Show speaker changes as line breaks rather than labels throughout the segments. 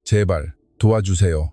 제발 도와주세요.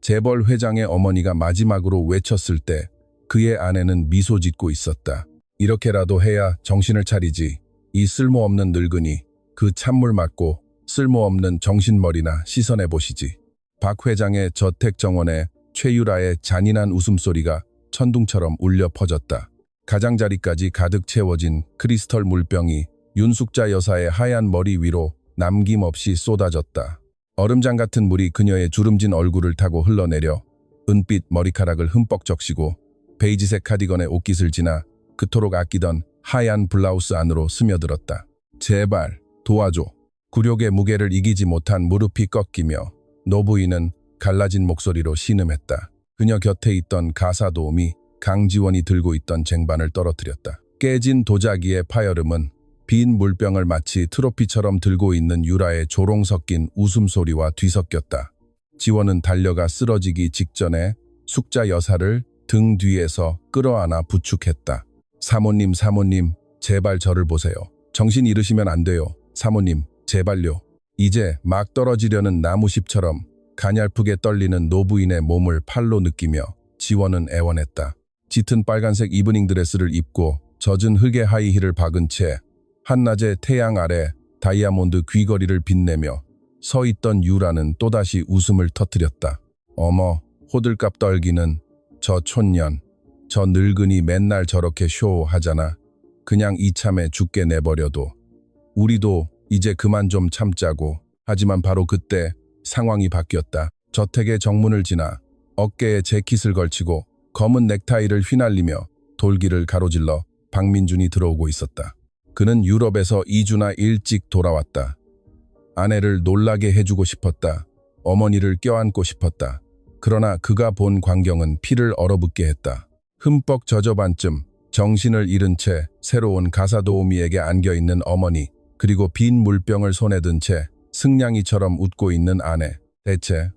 재벌 회장의 어머니가 마지막으로 외쳤을 때 그의 아내는 미소 짓고 있었다. 이렇게라도 해야 정신을 차리지. 이 쓸모없는 늙은이, 그 찬물 맞고 쓸모없는 정신머리나 시선해 보시지. 박 회장의 저택정원에 최유라의 잔인한 웃음소리가 천둥처럼 울려 퍼졌다. 가장자리까지 가득 채워진 크리스털 물병이 윤숙자 여사의 하얀 머리 위로 남김없이 쏟아졌다. 얼음장 같은 물이 그녀의 주름진 얼굴을 타고 흘러내려 은빛 머리카락을 흠뻑 적시고 베이지색 카디건의 옷깃을 지나 그토록 아끼던 하얀 블라우스 안으로 스며들었다. 제발 도와줘. 굴욕의 무게를 이기지 못한 무릎이 꺾이며 노부인은 갈라진 목소리로 신음했다. 그녀 곁에 있던 가사도우미 강지원이 들고 있던 쟁반을 떨어뜨렸다. 깨진 도자기의 파열음은 빈 물병을 마치 트로피처럼 들고 있는 유라의 조롱 섞인 웃음소리와 뒤섞였다. 지원은 달려가 쓰러지기 직전에 숙자 여사를 등 뒤에서 끌어안아 부축했다. 사모님, 제발 저를 보세요. 정신 잃으시면 안 돼요. 사모님, 제발요. 이제 막 떨어지려는 나무십처럼 가냘프게 떨리는 노부인의 몸을 팔로 느끼며 지원은 애원했다. 짙은 빨간색 이브닝 드레스를 입고 젖은 흙의 하이힐을 박은 채 한낮의 태양 아래 다이아몬드 귀걸이를 빛내며 서 있던 유라는 또다시 웃음을 터뜨렸다. 어머, 호들갑 떨기는 저 촌년, 저 늙은이 맨날 저렇게 쇼하잖아. 그냥 이참에 죽게 내버려도. 우리도 이제 그만 좀 참자고. 하지만 바로 그때 상황이 바뀌었다. 저택의 정문을 지나 어깨에 재킷을 걸치고 검은 넥타이를 휘날리며 돌길을 가로질러 박민준이 들어오고 있었다. 그는 유럽에서 2주나 일찍 돌아왔다. 아내를 놀라게 해주고 싶었다. 어머니를 껴안고 싶었다. 그러나 그가 본 광경은 피를 얼어붙게 했다. 흠뻑 젖어 반쯤 정신을 잃은 채 새로운 가사도우미에게 안겨있는 어머니, 그리고 빈 물병을 손에 든 채 승냥이처럼 웃고 있는 아내. 대체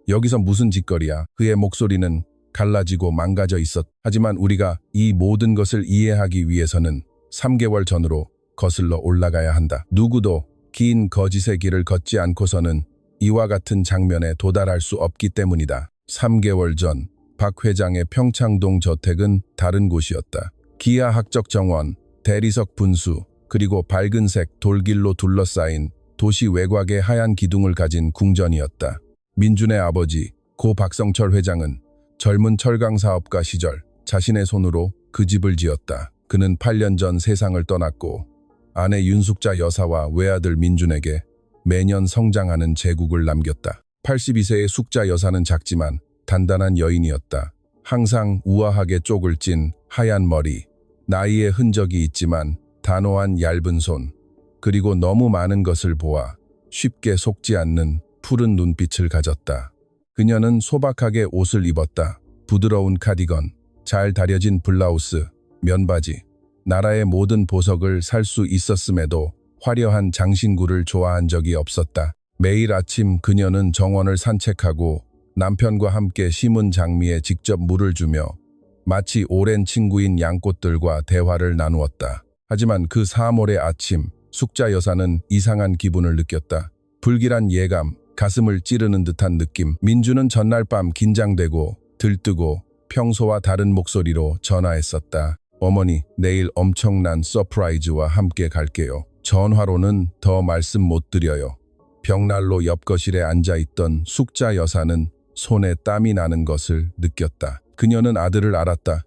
여기서 무슨 짓거리야? 그의 목소리는 갈라지고 망가져 있었다. 하지만 우리가 이 모든 것을 이해하기 위해서는 3개월 전으로 거슬러 올라가야 한다. 누구도 긴 거짓의 길을 걷지 않고서는 이와 같은 장면에 도달할 수 없기 때문이다. 3개월 전 박 회장의 평창동 저택은 다른 곳이었다. 기아 학적 정원, 대리석 분수, 그리고 밝은색 돌길로 둘러싸인 도시 외곽의 하얀 기둥을 가진 궁전이었다. 민준의 아버지 고 박성철 회장은 젊은 철강 사업가 시절 자신의 손으로 그 집을 지었다. 그는 8년 전 세상을 떠났고 아내 윤숙자 여사와 외아들 민준에게 매년 성장하는 제국을 남겼다. 82세의 숙자 여사는 작지만 단단한 여인이었다. 항상 우아하게 쪽을 찐 하얀 머리, 나이의 흔적이 있지만 단호한 얇은 손, 그리고 너무 많은 것을 보아 쉽게 속지 않는 푸른 눈빛을 가졌다. 그녀는 소박하게 옷을 입었다. 부드러운 카디건, 잘 다려진 블라우스, 면바지. 나라의 모든 보석을 살 수 있었음에도 화려한 장신구를 좋아한 적이 없었다. 매일 아침 그녀는 정원을 산책하고 남편과 함께 심은 장미에 직접 물을 주며 마치 오랜 친구인 양꽃들과 대화를 나누었다. 하지만 그 3월의 아침, 숙자 여사는 이상한 기분을 느꼈다. 불길한 예감, 가슴을 찌르는 듯한 느낌. 민주는 전날 밤 긴장되고 들뜨고 평소와 다른 목소리로 전화했었다. 어머니, 내일 엄청난 서프라이즈와 함께 갈게요. 전화로는 더 말씀 못 드려요. 벽난로 옆 거실에 앉아있던 숙자 여사는 손에 땀이 나는 것을 느꼈다. 그녀는 아들을 알았다.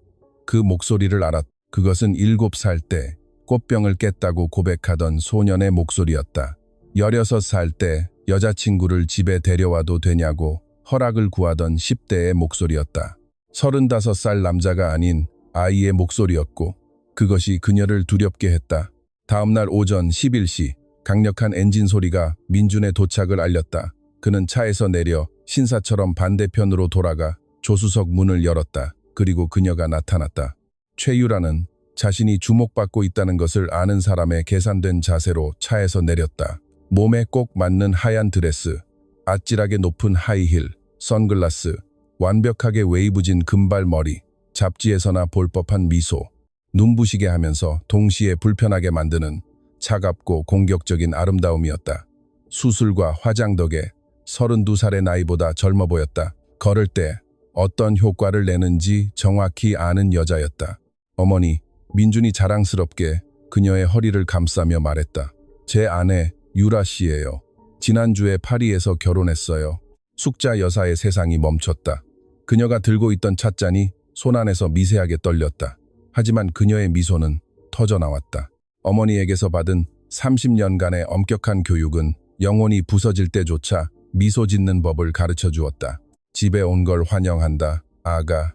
그 목소리를 알았다. 그것은 7살 때 꽃병을 깼다고 고백하던 소년의 목소리였다. 16살 때 여자친구를 집에 데려와도 되냐고 허락을 구하던 10대의 목소리였다. 35살 남자가 아닌 아이의 목소리였고 그것이 그녀를 두렵게 했다. 다음날 오전 11시 강력한 엔진 소리가 민준의 도착을 알렸다. 그는 차에서 내려 신사처럼 반대편으로 돌아가 조수석 문을 열었다. 그리고 그녀가 나타났다. 최유라는 자신이 주목받고 있다는 것을 아는 사람의 계산된 자세로 차에서 내렸다. 몸에 꼭 맞는 하얀 드레스, 아찔하게 높은 하이힐, 선글라스, 완벽하게 웨이브진 금발머리, 잡지에서나 볼 법한 미소, 눈부시게 하면서 동시에 불편하게 만드는 차갑고 공격적인 아름다움이었다. 수술과 화장 덕에 32살의 나이보다 젊어 보였다. 걸을 때 어떤 효과를 내는지 정확히 아는 여자였다. 어머니, 민준이 자랑스럽게 그녀의 허리를 감싸며 말했다. 제 아내 유라 씨예요. 지난주에 파리에서 결혼했어요. 숙자 여사의 세상이 멈췄다. 그녀가 들고 있던 찻잔이 손 안에서 미세하게 떨렸다. 하지만 그녀의 미소는 터져나왔다. 어머니에게서 받은 30년간의 엄격한 교육은 영혼이 부서질 때조차 미소 짓는 법을 가르쳐 주었다. 집에 온 걸 환영한다, 아가.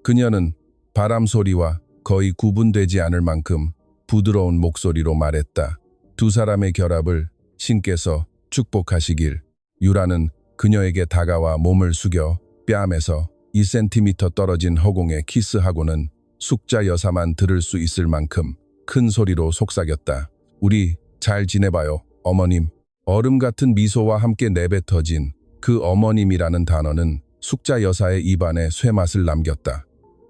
그녀는 바람 소리와 거의 구분되지 않을 만큼 부드러운 목소리로 말했다. 두 사람의 결합을 신께서 축복하시길. 유라는 그녀에게 다가와 몸을 숙여 뺨에서 2cm 떨어진 허공에 키스하고는 숙자 여사만 들을 수 있을 만큼 큰 소리로 속삭였다. 우리 잘 지내봐요, 어머님. 얼음 같은 미소와 함께 내뱉어진 그 어머님이라는 단어는 숙자 여사의 입안에 쇠맛을 남겼다.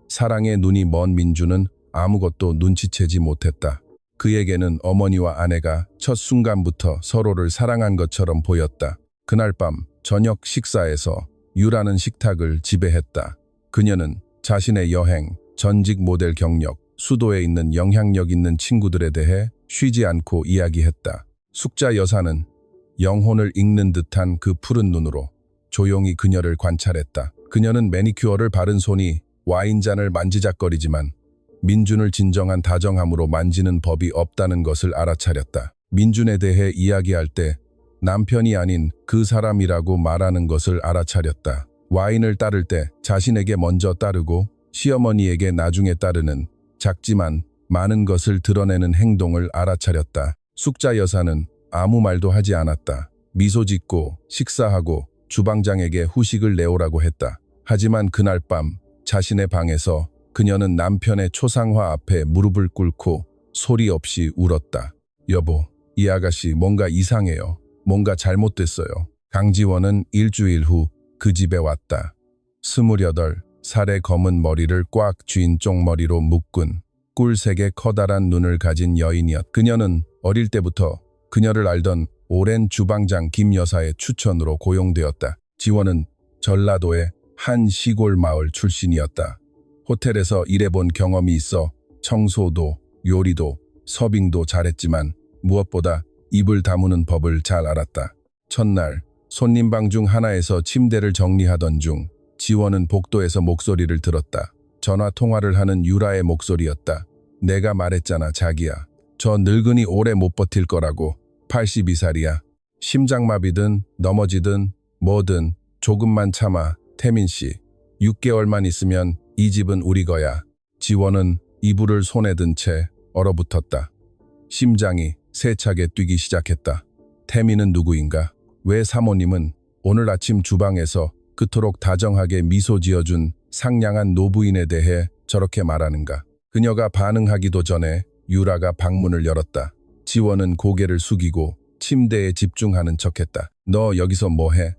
사랑의 눈이 먼 민주는 아무것도 눈치채지 못했다. 그에게는 어머니와 아내가 첫 순간부터 서로를 사랑한 것처럼 보였다. 그날 밤 저녁 식사에서 유라는 식탁을 지배했다. 그녀는 자신의 여행, 전직 모델 경력, 수도에 있는 영향력 있는 친구들에 대해 쉬지 않고 이야기했다. 숙자 여사는 영혼을 읽는 듯한 그 푸른 눈으로 조용히 그녀를 관찰했다. 그녀는 매니큐어를 바른 손이 와인잔을 만지작거리지만 민준을 진정한 다정함으로 만지는 법이 없다는 것을 알아차렸다. 민준에 대해 이야기할 때 남편이 아닌 그 사람이라고 말하는 것을 알아차렸다. 와인을 따를 때 자신에게 먼저 따르고 시어머니에게 나중에 따르는 작지만 많은 것을 드러내는 행동을 알아차렸다. 숙자 여사는 아무 말도 하지 않았다. 미소 짓고 식사하고 주방장에게 후식을 내오라고 했다. 하지만 그날 밤 자신의 방에서 그녀는 남편의 초상화 앞에 무릎을 꿇고 소리 없이 울었다. 여보, 이 아가씨 뭔가 이상해요. 뭔가 잘못됐어요. 강지원은 일주일 후 그 집에 왔다. 28살의 검은 머리를 꽉 쥔 쪽머리로 묶은 꿀색의 커다란 눈을 가진 여인이었다. 그녀는 어릴 때부터 그녀를 알던 오랜 주방장 김 여사의 추천으로 고용되었다. 지원은 전라도의 한 시골 마을 출신이었다. 호텔에서 일해본 경험이 있어 청소도, 요리도, 서빙도 잘했지만 무엇보다 입을 다무는 법을 잘 알았다. 첫날 손님방 중 하나에서 침대를 정리하던 중 지원은 복도에서 목소리를 들었다. 전화 통화를 하는 유라의 목소리였다. 내가 말했잖아, 자기야. 저 늙은이 오래 못 버틸 거라고. 82살이야. 심장마비든 넘어지든 뭐든 조금만 참아. 태민 씨. 6개월만 있으면 이 집은 우리 거야. 지원은 이불을 손에 든 채 얼어붙었다. 심장이 세차게 뛰기 시작했다. 태민은 누구인가? 왜 사모님은 오늘 아침 주방에서 그토록 다정하게 미소 지어준 상냥한 노부인에 대해 저렇게 말하는가? 그녀가 반응하기도 전에 유라가 방문을 열었다. 지원은 고개를 숙이고 침대에 집중하는 척했다. 너 여기서 뭐해?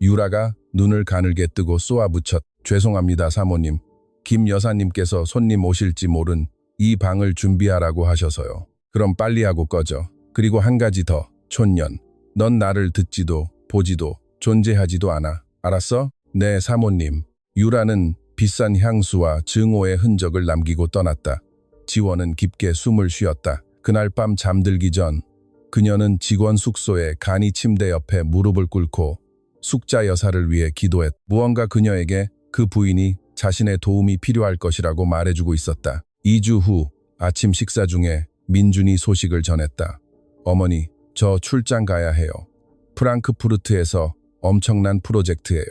유라가 눈을 가늘게 뜨고 쏘아붙였. 죄송합니다, 사모님. 김 여사님께서 손님 오실지 모른 이 방을 준비하라고 하셔서요. 그럼 빨리 하고 꺼져. 그리고 한 가지 더, 촌년. 넌 나를 듣지도 보지도 존재하지도 않아. 알았어? 네, 사모님. 유라는 비싼 향수와 증오의 흔적을 남기고 떠났다. 지원은 깊게 숨을 쉬었다. 그날 밤 잠들기 전 그녀는 직원 숙소의 간이 침대 옆에 무릎을 꿇고 숙자 여사를 위해 기도했다. 무언가 그녀에게 그 부인이 자신의 도움이 필요할 것이라고 말해주고 있었다. 2주 후 아침 식사 중에 민준이 소식을 전했다. 어머니, 저 출장 가야 해요. 프랑크푸르트에서 엄청난 프로젝트예요.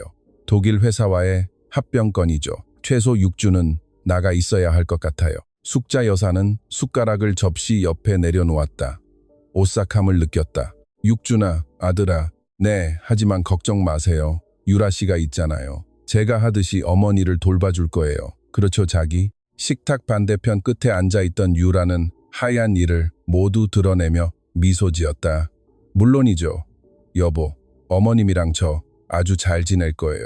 독일 회사와의 합병건이죠. 최소 6주는 나가 있어야 할 것 같아요. 숙자 여사는 숟가락을 접시 옆에 내려놓았다. 오싹함을 느꼈다. 6주나, 아들아. 네, 하지만 걱정 마세요. 유라 씨가 있잖아요. 제가 하듯이 어머니를 돌봐줄 거예요. 그렇죠, 자기? 식탁 반대편 끝에 앉아있던 유라는 하얀 이를 모두 드러내며 미소 지었다. 물론이죠. 여보, 어머님이랑 저 아주 잘 지낼 거예요.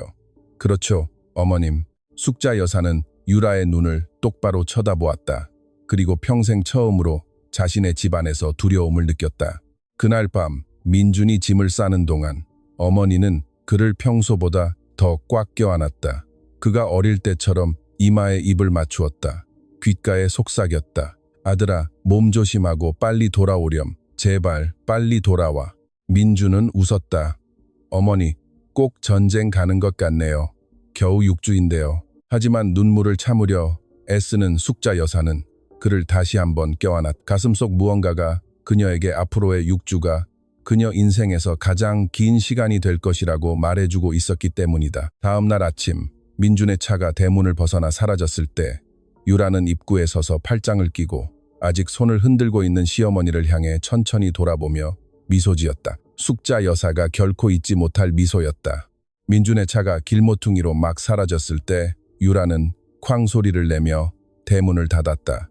그렇죠, 어머님. 숙자 여사는 유라의 눈을 똑바로 쳐다보았다. 그리고 평생 처음으로 자신의 집안에서 두려움을 느꼈다. 그날 밤 민준이 짐을 싸는 동안 어머니는 그를 평소보다 더 꽉 껴안았다. 그가 어릴 때처럼 이마에 입을 맞추었다. 귓가에 속삭였다. 아들아, 몸 조심하고 빨리 돌아오렴. 제발 빨리 돌아와. 민주는 웃었다. 어머니, 꼭 전쟁 가는 것 같네요. 겨우 6주인데요. 하지만 눈물을 참으려 애쓰는 숙자 여사는 그를 다시 한번 껴안았다. 가슴속 무언가가 그녀에게 앞으로의 6주가 그녀 인생에서 가장 긴 시간이 될 것이라고 말해주고 있었기 때문이다. 다음 날 아침, 민준의 차가 대문을 벗어나 사라졌을 때 유라는 입구에 서서 팔짱을 끼고 아직 손을 흔들고 있는 시어머니를 향해 천천히 돌아보며 미소 지었다. 숙자 여사가 결코 잊지 못할 미소였다. 민준의 차가 길모퉁이로 막 사라졌을 때 유라는 쾅 소리를 내며 대문을 닫았다.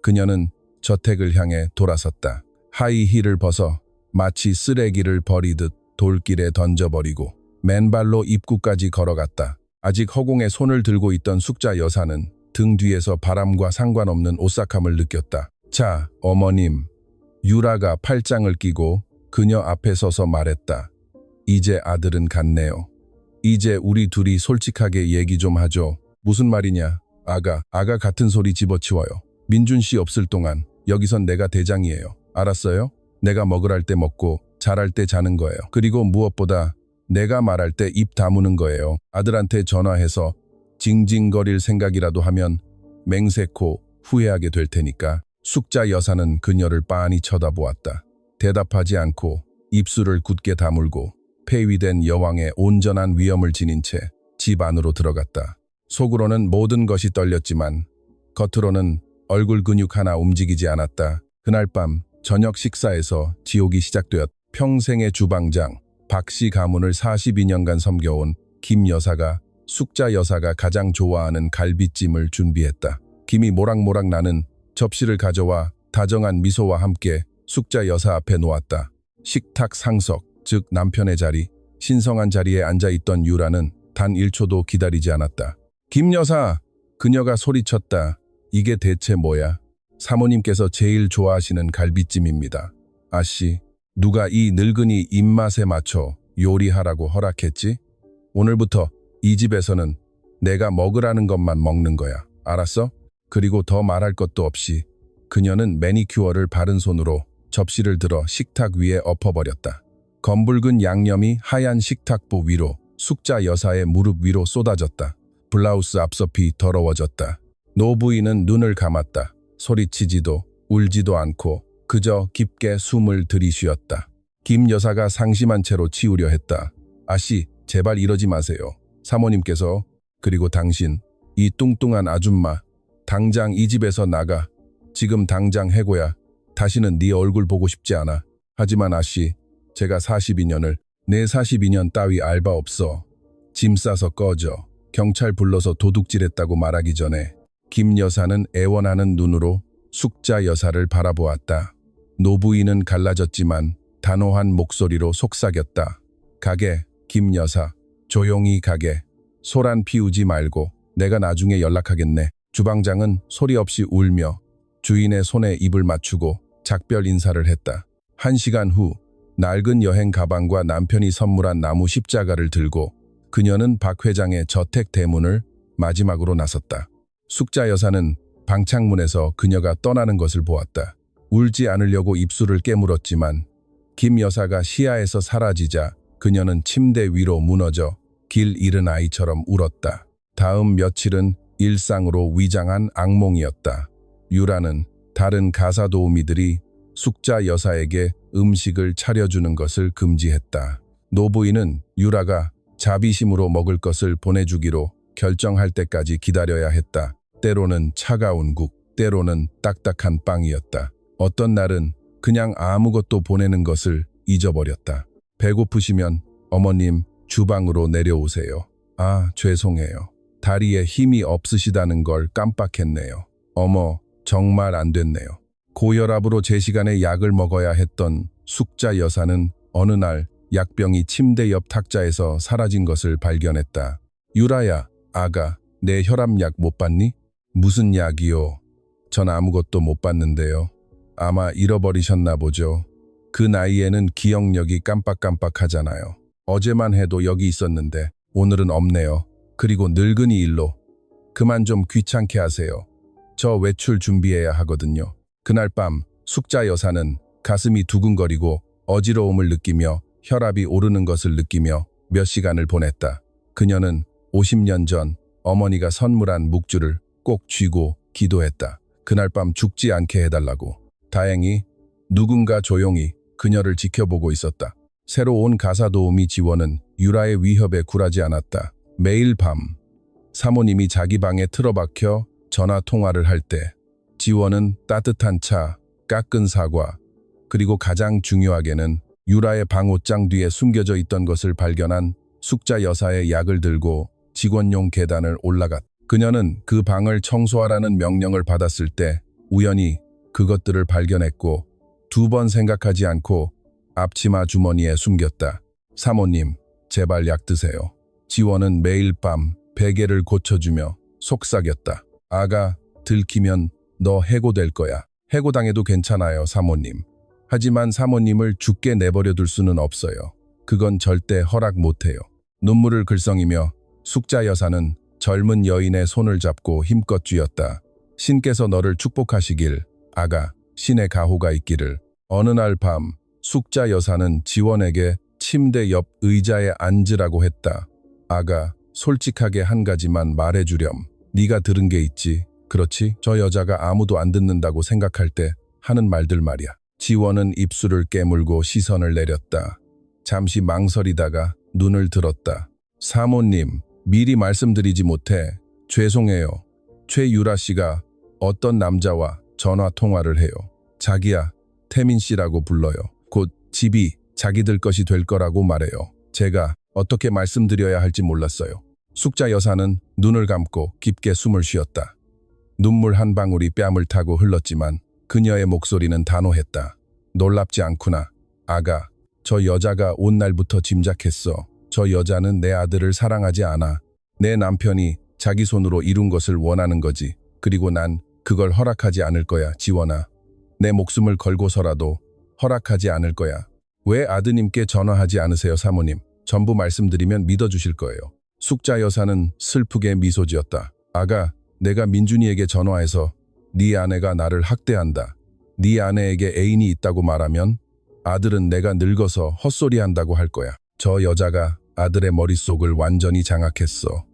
그녀는 저택을 향해 돌아섰다. 하이힐을 벗어 마치 쓰레기를 버리듯 돌길에 던져버리고 맨발로 입구까지 걸어갔다. 아직 허공에 손을 들고 있던 숙자 여사는 등 뒤에서 바람과 상관없는 오싹함을 느꼈다. 자, 어머님. 유라가 팔짱을 끼고 그녀 앞에 서서 말했다. 이제 아들은 갔네요. 이제 우리 둘이 솔직하게 얘기 좀 하죠. 무슨 말이냐? 아가 같은 소리 집어치워요. 민준 씨 없을 동안 여기선 내가 대장이에요. 알았어요? 내가 먹으랄 때 먹고 잘할 때 자는 거예요. 그리고 무엇보다 내가 말할 때 입 다무는 거예요. 아들한테 전화해서 징징거릴 생각이라도 하면 맹세코 후회하게 될 테니까. 숙자 여사는 그녀를 빤히 쳐다보았다. 대답하지 않고 입술을 굳게 다물고 폐위된 여왕의 온전한 위엄을 지닌 채 집 안으로 들어갔다. 속으로는 모든 것이 떨렸지만 겉으로는 얼굴 근육 하나 움직이지 않았다. 그날 밤 저녁 식사에서 지옥이 시작되었다. 평생의 주방장 박씨 가문을 42년간 섬겨온 김 여사가 숙자 여사가 가장 좋아하는 갈비찜을 준비했다. 김이 모락모락 나는 접시를 가져와 다정한 미소와 함께 숙자 여사 앞에 놓았다. 식탁 상석, 즉 남편의 자리, 신성한 자리에 앉아있던 유라는 단 1초도 기다리지 않았다. 김 여사! 그녀가 소리쳤다. 이게 대체 뭐야? 사모님께서 제일 좋아하시는 갈비찜입니다. 아씨, 누가 이 늙은이 입맛에 맞춰 요리하라고 허락했지? 오늘부터 이 집에서는 내가 먹으라는 것만 먹는 거야. 알았어? 그리고 더 말할 것도 없이 그녀는 매니큐어를 바른 손으로 접시를 들어 식탁 위에 엎어버렸다. 검붉은 양념이 하얀 식탁보 위로 숙자 여사의 무릎 위로 쏟아졌다. 블라우스 앞섭이 더러워졌다. 노부인은 눈을 감았다. 소리치지도 울지도 않고 그저 깊게 숨을 들이쉬었다. 김 여사가 상심한 채로 치우려 했다. 아씨, 제발 이러지 마세요. 사모님께서, 그리고 당신, 이 뚱뚱한 아줌마, 당장 이 집에서 나가. 지금 당장 해고야. 다시는 네 얼굴 보고 싶지 않아. 하지만 아씨, 제가 42년을, 내 42년 따위 알바 없어. 짐 싸서 꺼져. 경찰 불러서 도둑질했다고 말하기 전에 김 여사는 애원하는 눈으로 숙자 여사를 바라보았다. 노부인은 갈라졌지만 단호한 목소리로 속삭였다. 가게, 김 여사. 조용히 가게. 소란 피우지 말고 내가 나중에 연락하겠네. 주방장은 소리 없이 울며 주인의 손에 입을 맞추고 작별 인사를 했다. 1시간 후 낡은 여행 가방과 남편이 선물한 나무 십자가를 들고 그녀는 박 회장의 저택 대문을 마지막으로 나섰다. 숙자 여사는 방창문에서 그녀가 떠나는 것을 보았다. 울지 않으려고 입술을 깨물었지만 김 여사가 시야에서 사라지자 그녀는 침대 위로 무너져 길 잃은 아이처럼 울었다. 다음 며칠은 일상으로 위장한 악몽이었다. 유라는 다른 가사 도우미들이 숙자 여사에게 음식을 차려주는 것을 금지했다. 노부인은 유라가 자비심으로 먹을 것을 보내주기로 결정할 때까지 기다려야 했다. 때로는 차가운 국, 때로는 딱딱한 빵이었다. 어떤 날은 그냥 아무것도 보내는 것을 잊어버렸다. 배고프시면 어머님 주방으로 내려오세요. 아, 죄송해요. 다리에 힘이 없으시다는 걸 깜빡했네요. 어머, 정말 안 됐네요. 고혈압으로 제 시간에 약을 먹어야 했던 숙자 여사는 어느 날 약병이 침대 옆 탁자에서 사라진 것을 발견했다. 유라야, 아가, 내 혈압약 못 봤니? 무슨 약이요? 전 아무것도 못 봤는데요. 아마 잃어버리셨나 보죠. 그 나이에는 기억력이 깜빡깜빡하잖아요. 어제만 해도 여기 있었는데 오늘은 없네요. 그리고 늙은이 일로. 그만 좀 귀찮게 하세요. 저 외출 준비해야 하거든요. 그날 밤 숙자 여사는 가슴이 두근거리고 어지러움을 느끼며 혈압이 오르는 것을 느끼며 몇 시간을 보냈다. 그녀는 50년 전 어머니가 선물한 묵주를 꼭 쥐고 기도했다. 그날 밤 죽지 않게 해달라고. 다행히 누군가 조용히 그녀를 지켜보고 있었다. 새로 온 가사 도우미 지원은 유라의 위협에 굴하지 않았다. 매일 밤 사모님이 자기 방에 틀어박혀 전화 통화를 할 때 지원은 따뜻한 차, 깎은 사과, 그리고 가장 중요하게는 유라의 방 옷장 뒤에 숨겨져 있던 것을 발견한 숙자 여사의 약을 들고 직원용 계단을 올라갔다. 그녀는 그 방을 청소하라는 명령을 받았을 때 우연히 그것들을 발견했고 2번 생각하지 않고 앞치마 주머니에 숨겼다. 사모님, 제발 약 드세요. 지원은 매일 밤 베개를 고쳐주며 속삭였다. 아가, 들키면 너 해고될 거야. 해고당해도 괜찮아요, 사모님. 하지만 사모님을 죽게 내버려 둘 수는 없어요. 그건 절대 허락 못해요. 눈물을 글썽이며 숙자 여사는 젊은 여인의 손을 잡고 힘껏 쥐었다. 신께서 너를 축복하시길, 아가, 신의 가호가 있기를. 어느 날 밤 숙자 여사는 지원에게 침대 옆 의자에 앉으라고 했다. 아가, 솔직하게 한 가지만 말해주렴. 네가 들은 게 있지. 그렇지? 저 여자가 아무도 안 듣는다고 생각할 때 하는 말들 말이야. 지원은 입술을 깨물고 시선을 내렸다. 잠시 망설이다가 눈을 들었다. 사모님, 미리 말씀드리지 못해 죄송해요. 최유라 씨가 어떤 남자와 전화 통화를 해요. 자기야, 태민 씨라고 불러요. 곧 집이 자기들 것이 될 거라고 말해요. 제가 어떻게 말씀드려야 할지 몰랐어요. 숙자 여사는 눈을 감고 깊게 숨을 쉬었다. 눈물 한 방울이 뺨을 타고 흘렀지만 그녀의 목소리는 단호했다. 놀랍지 않구나. 아가, 저 여자가 온 날부터 짐작했어. 저 여자는 내 아들을 사랑하지 않아. 내 남편이 자기 손으로 이룬 것을 원하는 거지. 그리고 난 그걸 허락하지 않을 거야, 지원아. 내 목숨을 걸고서라도 허락하지 않을 거야. 왜 아드님께 전화하지 않으세요, 사모님? 전부 말씀드리면 믿어주실 거예요. 숙자 여사는 슬프게 미소 지었다. 아가, 내가 민준이에게 전화해서 네 아내가 나를 학대한다. 네 아내에게 애인이 있다고 말하면 아들은 내가 늙어서 헛소리한다고 할 거야. 저 여자가 아들의 머릿속을 완전히 장악했어.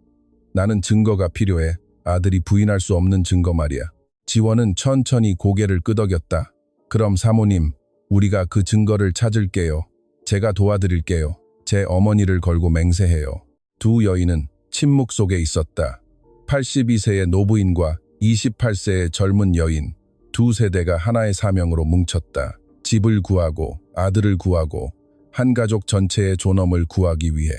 나는 증거가 필요해. 아들이 부인할 수 없는 증거 말이야. 지원은 천천히 고개를 끄덕였다. 그럼 사모님, 우리가 그 증거를 찾을게요. 제가 도와드릴게요. 제 어머니를 걸고 맹세해요. 두 여인은 침묵 속에 있었다. 82세의 노부인과 28세의 젊은 여인, 두 세대가 하나의 사명으로 뭉쳤다. 집을 구하고 아들을 구하고 한 가족 전체의 존엄을 구하기 위해.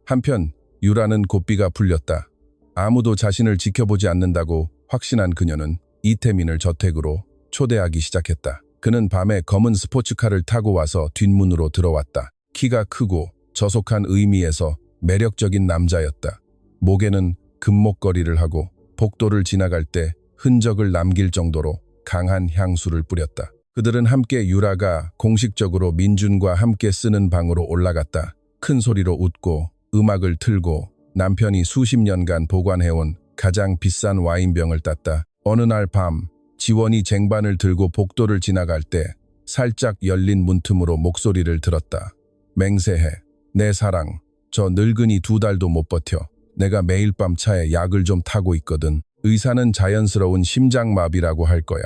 한편 유라는 고삐가 풀렸다. 아무도 자신을 지켜보지 않는다고 확신한 그녀는 이태민을 저택으로 초대하기 시작했다. 그는 밤에 검은 스포츠카를 타고 와서 뒷문으로 들어왔다. 키가 크고 저속한 의미에서 매력적인 남자였다. 목에는 금목걸이를 하고 복도를 지나갈 때 흔적을 남길 정도로 강한 향수를 뿌렸다. 그들은 함께 유라가 공식적으로 민준과 함께 쓰는 방으로 올라갔다. 큰 소리로 웃고 음악을 틀고 남편이 수십 년간 보관해온 가장 비싼 와인병을 땄다. 어느 날 밤 지원이 쟁반을 들고 복도를 지나갈 때 살짝 열린 문틈으로 목소리를 들었다. 맹세해. 내 사랑. 저 늙은이 2달도 못 버텨. 내가 매일 밤 차에 약을 좀 타고 있거든. 의사는 자연스러운 심장마비라고 할 거야.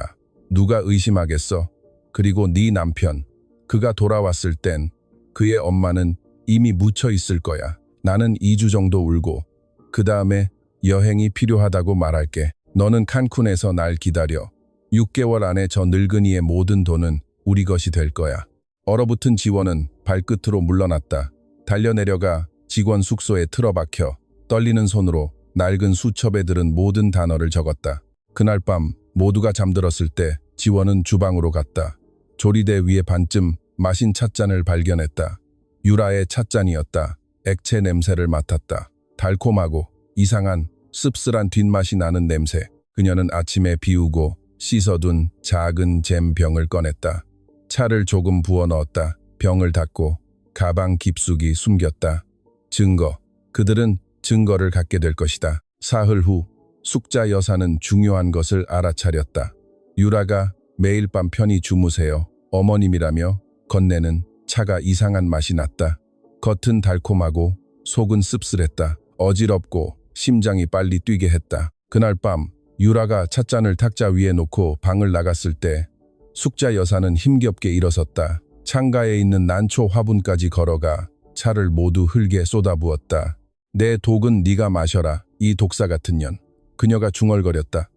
누가 의심하겠어? 그리고 네 남편. 그가 돌아왔을 땐 그의 엄마는 이미 묻혀 있을 거야. 나는 2주 정도 울고 그 다음에 여행이 필요하다고 말할게. 너는 칸쿤에서 날 기다려. 6개월 안에 저 늙은이의 모든 돈은 우리 것이 될 거야. 얼어붙은 지원은 발끝으로 물러났다. 달려내려가 직원 숙소에 틀어박혀 떨리는 손으로 낡은 수첩에 들은 모든 단어를 적었다. 그날 밤 모두가 잠들었을 때 지원은 주방으로 갔다. 조리대 위에 반쯤 마신 찻잔을 발견했다. 유라의 찻잔이었다. 액체 냄새를 맡았다. 달콤하고 이상한 씁쓸한 뒷맛이 나는 냄새. 그녀는 아침에 비우고 씻어둔 작은 잼 병을 꺼냈다. 차를 조금 부어 넣었다. 병을 닫고 가방 깊숙이 숨겼다. 증거. 그들은 증거를 갖게 될 것이다. 사흘 후 숙자 여사는 중요한 것을 알아차렸다. 유라가 매일 밤 편히 주무세요. 어머님이라며 건네는 차가 이상한 맛이 났다. 겉은 달콤하고 속은 씁쓸했다. 어지럽고 심장이 빨리 뛰게 했다. 그날 밤 유라가 찻잔을 탁자 위에 놓고 방을 나갔을 때 숙자 여사는 힘겹게 일어섰다. 창가에 있는 난초 화분까지 걸어가 차를 모두 흘게 쏟아부었다. 내 독은 네가 마셔라, 이 독사 같은 년. 그녀가 중얼거렸다.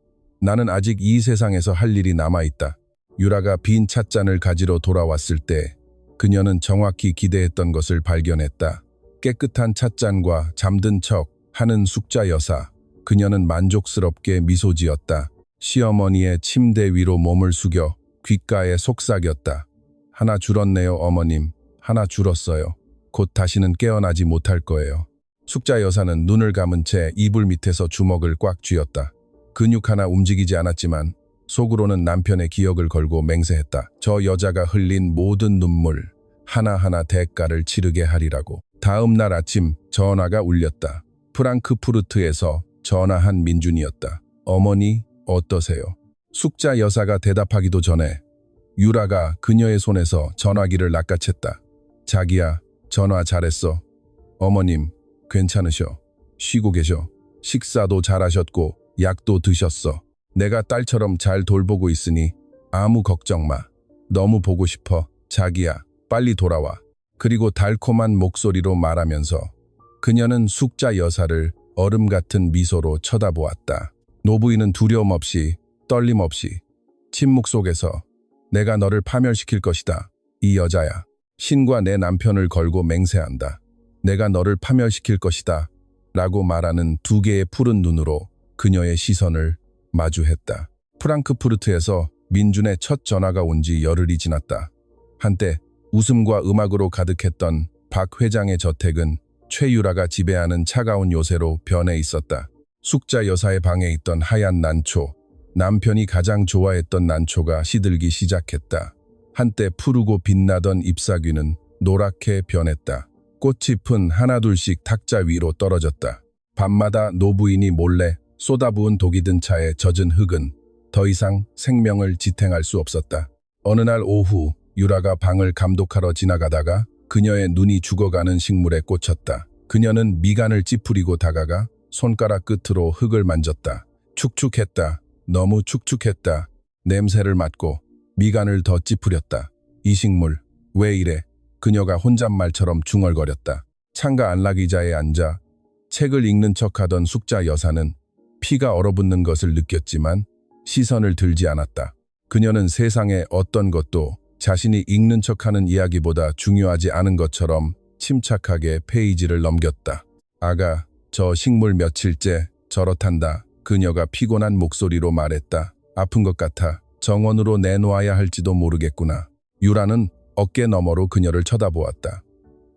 나는 아직 이 세상에서 할 일이 남아있다. 유라가 빈 찻잔을 가지러 돌아왔을 때 그녀는 정확히 기대했던 것을 발견했다. 깨끗한 찻잔과 잠든 척 하는 숙자 여사. 그녀는 만족스럽게 미소 지었다. 시어머니의 침대 위로 몸을 숙여 귓가에 속삭였다. 하나 줄었네요, 어머님. 하나 줄었어요. 곧 다시는 깨어나지 못할 거예요. 숙자 여사는 눈을 감은 채 이불 밑에서 주먹을 꽉 쥐었다. 근육 하나 움직이지 않았지만 속으로는 남편의 기억을 걸고 맹세했다. 저 여자가 흘린 모든 눈물 하나하나 대가를 치르게 하리라고. 다음 날 아침 전화가 울렸다. 프랑크푸르트에서 전화한 민준이었다. 어머니, 어떠세요? 숙자 여사가 대답하기도 전에 유라가 그녀의 손에서 전화기를 낚아챘다. 자기야, 전화 잘했어. 어머님, 괜찮으셔. 쉬고 계셔. 식사도 잘하셨고 약도 드셨어. 내가 딸처럼 잘 돌보고 있으니 아무 걱정 마. 너무 보고 싶어. 자기야, 빨리 돌아와. 그리고 달콤한 목소리로 말하면서 그녀는 숙자 여사를 얼음 같은 미소로 쳐다보았다. 노부인은 두려움 없이, 떨림 없이, 침묵 속에서 내가 너를 파멸시킬 것이다. 이 여자야. 신과 내 남편을 걸고 맹세한다. 내가 너를 파멸시킬 것이다. 라고 말하는 두 개의 푸른 눈으로 그녀의 시선을 마주했다. 프랑크푸르트에서 민준의 첫 전화가 온 지 열흘이 지났다. 한때 웃음과 음악으로 가득했던 박 회장의 저택은 최유라가 지배하는 차가운 요새로 변해 있었다. 숙자 여사의 방에 있던 하얀 난초, 남편이 가장 좋아했던 난초가 시들기 시작했다. 한때 푸르고 빛나던 잎사귀는 노랗게 변했다. 꽃잎은 하나둘씩 탁자 위로 떨어졌다. 밤마다 노부인이 몰래 쏟아부은 독이 든 차에 젖은 흙은 더 이상 생명을 지탱할 수 없었다. 어느 날 오후 유라가 방을 감독하러 지나가다가 그녀의 눈이 죽어가는 식물에 꽂혔다. 그녀는 미간을 찌푸리고 다가가 손가락 끝으로 흙을 만졌다. 축축했다. 너무 축축했다. 냄새를 맡고 미간을 더 찌푸렸다. 이 식물, 왜 이래? 그녀가 혼잣말처럼 중얼거렸다. 창가 안락의자에 앉아 책을 읽는 척하던 숙자 여사는 피가 얼어붙는 것을 느꼈지만 시선을 들지 않았다. 그녀는 세상의 어떤 것도 자신이 읽는 척하는 이야기보다 중요하지 않은 것처럼 침착하게 페이지를 넘겼다. 아가, 저 식물 며칠째 저렇단다. 그녀가 피곤한 목소리로 말했다. 아픈 것 같아. 정원으로 내놓아야 할지도 모르겠구나. 유라는 어깨 너머로 그녀를 쳐다보았다.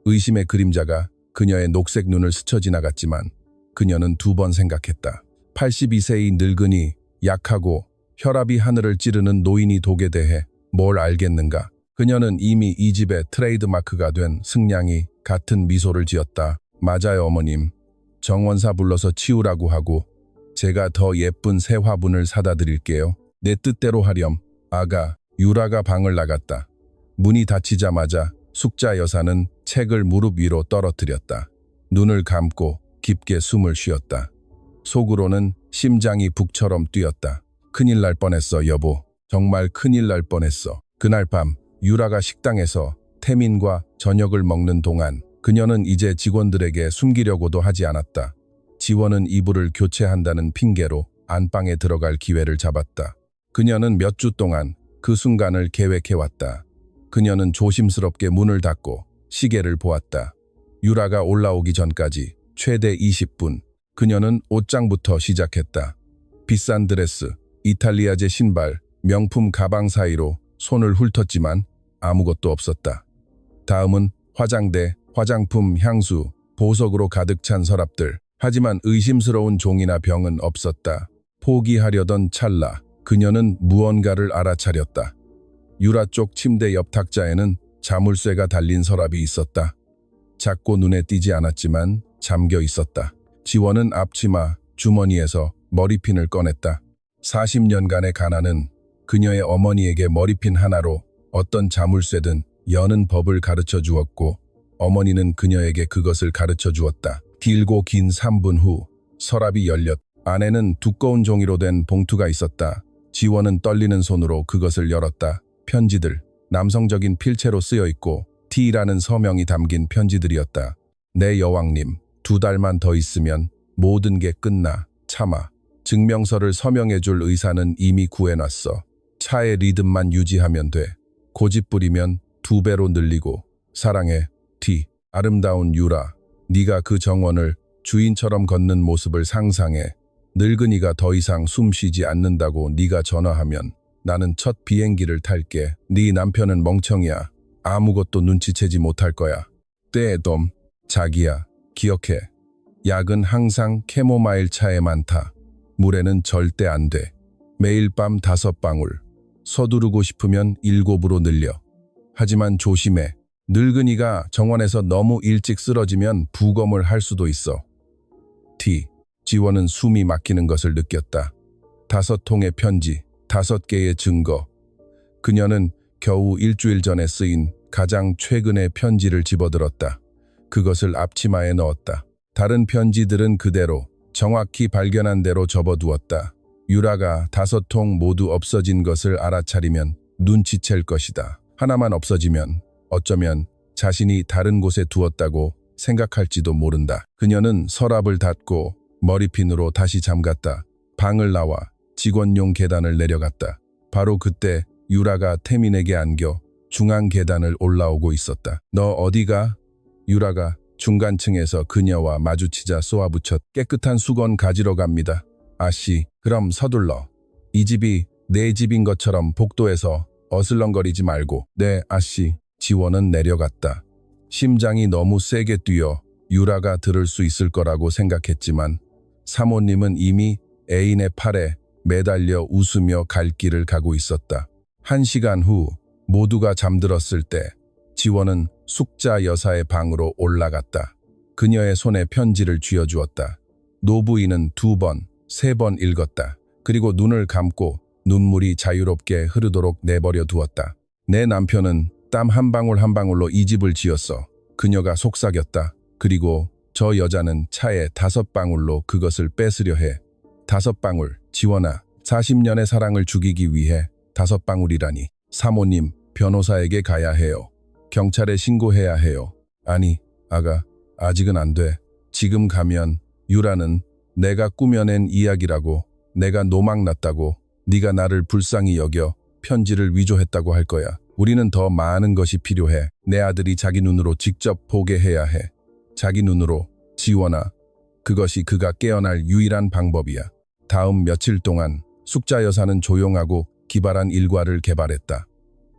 의심의 그림자가 그녀의 녹색 눈을 스쳐 지나갔지만 그녀는 두 번 생각했다. 82세의 늙은이, 약하고 혈압이 하늘을 찌르는 노인이 독에 대해 뭘 알겠는가. 그녀는 이미 이 집의 트레이드마크가 된 승냥이 같은 미소를 지었다. 맞아요, 어머님. 정원사 불러서 치우라고 하고 제가 더 예쁜 새 화분을 사다 드릴게요. 내 뜻대로 하렴. 아가, 유라가 방을 나갔다. 문이 닫히자마자 숙자 여사는 책을 무릎 위로 떨어뜨렸다. 눈을 감고 깊게 숨을 쉬었다. 속으로는 심장이 북처럼 뛰었다. 큰일 날 뻔했어, 여보. 정말 큰일 날 뻔했어. 그날 밤 유라가 식당에서 태민과 저녁을 먹는 동안 그녀는 이제 직원들에게 숨기려고도 하지 않았다. 지원은 이불을 교체한다는 핑계로 안방에 들어갈 기회를 잡았다. 그녀는 몇 주 동안 그 순간을 계획해왔다. 그녀는 조심스럽게 문을 닫고 시계를 보았다. 유라가 올라오기 전까지 최대 20분. 그녀는 옷장부터 시작했다. 비싼 드레스, 이탈리아제 신발, 명품 가방 사이로 손을 훑었지만 아무것도 없었다. 다음은 화장대, 화장품, 향수, 보석으로 가득 찬 서랍들. 하지만 의심스러운 종이나 병은 없었다. 포기하려던 찰나 그녀는 무언가를 알아차렸다. 유라 쪽 침대 옆 탁자에는 자물쇠가 달린 서랍이 있었다. 작고 눈에 띄지 않았지만 잠겨 있었다. 지원은 앞치마 주머니에서 머리핀을 꺼냈다. 40년간의 가난은 그녀의 어머니에게 머리핀 하나로 어떤 자물쇠든 여는 법을 가르쳐 주었고 어머니는 그녀에게 그것을 가르쳐 주었다. 길고 긴 3분 후 서랍이 열렸다. 안에는 두꺼운 종이로 된 봉투가 있었다. 지원은 떨리는 손으로 그것을 열었다. 편지들, 남성적인 필체로 쓰여 있고 T라는 서명이 담긴 편지들이었다. 내 여왕님, 2달만 더 있으면 모든 게 끝나. 참아. 증명서를 서명해줄 의사는 이미 구해놨어. 차의 리듬만 유지하면 돼. 고집 부리면 2배로 늘리고. 사랑해, T. 아름다운 유라. 네가 그 정원을 주인처럼 걷는 모습을 상상해. 늙은이가 더 이상 숨쉬지 않는다고 네가 전화하면 나는 첫 비행기를 탈게. 네 남편은 멍청이야. 아무것도 눈치채지 못할 거야. 떼돔. 자기야, 기억해. 약은 항상 캐모마일 차에만 타. 물에는 절대 안 돼. 매일 밤 5방울. 서두르고 싶으면 7으로 늘려. 하지만 조심해. 늙은이가 정원에서 너무 일찍 쓰러지면 부검을 할 수도 있어. T. 지원은 숨이 막히는 것을 느꼈다. 5통의 편지, 5개의 증거. 그녀는 겨우 일주일 전에 쓰인 가장 최근의 편지를 집어들었다. 그것을 앞치마에 넣었다. 다른 편지들은 그대로 정확히 발견한 대로 접어두었다. 유라가 5통 모두 없어진 것을 알아차리면 눈치챌 것이다. 하나만 없어지면 어쩌면 자신이 다른 곳에 두었다고 생각할지도 모른다. 그녀는 서랍을 닫고 머리핀으로 다시 잠갔다. 방을 나와 직원용 계단을 내려갔다. 바로 그때 유라가 태민에게 안겨 중앙 계단을 올라오고 있었다. 너 어디가? 유라가 중간층에서 그녀와 마주치자 쏘아붙였. 깨끗한 수건 가지러 갑니다. 아씨, 그럼 서둘러. 이 집이 내 집인 것처럼 복도에서 어슬렁거리지 말고. 네, 아씨. 지원은 내려갔다. 심장이 너무 세게 뛰어 유라가 들을 수 있을 거라고 생각했지만 사모님은 이미 애인의 팔에 매달려 웃으며 갈 길을 가고 있었다. 1시간 후 모두가 잠들었을 때 지원은 숙자 여사의 방으로 올라갔다. 그녀의 손에 편지를 쥐어주었다. 노부인은 2번, 3번 읽었다. 그리고 눈을 감고 눈물이 자유롭게 흐르도록 내버려 두었다. 내 남편은 땀 한 방울 한 방울로 이 집을 지었어. 그녀가 속삭였다. 그리고 저 여자는 차에 5방울로 그것을 뺏으려 해. 5방울, 지원아. 40년의 사랑을 죽이기 위해 5방울이라니. 사모님, 변호사에게 가야 해요. 경찰에 신고해야 해요. 아니, 아가, 아직은 안 돼. 지금 가면 유라는 내가 꾸며낸 이야기라고, 내가 노망났다고, 네가 나를 불쌍히 여겨 편지를 위조했다고 할 거야. 우리는 더 많은 것이 필요해. 내 아들이 자기 눈으로 직접 보게 해야 해. 자기 눈으로. 지원아, 그것이 그가 깨어날 유일한 방법이야. 다음 며칠 동안 숙자 여사는 조용하고 기발한 일과를 개발했다.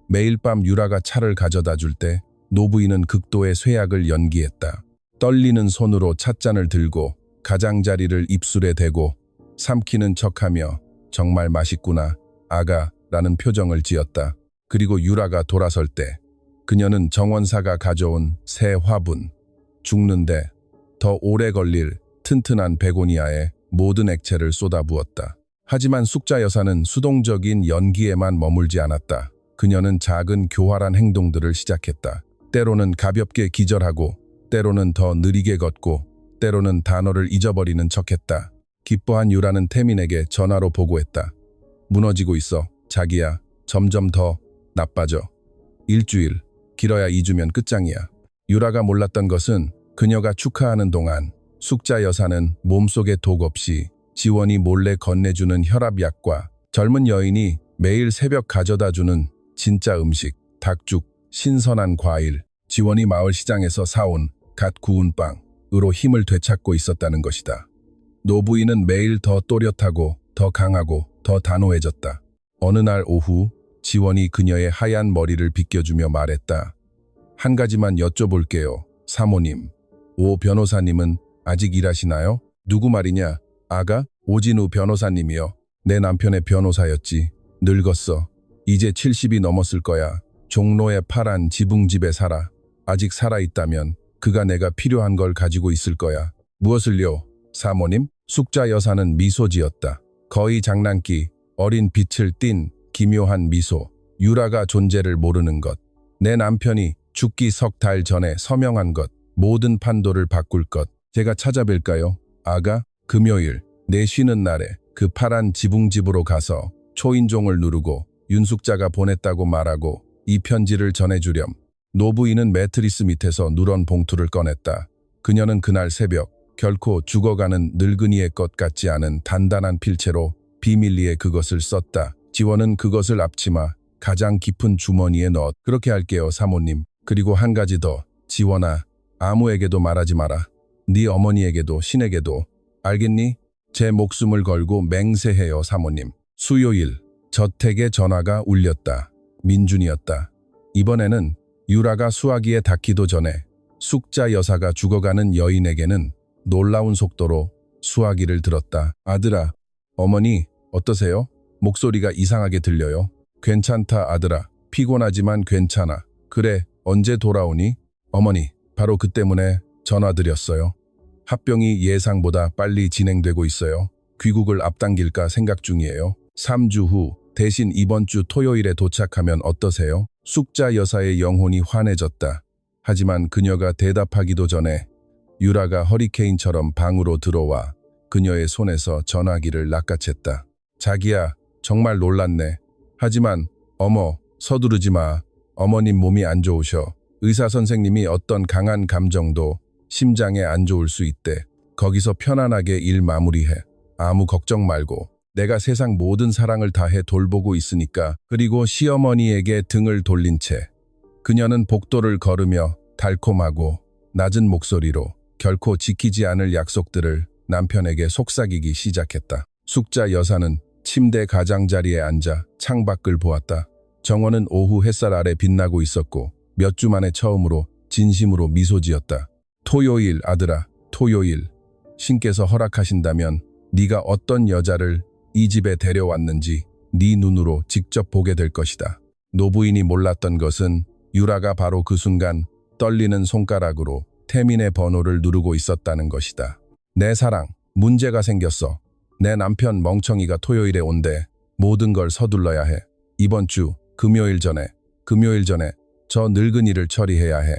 매일 밤 유라가 차를 가져다 줄 때 노부인은 극도의 쇠약을 연기했다. 떨리는 손으로 찻잔을 들고 가장자리를 입술에 대고 삼키는 척하며 정말 맛있구나, 아가, 라는 표정을 지었다. 그리고 유라가 돌아설 때 그녀는 정원사가 가져온 새 화분, 죽는데 더 오래 걸릴 튼튼한 베고니아에 모든 액체를 쏟아부었다. 하지만 숙자 여사는 수동적인 연기에만 머물지 않았다. 그녀는 작은 교활한 행동들을 시작했다. 때로는 가볍게 기절하고, 때로는 더 느리게 걷고, 때로는 단어를 잊어버리는 척했다. 기뻐한 유라는 태민에게 전화로 보고했다. 무너지고 있어, 자기야. 점점 더 나빠져. 일주일, 길어야 2주면 끝장이야. 유라가 몰랐던 것은 그녀가 축하하는 동안 숙자 여사는 몸속에 독 없이 지원이 몰래 건네주는 혈압약과 젊은 여인이 매일 새벽 가져다주는 진짜 음식, 닭죽, 신선한 과일, 지원이 마을 시장에서 사온 갓 구운 빵으로 힘을 되찾고 있었다는 것이다. 노부인은 매일 더 또렷하고 더 강하고 더 단호해졌다. 어느 날 오후 지원이 그녀의 하얀 머리를 빗겨주며 말했다. 한 가지만 여쭤볼게요, 사모님. 오 변호사님은 아직 일하시나요? 누구 말이냐? 아가? 오진우 변호사님이요. 내 남편의 변호사였지. 늙었어. 이제 70이 넘었을 거야. 종로의 파란 지붕집에 살아. 아직 살아있다면 그가 내가 필요한 걸 가지고 있을 거야. 무엇을요? 사모님? 숙자 여사는 미소 지었다. 거의 장난기, 어린 빛을 띤 기묘한 미소. 유라가 존재를 모르는 것. 내 남편이 죽기 석 달 전에 서명한 것. 모든 판도를 바꿀 것. 제가 찾아뵐까요? 아가? 금요일, 내 쉬는 날에 그 파란 지붕집으로 가서 초인종을 누르고 윤숙자가 보냈다고 말하고 이 편지를 전해주렴. 노부인은 매트리스 밑에서 누런 봉투를 꺼냈다. 그녀는 그날 새벽 결코 죽어가는 늙은이의 것 같지 않은 단단한 필체로 비밀리에 그것을 썼다. 지원은 그것을 앞치마 가장 깊은 주머니에 넣었. 그렇게 할게요, 사모님. 그리고 한 가지 더. 지원아, 아무에게도 말하지 마라. 네 어머니에게도 신에게도. 알겠니? 제 목숨을 걸고 맹세해요, 사모님. 수요일, 저택에 전화가 울렸다. 민준이었다. 이번에는 유라가 수화기에 닿기도 전에 숙자 여사가 죽어가는 여인에게는 놀라운 속도로 수화기를 들었다. 아들아, 어머니, 어떠세요? 목소리가 이상하게 들려요. 괜찮다, 아들아. 피곤하지만 괜찮아. 그래, 언제 돌아오니? 어머니, 바로 그 때문에 전화드렸어요. 합병이 예상보다 빨리 진행되고 있어요. 귀국을 앞당길까 생각 중이에요. 3주 후, 대신 이번 주 토요일에 도착하면 어떠세요? 숙자 여사의 영혼이 환해졌다. 하지만 그녀가 대답하기도 전에 유라가 허리케인처럼 방으로 들어와 그녀의 손에서 전화기를 낚아챘다. 자기야, 정말 놀랐네. 하지만 어머, 서두르지 마. 어머님 몸이 안 좋으셔. 의사 선생님이 어떤 강한 감정도 심장에 안 좋을 수 있대. 거기서 편안하게 일 마무리해. 아무 걱정 말고. 내가 세상 모든 사랑을 다해 돌보고 있으니까. 그리고 시어머니에게 등을 돌린 채 그녀는 복도를 걸으며 달콤하고 낮은 목소리로 결코 지키지 않을 약속들을 남편에게 속삭이기 시작했다. 숙자 여사는 침대 가장자리에 앉아 창밖을 보았다. 정원은 오후 햇살 아래 빛나고 있었고 몇 주 만에 처음으로 진심으로 미소 지었다. 토요일, 아들아, 토요일. 신께서 허락하신다면 네가 어떤 여자를 이 집에 데려왔는지 네 눈으로 직접 보게 될 것이다. 노부인이 몰랐던 것은 유라가 바로 그 순간 떨리는 손가락으로 태민의 번호를 누르고 있었다는 것이다. 내 사랑, 문제가 생겼어. 내 남편 멍청이가 토요일에 온대. 모든 걸 서둘러야 해. 이번 주 금요일 전에 저 늙은이를 처리해야 해.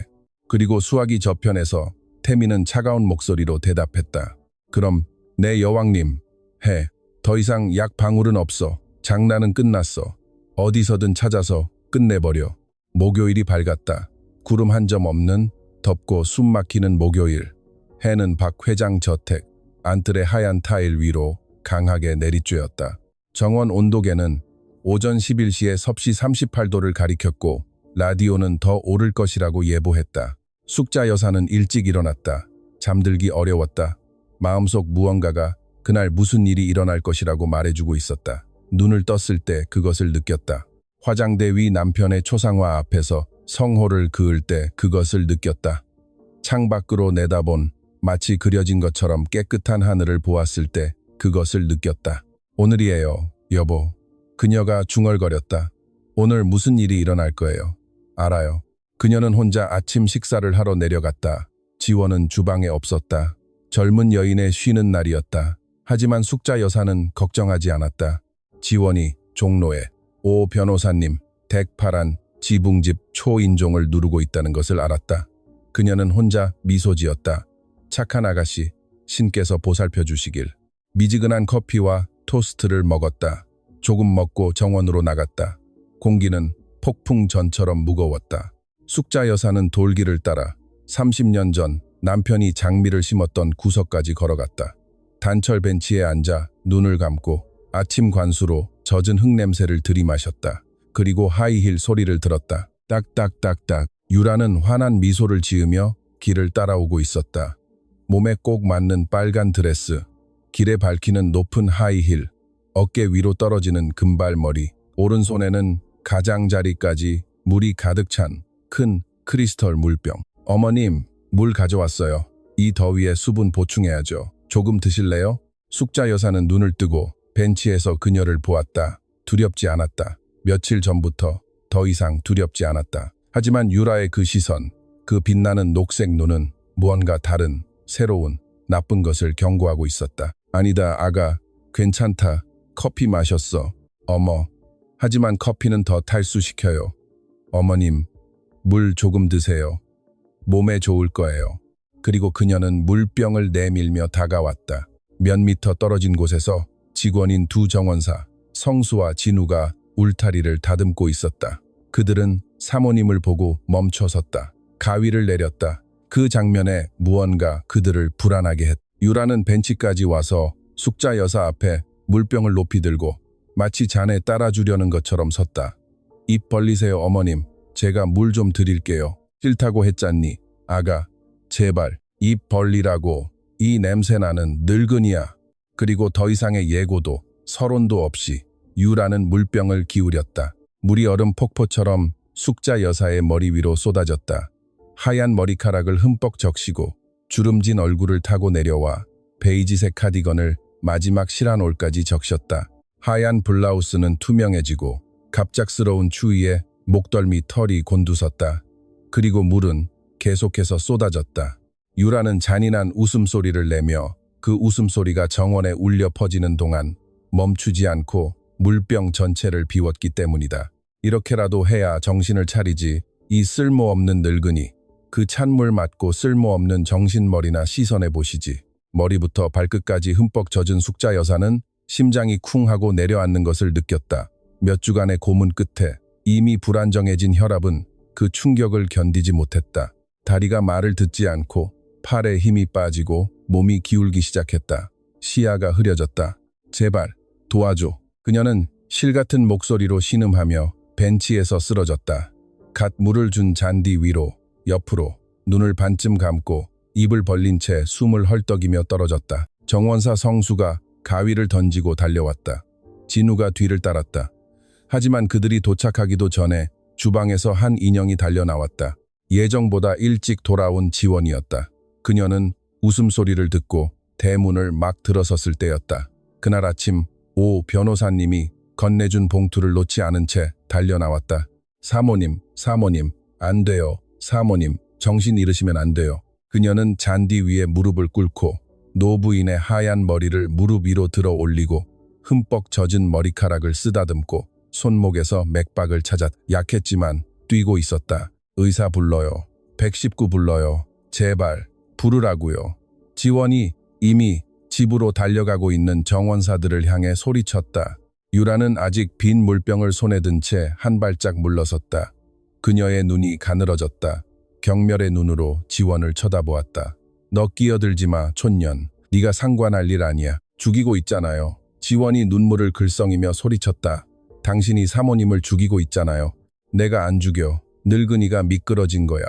그리고 수화기 저편에서 태민은 차가운 목소리로 대답했다. 그럼 내 여왕님, 해. 더 이상 약 방울은 없어. 장난은 끝났어. 어디서든 찾아서 끝내버려. 목요일이 밝았다. 구름 한 점 없는 덥고 숨 막히는 목요일. 해는 박 회장 저택 안뜰의 하얀 타일 위로 강하게 내리쬐었다. 정원 온도계는 오전 11시에 섭씨 38도를 가리켰고 라디오는 더 오를 것이라고 예보했다. 숙자 여사는 일찍 일어났다. 잠들기 어려웠다. 마음속 무언가가 그날 무슨 일이 일어날 것이라고 말해주고 있었다. 눈을 떴을 때 그것을 느꼈다. 화장대 위 남편의 초상화 앞에서 성호를 그을 때 그것을 느꼈다. 창밖으로 내다본 마치 그려진 것처럼 깨끗한 하늘을 보았을 때 그것을 느꼈다. 오늘이에요, 여보. 그녀가 중얼거렸다. 오늘 무슨 일이 일어날 거예요? 알아요. 그녀는 혼자 아침 식사를 하러 내려갔다. 지원은 주방에 없었다. 젊은 여인의 쉬는 날이었다. 하지만 숙자 여사는 걱정하지 않았다. 지원이 종로에 오 변호사님 덱파란 지붕집 초인종을 누르고 있다는 것을 알았다. 그녀는 혼자 미소 지었다. 착한 아가씨, 신께서 보살펴 주시길. 미지근한 커피와 토스트를 먹었다. 조금 먹고 정원으로 나갔다. 공기는 폭풍 전처럼 무거웠다. 숙자 여사는 돌길을 따라 30년 전 남편이 장미를 심었던 구석까지 걸어갔다. 단철 벤치에 앉아 눈을 감고 아침 관수로 젖은 흙냄새를 들이마셨다. 그리고 하이힐 소리를 들었다. 딱딱딱딱. 유라는 환한 미소를 지으며 길을 따라오고 있었다. 몸에 꼭 맞는 빨간 드레스, 길에 밝히는 높은 하이힐, 어깨 위로 떨어지는 금발머리, 오른손에는 가장자리까지 물이 가득 찬 큰 크리스털 물병. 어머님, 물 가져왔어요. 이 더위에 수분 보충해야죠. 조금 드실래요? 숙자 여사는 눈을 뜨고 벤치에서 그녀를 보았다. 두렵지 않았다. 며칠 전부터 더 이상 두렵지 않았다. 하지만 유라의 그 시선, 그 빛나는 녹색 눈은 무언가 다른, 새로운, 나쁜 것을 경고하고 있었다. 아니다, 아가. 괜찮다. 커피 마셨어. 어머. 하지만 커피는 더 탈수시켜요. 어머님, 물 조금 드세요. 몸에 좋을 거예요. 그리고 그녀는 물병을 내밀며 다가왔다. 몇 미터 떨어진 곳에서 직원인 두 정원사, 성수와 진우가 울타리를 다듬고 있었다. 그들은 사모님을 보고 멈춰섰다. 가위를 내렸다. 그 장면에 무언가 그들을 불안하게 했다. 유라는 벤치까지 와서 숙자 여사 앞에 물병을 높이 들고 마치 잔에 따라주려는 것처럼 섰다. 입 벌리세요, 어머님. 제가 물 좀 드릴게요. 싫다고 했잖니. 아가, 제발 입 벌리라고. 이 냄새나는 늙은이야. 그리고 더 이상의 예고도 서론도 없이 유라는 물병을 기울였다. 물이 얼음 폭포처럼 숙자 여사의 머리 위로 쏟아졌다. 하얀 머리카락을 흠뻑 적시고 주름진 얼굴을 타고 내려와 베이지색 카디건을 마지막 실안올까지 적셨다. 하얀 블라우스는 투명해지고 갑작스러운 추위에 목덜미 털이 곤두섰다. 그리고 물은 계속해서 쏟아졌다. 유라는 잔인한 웃음소리를 내며 그 웃음소리가 정원에 울려 퍼지는 동안 멈추지 않고 물병 전체를 비웠기 때문이다. 이렇게라도 해야 정신을 차리지. 이 쓸모없는 늙은이. 그 찬물 맞고 쓸모없는 정신머리나 시선해 보시지. 머리부터 발끝까지 흠뻑 젖은 숙자 여사는 심장이 쿵 하고 내려앉는 것을 느꼈다. 몇 주간의 고문 끝에 이미 불안정해진 혈압은 그 충격을 견디지 못했다. 다리가 말을 듣지 않고 팔에 힘이 빠지고 몸이 기울기 시작했다. 시야가 흐려졌다. 제발 도와줘. 그녀는 실같은 목소리로 신음하며 벤치에서 쓰러졌다. 갓 물을 준 잔디 위로, 옆으로, 눈을 반쯤 감고 입을 벌린 채 숨을 헐떡이며 떨어졌다. 정원사 성수가 가위를 던지고 달려왔다. 진우가 뒤를 따랐다. 하지만 그들이 도착하기도 전에 주방에서 한 인형이 달려나왔다. 예정보다 일찍 돌아온 지원이었다. 그녀는 웃음소리를 듣고 대문을 막 들어섰을 때였다. 그날 아침 오 변호사님이 건네준 봉투를 놓지 않은 채 달려나왔다. 사모님, 사모님, 안 돼요. 사모님, 정신 잃으시면 안 돼요. 그녀는 잔디 위에 무릎을 꿇고 노부인의 하얀 머리를 무릎 위로 들어 올리고 흠뻑 젖은 머리카락을 쓰다듬고 손목에서 맥박을 찾아 약했지만 뛰고 있었다. 의사 불러요. 119 불러요. 제발 부르라고요. 지원이 이미 집으로 달려가고 있는 정원사들을 향해 소리쳤다. 유라는 아직 빈 물병을 손에 든 채 한 발짝 물러섰다. 그녀의 눈이 가늘어졌다. 경멸의 눈으로 지원을 쳐다보았다. 너 끼어들지 마, 촌년. 네가 상관할 일 아니야. 죽이고 있잖아요. 지원이 눈물을 글썽이며 소리쳤다. 당신이 사모님을 죽이고 있잖아요. 내가 안 죽여. 늙은이가 미끄러진 거야.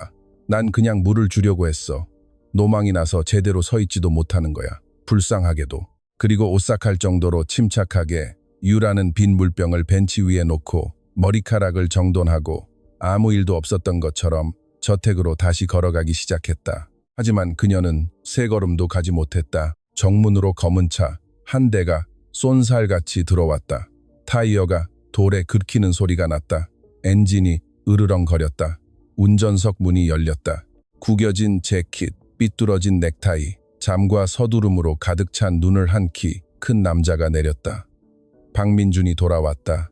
난 그냥 물을 주려고 했어. 노망이 나서 제대로 서 있지도 못하는 거야. 불쌍하게도. 그리고 오싹할 정도로 침착하게 유라는 빈 물병을 벤치 위에 놓고 머리카락을 정돈하고 아무 일도 없었던 것처럼 저택으로 다시 걸어가기 시작했다. 하지만 그녀는 세 걸음도 가지 못했다. 정문으로 검은 차 한 대가 쏜살같이 들어왔다. 타이어가 돌에 긁히는 소리가 났다. 엔진이 으르렁거렸다. 운전석 문이 열렸다. 구겨진 재킷, 삐뚤어진 넥타이, 잠과 서두름으로 가득 찬 눈을 한 키 큰 남자가 내렸다. 박민준이 돌아왔다.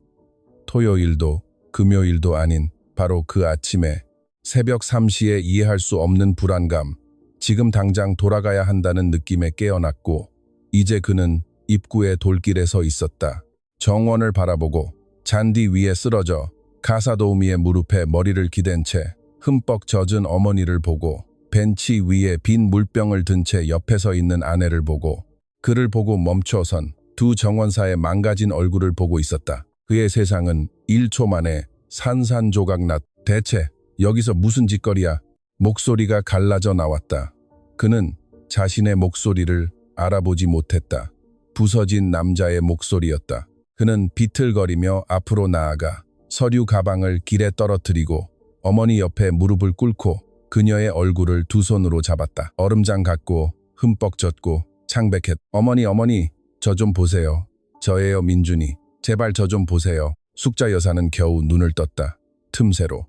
토요일도 금요일도 아닌 바로 그 아침에 새벽 3시에 이해할 수 없는 불안감, 지금 당장 돌아가야 한다는 느낌에 깨어났고 이제 그는 입구의 돌길에 서 있었다. 정원을 바라보고 잔디 위에 쓰러져 가사도우미의 무릎에 머리를 기댄 채 흠뻑 젖은 어머니를 보고 벤치 위에 빈 물병을 든 채 옆에 서 있는 아내를 보고 그를 보고 멈춰선 두 정원사의 망가진 얼굴을 보고 있었다. 그의 세상은 1초 만에 산산조각났. 대체 여기서 무슨 짓거리야? 목소리가 갈라져 나왔다. 그는 자신의 목소리를 알아보지 못했다. 부서진 남자의 목소리였다. 그는 비틀거리며 앞으로 나아가 서류 가방을 길에 떨어뜨리고 어머니 옆에 무릎을 꿇고 그녀의 얼굴을 두 손으로 잡았다. 얼음장 같고 흠뻑 젖고 창백했. 어머니, 어머니, 저 좀 보세요. 저예요, 민준이. 제발 저 좀 보세요. 숙자 여사는 겨우 눈을 떴다. 틈새로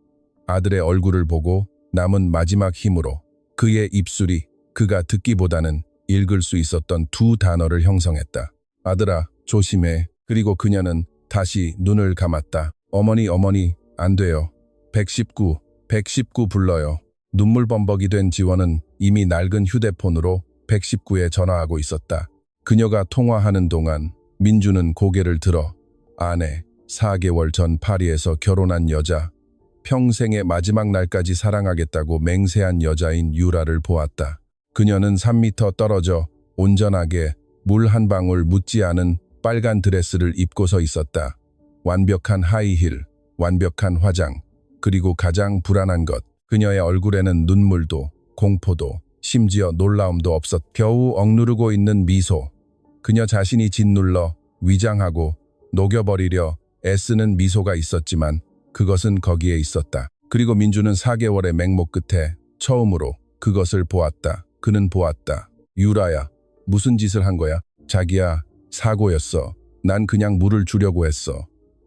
아들의 얼굴을 보고 남은 마지막 힘으로 그의 입술이 그가 듣기보다는 읽을 수 있었던 두 단어를 형성했다. 아들아, 조심해. 그리고 그녀는 다시 눈을 감았다. 어머니, 어머니, 안 돼요. 119, 119 불러요. 눈물범벅이 된 지원은 이미 낡은 휴대폰으로 119에 전화하고 있었다. 그녀가 통화하는 동안 민주는 고개를 들어 아내, 4개월 전 파리에서 결혼한 여자, 평생의 마지막 날까지 사랑하겠다고 맹세한 여자인 유라를 보았다. 그녀는 3미터 떨어져 온전하게 물 한 방울 묻지 않은 빨간 드레스를 입고 서 있었다. 완벽한 하이힐, 완벽한 화장, 그리고 가장 불안한 것, 그녀의 얼굴에는 눈물도, 공포도, 심지어 놀라움도 없었. 겨우 억누르고 있는 미소. 그녀 자신이 짓눌러 위장하고 녹여버리려 애쓰는 미소가 있었지만 그것은 거기에 있었다. 그리고 민주는 4개월의 맹목 끝에 처음으로 그것을 보았다. 그는 보았다. 유라야, 무슨 짓을 한 거야? 자기야, 사고였어. 난 그냥 물을 주려고 했어.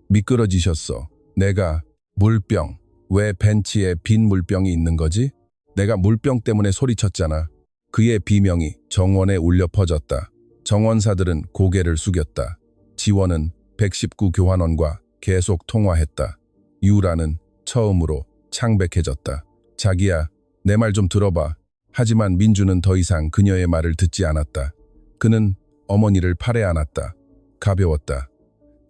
미끄러지셨어. 내가 물병. 왜 벤치에 빈 물병이 있는 거지? 내가 물병 때문에 소리쳤잖아. 그의 비명이 정원에 울려 퍼졌다. 정원사들은 고개를 숙였다. 지원은 119 교환원과 계속 통화했다. 유라는 처음으로 창백해졌다. 자기야, 내 말 좀 들어봐. 하지만 민주는 더 이상 그녀의 말을 듣지 않았다. 그는 어머니를 팔에 안았다. 가벼웠다.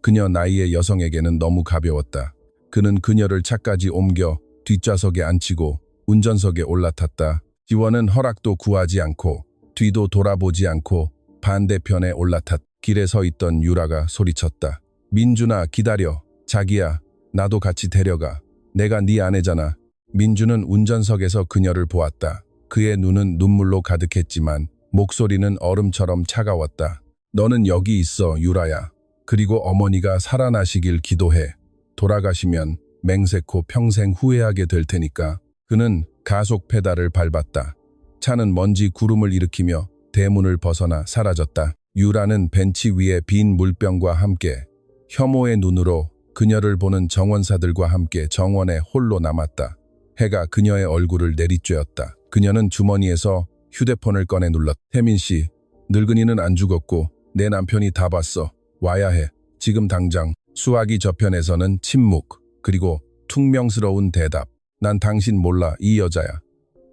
그녀 나이의 여성에게는 너무 가벼웠다. 그는 그녀를 차까지 옮겨 뒷좌석에 앉히고 운전석에 올라탔다. 지원은 허락도 구하지 않고 뒤도 돌아보지 않고 반대편에 올라탔. 길에 서 있던 유라가 소리쳤다. 민준아, 기다려. 자기야, 나도 같이 데려가. 내가 네 아내잖아. 민주는 운전석에서 그녀를 보았다. 그의 눈은 눈물로 가득했지만 목소리는 얼음처럼 차가웠다. 너는 여기 있어, 유라야. 그리고 어머니가 살아나시길 기도해. 돌아가시면 맹세코 평생 후회하게 될 테니까. 그는 가속 페달을 밟았다. 차는 먼지 구름을 일으키며 대문을 벗어나 사라졌다. 유라는 벤치 위에 빈 물병과 함께 혐오의 눈으로 그녀를 보는 정원사들과 함께 정원에 홀로 남았다. 해가 그녀의 얼굴을 내리쬐었다. 그녀는 주머니에서 휴대폰을 꺼내 눌렀다. 혜민 씨, 늙은이는 안 죽었고 내 남편이 다 봤어. 와야 해. 지금 당장. 수화기 저편에서는 침묵, 그리고 퉁명스러운 대답. 난 당신 몰라, 이 여자야.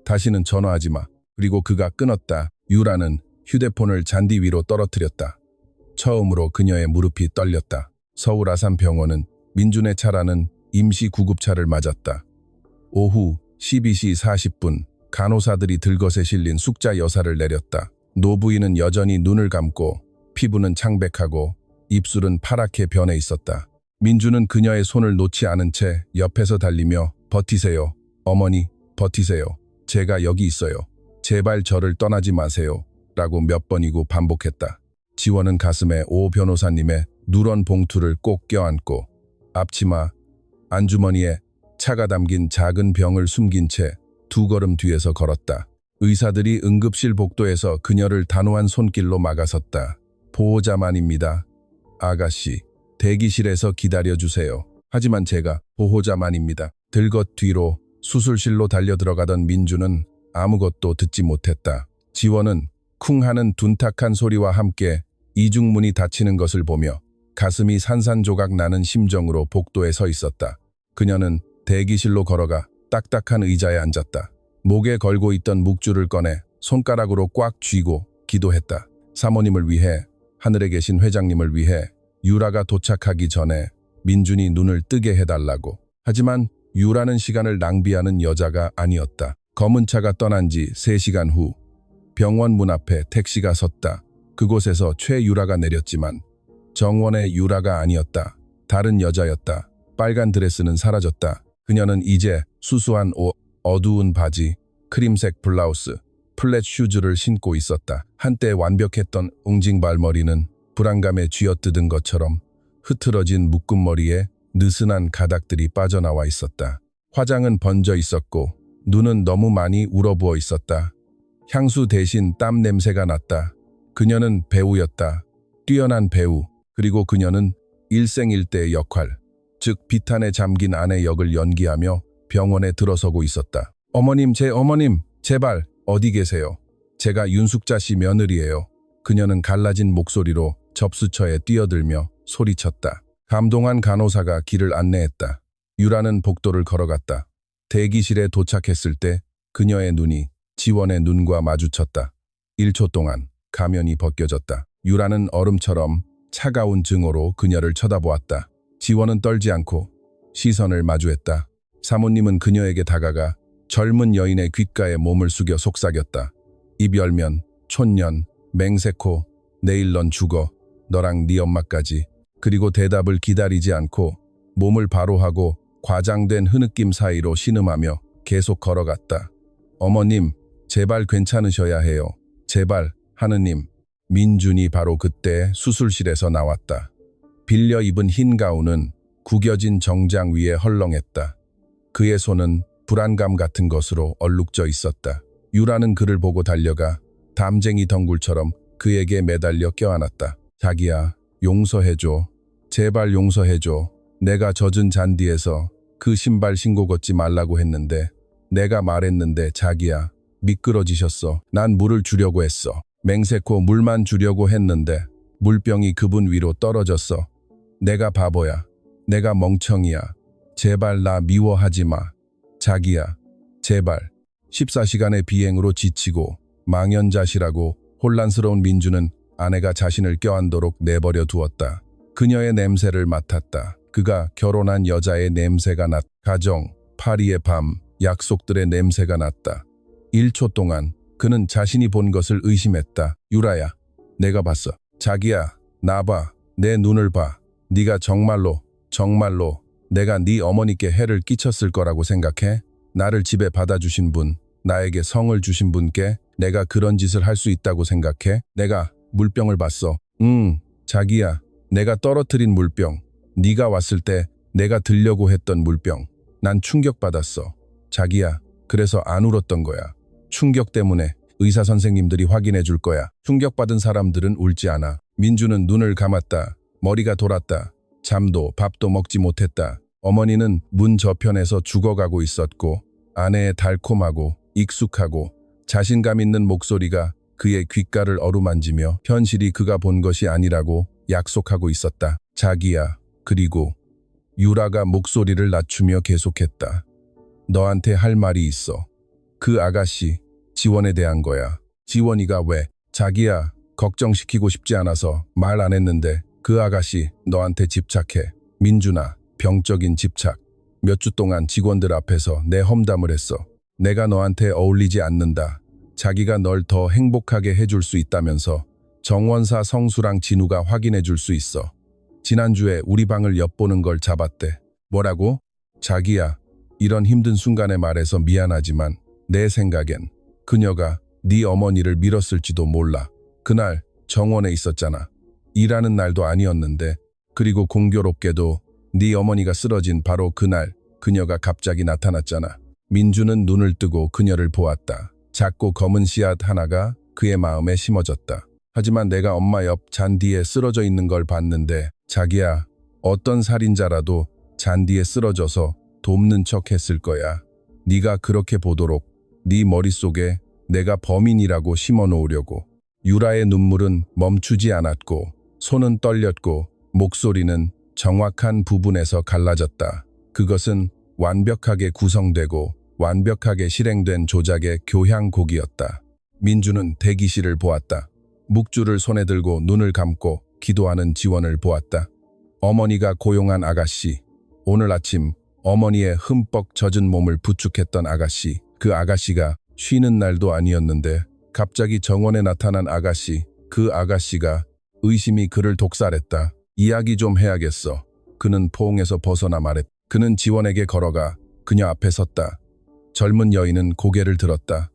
다시는 전화하지 마. 그리고 그가 끊었다. 유라는 휴대폰을 잔디 위로 떨어뜨렸다. 처음으로 그녀의 무릎이 떨렸다. 서울 아산병원은 민준의 차라는 임시 구급차를 맞았다. 오후 12시 40분 간호사들이 들것에 실린 숙자 여사를 내렸다. 노부인은 여전히 눈을 감고 피부는 창백하고 입술은 파랗게 변해 있었다. 민주는 그녀의 손을 놓지 않은 채 옆에서 달리며 버티세요. 어머니, 버티세요. 제가 여기 있어요. 제발 저를 떠나지 마세요. 라고 몇 번이고 반복했다. 지원은 가슴에 오 변호사님의 누런 봉투를 꼭 껴안고 앞치마, 안주머니에 차가 담긴 작은 병을 숨긴 채 2걸음 뒤에서 걸었다. 의사들이 응급실 복도에서 그녀를 단호한 손길로 막아섰다. 보호자만입니다. 아가씨, 대기실에서 기다려주세요. 하지만 제가 보호자만입니다. 들것 뒤로 수술실로 달려들어가던 민주는 아무것도 듣지 못했다. 지원은 쿵 하는 둔탁한 소리와 함께 이중문이 닫히는 것을 보며 가슴이 산산조각 나는 심정으로 복도에 서 있었다. 그녀는 대기실로 걸어가 딱딱한 의자에 앉았다. 목에 걸고 있던 묵주를 꺼내 손가락으로 꽉 쥐고 기도했다. 사모님을 위해, 하늘에 계신 회장님을 위해, 유라가 도착하기 전에 민준이 눈을 뜨게 해달라고. 하지만 유라는 시간을 낭비하는 여자가 아니었다. 검은 차가 떠난 지 3시간 후 병원 문 앞에 택시가 섰다. 그곳에서 최유라가 내렸지만 정원의 유라가 아니었다. 다른 여자였다. 빨간 드레스는 사라졌다. 그녀는 이제 수수한 옷, 어두운 바지, 크림색 블라우스, 플랫 슈즈를 신고 있었다. 한때 완벽했던 웅징발머리는 불안감에 쥐어뜯은 것처럼 흐트러진 묶은 머리에 느슨한 가닥들이 빠져나와 있었다. 화장은 번져 있었고 눈은 너무 많이 울어부어 있었다. 향수 대신 땀 냄새가 났다. 그녀는 배우였다. 뛰어난 배우. 그리고 그녀는 일생일대의 역할, 즉 비탄에 잠긴 아내 역을 연기하며 병원에 들어서고 있었다. 어머님, 제 어머님, 제발 어디 계세요? 제가 윤숙자 씨 며느리예요. 그녀는 갈라진 목소리로 접수처에 뛰어들며 소리쳤다. 감동한 간호사가 길을 안내했다. 유라는 복도를 걸어갔다. 대기실에 도착했을 때 그녀의 눈이 지원의 눈과 마주쳤다. 1초 동안 가면이 벗겨졌다. 유라는 얼음처럼 차가운 증오로 그녀를 쳐다보았다. 지원은 떨지 않고 시선을 마주했다. 사모님은 그녀에게 다가가 젊은 여인의 귓가에 몸을 숙여 속삭였다. 입 열면 촌년, 맹세코, 내일 넌 죽어, 너랑 네 엄마까지. 그리고 대답을 기다리지 않고 몸을 바로 하고 과장된 흐느낌 사이로 신음하며 계속 걸어갔다. 어머님, 제발 괜찮으셔야 해요. 제발, 하느님. 민준이 바로 그때 수술실에서 나왔다. 빌려 입은 흰 가운은 구겨진 정장 위에 헐렁했다. 그의 손은 불안감 같은 것으로 얼룩져 있었다. 유라는 그를 보고 달려가 담쟁이 덩굴처럼 그에게 매달려 껴안았다. 자기야, 용서해줘. 제발 용서해줘. 내가 젖은 잔디에서 그 신발 신고 걷지 말라고 했는데, 내가 말했는데 자기야, 미끄러지셨어. 난 물을 주려고 했어. 맹세코 물만 주려고 했는데 물병이 그분 위로 떨어졌어. 내가 바보야. 내가 멍청이야. 제발 나 미워하지 마. 자기야, 제발. 14시간의 비행으로 지치고 망연자실하고 혼란스러운 민주는 아내가 자신을 껴안도록 내버려 두었다. 그녀의 냄새를 맡았다. 그가 결혼한 여자의 냄새가 났다. 가정, 파리의 밤, 약속들의 냄새가 났다. 1초 동안 그는 자신이 본 것을 의심했다. 유라야, 내가 봤어. 자기야, 나 봐. 내 눈을 봐. 네가 정말로 내가 네 어머니께 해를 끼쳤을 거라고 생각해? 나를 집에 받아주신 분, 나에게 성을 주신 분께 내가 그런 짓을 할 수 있다고 생각해? 내가 물병을 봤어. 자기야, 내가 떨어뜨린 물병. 네가 왔을 때 내가 들려고 했던 물병. 난 충격받았어. 자기야, 그래서 안 울었던 거야. 충격 때문에 의사 선생님들이 확인해 줄 거야. 충격받은 사람들은 울지 않아. 민주는 눈을 감았다. 머리가 돌았다. 잠도 밥도 먹지 못했다. 어머니는 문 저편에서 죽어가고 있었고 아내의 달콤하고 익숙하고 자신감 있는 목소리가 그의 귓가를 어루만지며 현실이 그가 본 것이 아니라고 약속하고 있었다. 자기야, 그리고 유라가 목소리를 낮추며 계속했다. 너한테 할 말이 있어. 그 아가씨, 지원에 대한 거야. 지원이가 왜? 자기야, 걱정시키고 싶지 않아서 말 안 했는데 그 아가씨 너한테 집착해. 민준아, 병적인 집착. 몇 주 동안 직원들 앞에서 내 험담을 했어. 내가 너한테 어울리지 않는다. 자기가 널 더 행복하게 해줄 수 있다면서 정원사 성수랑 진우가 확인해 줄 수 있어. 지난주에 우리 방을 엿보는 걸 잡았대. 뭐라고? 자기야, 이런 힘든 순간에 말해서 미안하지만 내 생각엔 그녀가 네 어머니를 밀었을지도 몰라. 그날 정원에 있었잖아. 일하는 날도 아니었는데. 그리고 공교롭게도 네 어머니가 쓰러진 바로 그날 그녀가 갑자기 나타났잖아. 민주는 눈을 뜨고 그녀를 보았다. 작고 검은 씨앗 하나가 그의 마음에 심어졌다. 하지만 내가 엄마 옆 잔디에 쓰러져 있는 걸 봤는데 자기야, 어떤 살인자라도 잔디에 쓰러져서 돕는 척 했을 거야. 네가 그렇게 보도록 네 머릿속에 내가 범인이라고 심어놓으려고. 유라의 눈물은 멈추지 않았고 손은 떨렸고 목소리는 정확한 부분에서 갈라졌다. 그것은 완벽하게 구성되고 완벽하게 실행된 조작의 교향곡이었다. 민주는 대기실을 보았다. 묵주를 손에 들고 눈을 감고 기도하는 지원을 보았다. 어머니가 고용한 아가씨. 오늘 아침 어머니의 흠뻑 젖은 몸을 부축했던 아가씨. 그 아가씨가 쉬는 날도 아니었는데 갑자기 정원에 나타난 아가씨. 그 아가씨가 의심이 그를 독살했다. 이야기 좀 해야겠어. 그는 포옹에서 벗어나 말했다. 그는 지원에게 걸어가 그녀 앞에 섰다. 젊은 여인은 고개를 들었다.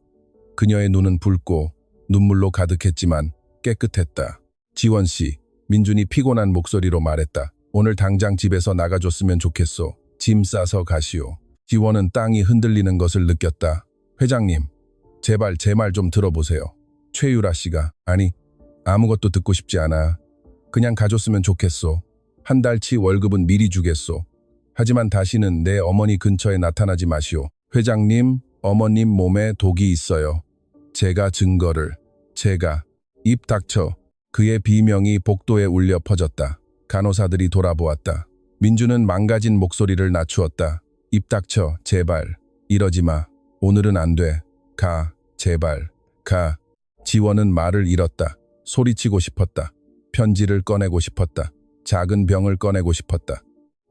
그녀의 눈은 붉고 눈물로 가득했지만 깨끗했다. 지원 씨, 민준이 피곤한 목소리로 말했다. 오늘 당장 집에서 나가줬으면 좋겠소. 짐 싸서 가시오. 지원은 땅이 흔들리는 것을 느꼈다. 회장님, 제발 제 말 좀 들어보세요. 최유라 씨가, 아니, 아무것도 듣고 싶지 않아. 그냥 가줬으면 좋겠소. 한 달치 월급은 미리 주겠소. 하지만 다시는 내 어머니 근처에 나타나지 마시오. 회장님, 어머님 몸에 독이 있어요. 제가 증거를. 제가. 입 닥쳐. 그의 비명이 복도에 울려 퍼졌다. 간호사들이 돌아보았다. 민주는 망가진 목소리를 낮추었다. 입 닥쳐, 제발. 이러지 마. 오늘은 안 돼. 가, 제발. 가. 지원은 말을 잃었다. 소리치고 싶었다. 편지를 꺼내고 싶었다. 작은 병을 꺼내고 싶었다.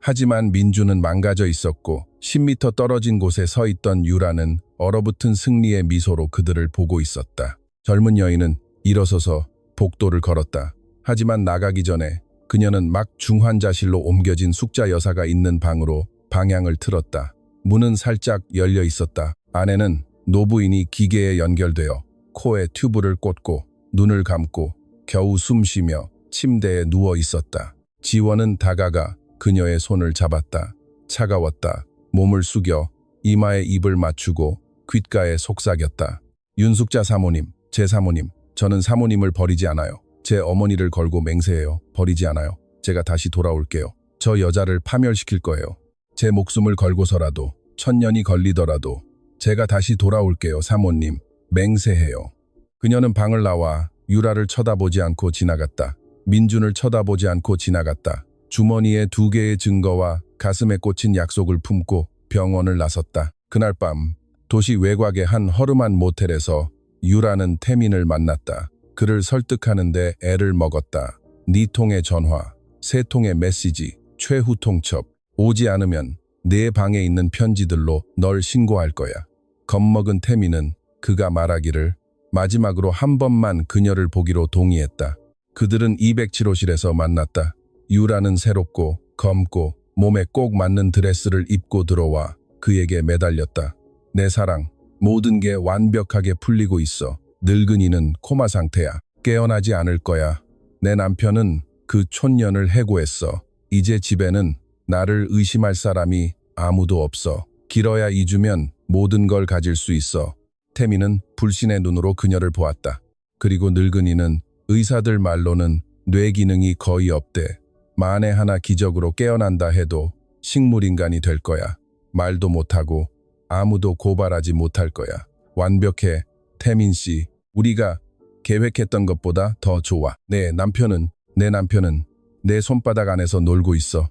하지만 민주는 망가져 있었고 10m 떨어진 곳에 서 있던 유라는 얼어붙은 승리의 미소로 그들을 보고 있었다. 젊은 여인은 일어서서 복도를 걸었다. 하지만 나가기 전에 그녀는 막 중환자실로 옮겨진 숙자 여사가 있는 방으로 방향을 틀었다. 문은 살짝 열려 있었다. 안에는 노부인이 기계에 연결되어 코에 튜브를 꽂고 눈을 감고 겨우 숨쉬며 침대에 누워 있었다. 지원은 다가가 그녀의 손을 잡았다. 차가웠다. 몸을 숙여 이마에 입을 맞추고 귓가에 속삭였다. 윤숙자 사모님, 제 사모님, 저는 사모님을 버리지 않아요. 제 어머니를 걸고 맹세해요. 버리지 않아요. 제가 다시 돌아올게요. 저 여자를 파멸시킬 거예요. 제 목숨을 걸고서라도, 천년이 걸리더라도 제가 다시 돌아올게요. 사모님, 맹세해요. 그녀는 방을 나와 유라를 쳐다보지 않고 지나갔다. 민준을 쳐다보지 않고 지나갔다. 주머니에 2개의 증거와 가슴에 꽂힌 약속을 품고 병원을 나섰다. 그날 밤 도시 외곽의 한 허름한 모텔에서 유라는 태민을 만났다. 그를 설득하는데 애를 먹었다. 4통의 전화, 3통의 메시지, 최후 통첩. 오지 않으면 내 방에 있는 편지들로 널 신고할 거야. 겁먹은 태민은 그가 말하기를 마지막으로 한 번만 그녀를 보기로 동의했다. 그들은 207호실에서 만났다. 유라는 새롭고 검고 몸에 꼭 맞는 드레스를 입고 들어와 그에게 매달렸다. 내 사랑, 모든 게 완벽하게 풀리고 있어. 늙은이는 코마 상태야. 깨어나지 않을 거야. 내 남편은 그 촌년을 해고했어. 이제 집에는 나를 의심할 사람이 아무도 없어. 길어야 2주면 모든 걸 가질 수 있어. 태민은 불신의 눈으로 그녀를 보았다. 그리고 늙은이는 의사들 말로는 뇌 기능이 거의 없대. 만에 하나 기적으로 깨어난다 해도 식물인간이 될 거야. 말도 못하고 아무도 고발하지 못할 거야. 완벽해, 태민 씨. 우리가 계획했던 것보다 더 좋아. 내 남편은 내 손바닥 안에서 놀고 있어.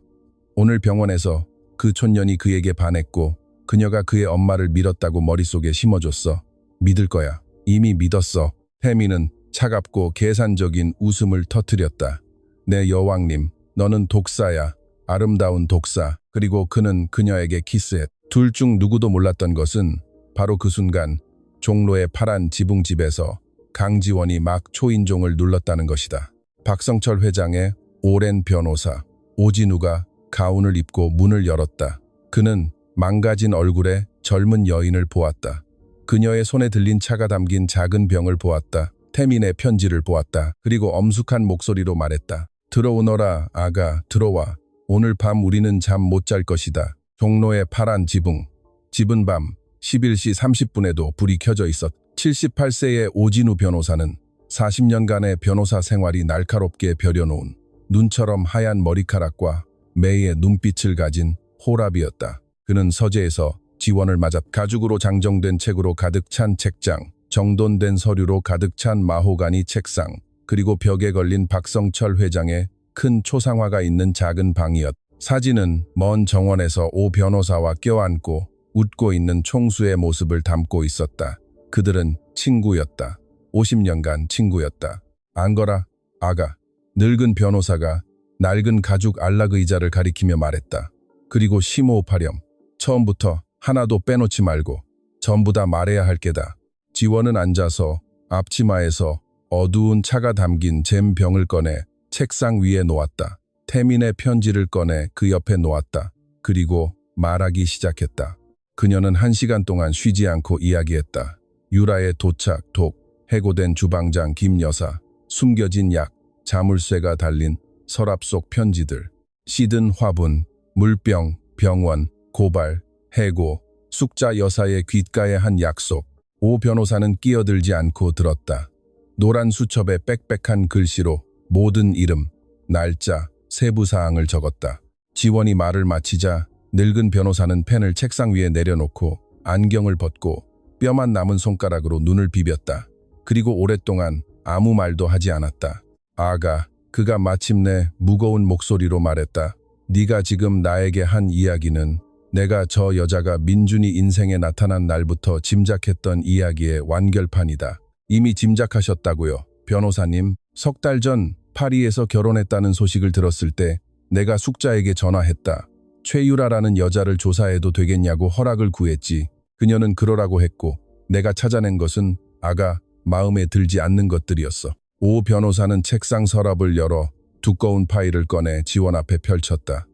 오늘 병원에서 그 촌년이 그에게 반했고 그녀가 그의 엄마를 밀었다고 머릿속에 심어줬어. 믿을 거야. 이미 믿었어. 태민은 차갑고 계산적인 웃음을 터뜨렸다. 내 여왕님, 너는 독사야. 아름다운 독사. 그리고 그는 그녀에게 키스했다. 둘 중 누구도 몰랐던 것은 바로 그 순간 종로의 파란 지붕집에서 강지원이 막 초인종을 눌렀다는 것이다. 박성철 회장의 오랜 변호사 오진우가 가운을 입고 문을 열었다. 그는 망가진 얼굴에 젊은 여인을 보았다. 그녀의 손에 들린 차가 담긴 작은 병을 보았다. 태민의 편지를 보았다. 그리고 엄숙한 목소리로 말했다. 들어오너라, 아가, 들어와. 오늘 밤 우리는 잠 못 잘 것이다. 종로의 파란 지붕. 집은 밤 11시 30분에도 불이 켜져 있었다. 78세의 오진우 변호사는 40년간의 변호사 생활이 날카롭게 벼려놓은 눈처럼 하얀 머리카락과 매의 눈빛을 가진 호랍이었다. 그는 서재에서 지원을 맞아 가죽으로 장정된 책으로 가득 찬 책장, 정돈된 서류로 가득 찬 마호가니 책상, 그리고 벽에 걸린 박성철 회장의 큰 초상화가 있는 작은 방이었다. 사진은 먼 정원에서 오 변호사와 껴안고 웃고 있는 총수의 모습을 담고 있었다. 그들은 친구였다. 50년간 친구였다. 안거라, 아가. 늙은 변호사가 낡은 가죽 안락 의자를 가리키며 말했다. 그리고 심호흡하렴. 처음부터 하나도 빼놓지 말고 전부 다 말해야 할 게다. 지원은 앉아서 앞치마에서 어두운 차가 담긴 잼병을 꺼내 책상 위에 놓았다. 태민의 편지를 꺼내 그 옆에 놓았다. 그리고 말하기 시작했다. 그녀는 1시간 동안 쉬지 않고 이야기했다. 유라의 도착, 독, 해고된 주방장 김 여사, 숨겨진 약, 자물쇠가 달린 서랍 속 편지들, 시든 화분, 물병, 병원, 고발, 해고, 숙자 여사의 귓가에 한 약속. 오 변호사는 끼어들지 않고 들었다. 노란 수첩에 빽빽한 글씨로 모든 이름, 날짜, 세부사항을 적었다. 지원이 말을 마치자 늙은 변호사는 펜을 책상 위에 내려놓고 안경을 벗고 뼈만 남은 손가락으로 눈을 비볐다. 그리고 오랫동안 아무 말도 하지 않았다. 아가, 그가 마침내 무거운 목소리로 말했다. 네가 지금 나에게 한 이야기는 내가 저 여자가 민준이 인생에 나타난 날부터 짐작했던 이야기의 완결판이다. 이미 짐작하셨다고요. 변호사님, 석 달 전 파리에서 결혼했다는 소식을 들었을 때 내가 숙자에게 전화했다. 최유라라는 여자를 조사해도 되겠냐고 허락을 구했지. 그녀는 그러라고 했고 내가 찾아낸 것은 아가 마음에 들지 않는 것들이었어. 오 변호사는 책상 서랍을 열어 두꺼운 파일을 꺼내 지원 앞에 펼쳤다.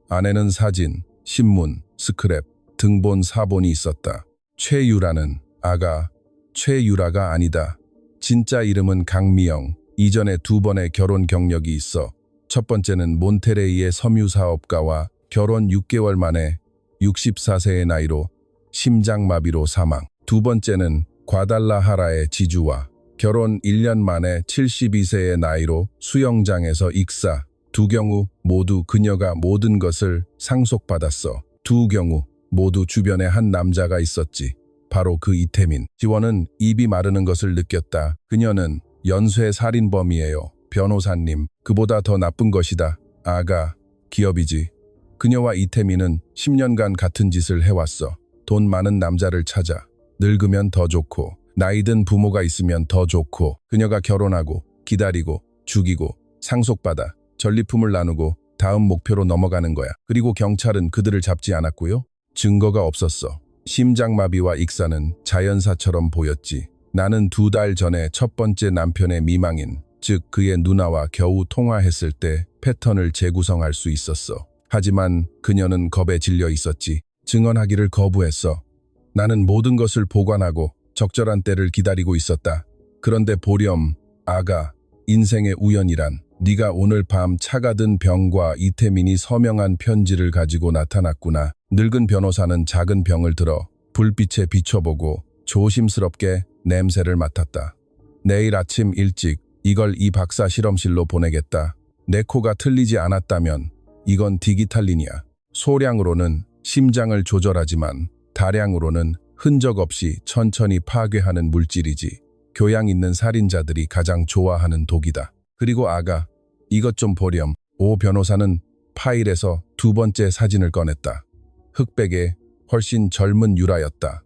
안에는 사진, 신문, 스크랩, 등본, 사본이 있었다. 최유라는 아가, 최유라가 아니다. 진짜 이름은 강미영. 이전에 2번의 결혼 경력이 있어. 첫 번째는 몬테레이의 섬유사업가와 결혼 6개월 만에 64세의 나이로 심장마비로 사망. 두 번째는 과달라하라의 지주와 결혼 1년 만에 72세의 나이로 수영장에서 익사. 두 경우 모두 그녀가 모든 것을 상속받았어. 두 경우 모두 주변에 한 남자가 있었지. 바로 그 이태민. 지원은 입이 마르는 것을 느꼈다. 그녀는 연쇄 살인범이에요. 변호사님, 그보다 더 나쁜 것이다. 아가, 기업이지. 그녀와 이태민은 10년간 같은 짓을 해왔어. 돈 많은 남자를 찾아. 늙으면 더 좋고, 나이든 부모가 있으면 더 좋고, 그녀가 결혼하고, 기다리고, 죽이고, 상속받아, 전리품을 나누고, 다음 목표로 넘어가는 거야. 그리고 경찰은 그들을 잡지 않았고요. 증거가 없었어. 심장마비와 익사는 자연사처럼 보였지. 나는 2달 전에 첫 번째 남편의 미망인, 즉 그의 누나와 겨우 통화했을 때 패턴을 재구성할 수 있었어. 하지만 그녀는 겁에 질려 있었지. 증언하기를 거부했어. 나는 모든 것을 보관하고 적절한 때를 기다리고 있었다. 그런데 보렴, 아가, 인생의 우연이란 네가 오늘 밤 차가 든 병과 이태민이 서명한 편지를 가지고 나타났구나. 늙은 변호사는 작은 병을 들어 불빛에 비춰보고 조심스럽게 냄새를 맡았다. 내일 아침 일찍 이걸 이 박사 실험실로 보내겠다. 내 코가 틀리지 않았다면 이건 디기탈린이야. 소량으로는 심장을 조절하지만 다량으로는 흔적 없이 천천히 파괴하는 물질이지. 교양 있는 살인자들이 가장 좋아하는 독이다. 그리고 아가, 이것 좀 보렴. 오 변호사는 파일에서 2번째 사진을 꺼냈다. 흑백에 훨씬 젊은 유라였다.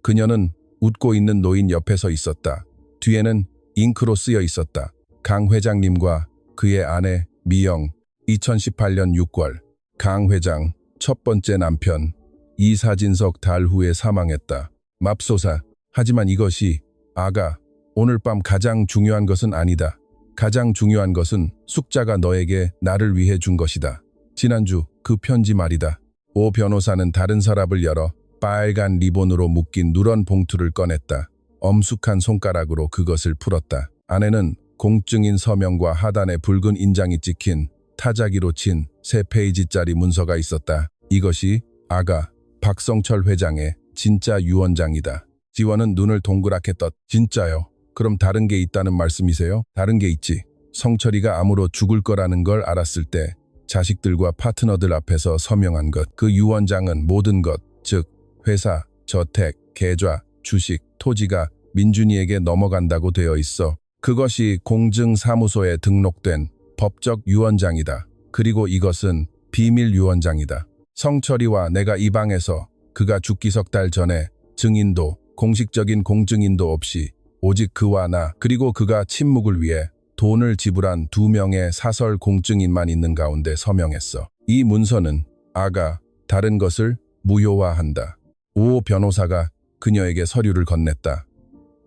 그녀는 웃고 있는 노인 옆에 서 있었다. 뒤에는 잉크로 쓰여 있었다. 강 회장님과 그의 아내 미영. 2018년 6월. 강 회장 첫 번째 남편 이사진석 달 후에 사망했다. 맙소사. 하지만 이것이 아가, 오늘 밤 가장 중요한 것은 아니다. 가장 중요한 것은 숙자가 너에게 나를 위해 준 것이다. 지난주 그 편지 말이다. 오 변호사는 다른 서랍을 열어 빨간 리본으로 묶인 누런 봉투를 꺼냈다. 엄숙한 손가락으로 그것을 풀었다. 안에는 공증인 서명과 하단에 붉은 인장이 찍힌 타자기로 친 3페이지짜리 문서가 있었다. 이것이 아가, 박성철 회장의 진짜 유언장이다. 지원은 눈을 동그랗게 떴. 진짜요? 그럼 다른 게 있다는 말씀이세요? 다른 게 있지. 성철이가 암으로 죽을 거라는 걸 알았을 때 자식들과 파트너들 앞에서 서명한 것. 그 유언장은 모든 것, 즉 회사, 저택, 계좌, 주식, 토지가 민준이에게 넘어간다고 되어 있어. 그것이 공증사무소에 등록된 법적 유언장이다. 그리고 이것은 비밀 유언장이다. 성철이와 내가 이 방에서 그가 죽기 석 달 전에 증인도, 공식적인 공증인도 없이 오직 그와 나, 그리고 그가 침묵을 위해 돈을 지불한 2명의 사설 공증인만 있는 가운데 서명했어. 이 문서는 아가, 다른 것을 무효화한다. 오 변호사가 그녀에게 서류를 건넸다.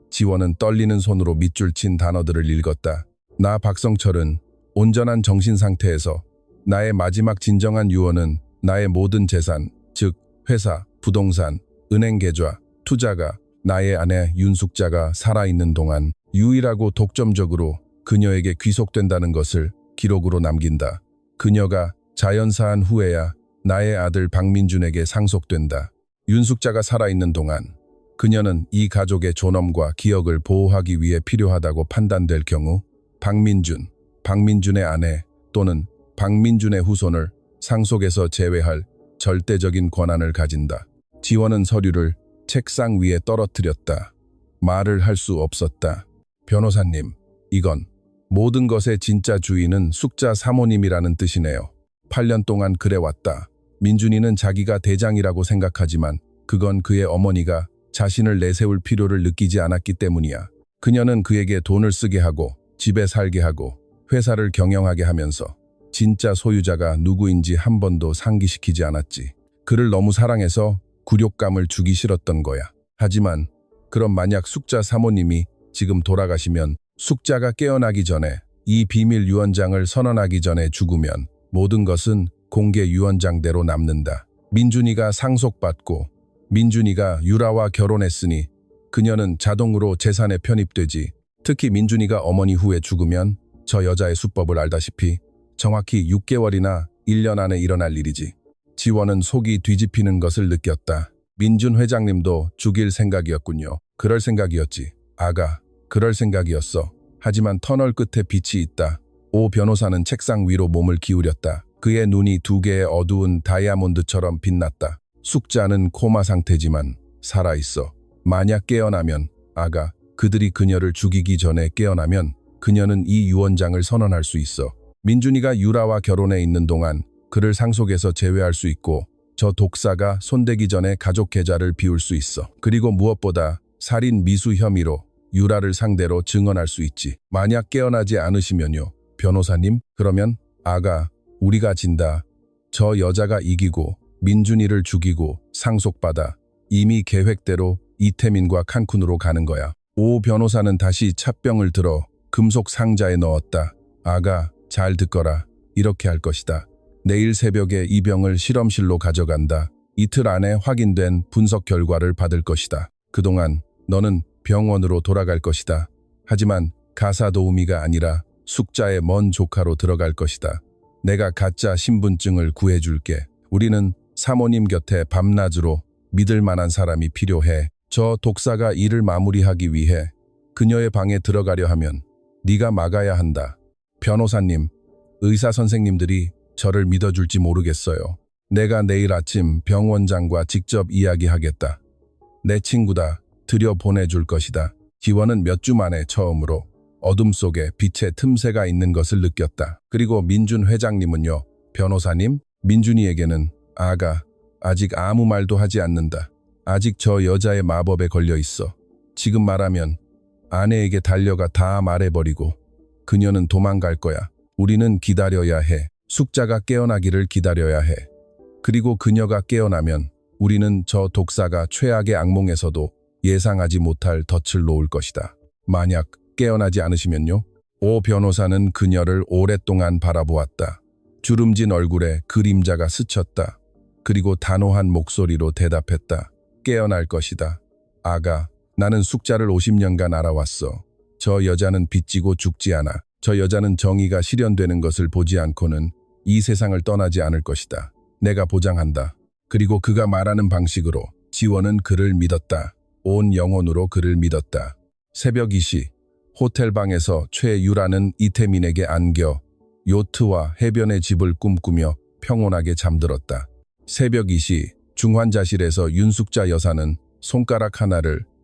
지원은 떨리는 손으로 밑줄 친 단어들을 읽었다. 나 박성철은 온전한 정신 상태에서 나의 마지막 진정한 유언은 나의 모든 재산, 즉 회사, 부동산, 은행 계좌, 투자가 나의 아내 윤숙자가 살아있는 동안 유일하고 독점적으로 그녀에게 귀속된다는 것을 기록으로 남긴다. 그녀가 자연사한 후에야 나의 아들 박민준에게 상속된다. 윤숙자가 살아있는 동안 그녀는 이 가족의 존엄과 기억을 보호하기 위해 필요하다고 판단될 경우 박민준, 박민준의 아내 또는 박민준의 후손을 상속에서 제외할 절대적인 권한을 가진다. 지원은 서류를 책상 위에 떨어뜨렸다. 말을 할 수 없었다. 변호사님, 이건 모든 것의 진짜 주인은 숙자 사모님이라는 뜻이네요. 8년 동안 그래왔다. 민준이는 자기가 대장이라고 생각하지만 그건 그의 어머니가 자신을 내세울 필요를 느끼지 않았기 때문이야. 그녀는 그에게 돈을 쓰게 하고 집에 살게 하고 회사를 경영하게 하면서 진짜 소유자가 누구인지 한 번도 상기시키지 않았지. 그를 너무 사랑해서 굴욕감을 주기 싫었던 거야. 하지만 그럼 만약 숙자 사모님이 지금 돌아가시면 숙자가 깨어나기 전에 이 비밀 유언장을 선언하기 전에 죽으면 모든 것은 공개 유언장대로 남는다. 민준이가 상속받고 민준이가 유라와 결혼했으니 그녀는 자동으로 재산에 편입되지. 특히 민준이가 어머니 후에 죽으면 저 여자의 수법을 알다시피 정확히 6개월이나 1년 안에 일어날 일이지. 지원은 속이 뒤집히는 것을 느꼈다. 민준 회장님도 죽일 생각이었군요. 그럴 생각이었지. 아가, 그럴 생각이었어. 하지만 터널 끝에 빛이 있다. 오 변호사는 책상 위로 몸을 기울였다. 그의 눈이 두 개의 어두운 다이아몬드처럼 빛났다. 숙자는 코마 상태지만 살아있어. 만약 깨어나면, 아가, 그들이 그녀를 죽이기 전에 깨어나면 그녀는 이 유언장을 선언할 수 있어. 민준이가 유라와 결혼해 있는 동안 그를 상속에서 제외할 수 있고 저 독사가 손대기 전에 가족 계좌를 비울 수 있어. 그리고 무엇보다 살인 미수 혐의로 유라를 상대로 증언할 수 있지. 만약 깨어나지 않으시면요. 변호사님, 그러면 아가, 우리가 진다. 저 여자가 이기고 민준이를 죽이고 상속받아 이미 계획대로 이태민과 칸쿤으로 가는 거야. 오 변호사는 다시 찻병을 들어 금속 상자에 넣었다. 아가, 잘 듣거라. 이렇게 할 것이다. 내일 새벽에 이 병을 실험실로 가져간다. 이틀 안에 확인된 분석 결과를 받을 것이다. 그동안 너는 병원으로 돌아갈 것이다. 하지만 가사 도우미가 아니라 숙자의 먼 조카로 들어갈 것이다. 내가 가짜 신분증을 구해줄게. 우리는 사모님 곁에 밤낮으로 믿을 만한 사람이 필요해. 저 독사가 일을 마무리하기 위해 그녀의 방에 들어가려 하면 네가 막아야 한다. 변호사님, 의사 선생님들이 저를 믿어줄지 모르겠어요. 내가 내일 아침 병원장과 직접 이야기하겠다. 내 친구다. 들여보내줄 것이다. 지원은 몇 주 만에 처음으로 어둠 속에 빛의 틈새가 있는 것을 느꼈다. 그리고 민준 회장님은요. 변호사님, 민준이에게는 아가, 아직 아무 말도 하지 않는다. 아직 저 여자의 마법에 걸려 있어. 지금 말하면 아내에게 달려가 다 말해버리고 그녀는 도망갈 거야. 우리는 기다려야 해. 숙자가 깨어나기를 기다려야 해. 그리고 그녀가 깨어나면 우리는 저 독사가 최악의 악몽에서도 예상하지 못할 덫을 놓을 것이다. 만약 깨어나지 않으시면요. 오 변호사는 그녀를 오랫동안 바라보았다. 주름진 얼굴에 그림자가 스쳤다. 그리고 단호한 목소리로 대답했다. 깨어날 것이다. 아가, 나는 숙자를 50년간 알아왔어. 저 여자는 빚지고 죽지 않아. 저 여자는 정의가 실현되는 것을 보지 않고는 이 세상을 떠나지 않을 것이다. 내가 보장한다. 그리고 그가 말하는 방식으로 지원은 그를 믿었다. 온 영혼으로 그를 믿었다. 새벽 2시 호텔방에서 최유라는 이태민에게 안겨 요트와 해변의 집을 꿈꾸며 평온하게 잠들었다. 새벽 2시 중환자실에서 윤숙자 여사는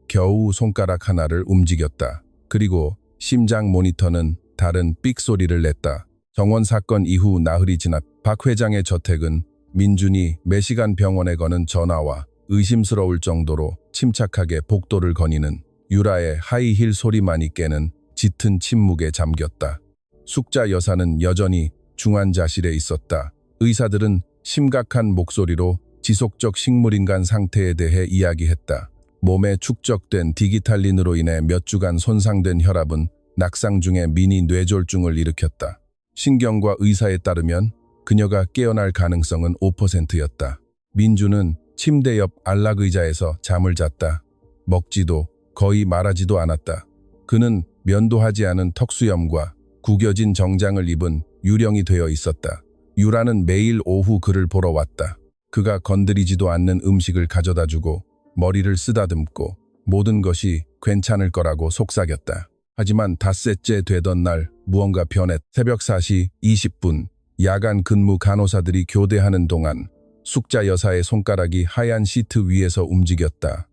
겨우 손가락 하나를 움직였다. 그리고 심장 모니터는 다른 삑 소리를 냈다. 정원 사건 이후 나흘이 지났 박 회장의 저택은 민준이 매시간 병원에 거는 전화와 의심스러울 정도로 침착하게 복도를 거니는 유라의 하이힐 소리만이 깨는 짙은 침묵에 잠겼다. 숙자 여사는 여전히 중환자실에 있었다. 의사들은 심각한 목소리로 지속적 식물인간 상태에 대해 이야기했다. 몸에 축적된 디기탈린으로 인해 몇 주간 손상된 혈압은 낙상 중에 미니 뇌졸중을 일으켰다. 신경과 의사에 따르면 그녀가 깨어날 가능성은 5%였다. 민주는 침대 옆 안락의자에서 잠을 잤다. 먹지도 거의 말하지도 않았다. 그는 면도하지 않은 턱수염과 구겨진 정장을 입은 유령이 되어 있었다. 유라는 매일 오후 그를 보러 왔다. 그가 건드리지도 않는 음식을 가져다 주고 머리를 쓰다듬고 모든 것이 괜찮을 거라고 속삭였다. 하지만 닷새째 되던 날 무언가 변했다. 새벽 4시 20분 야간 근무 간호사들이 교대하는 동안 숙자 여사의 손가락이 하얀 시트 위에서 움직였다.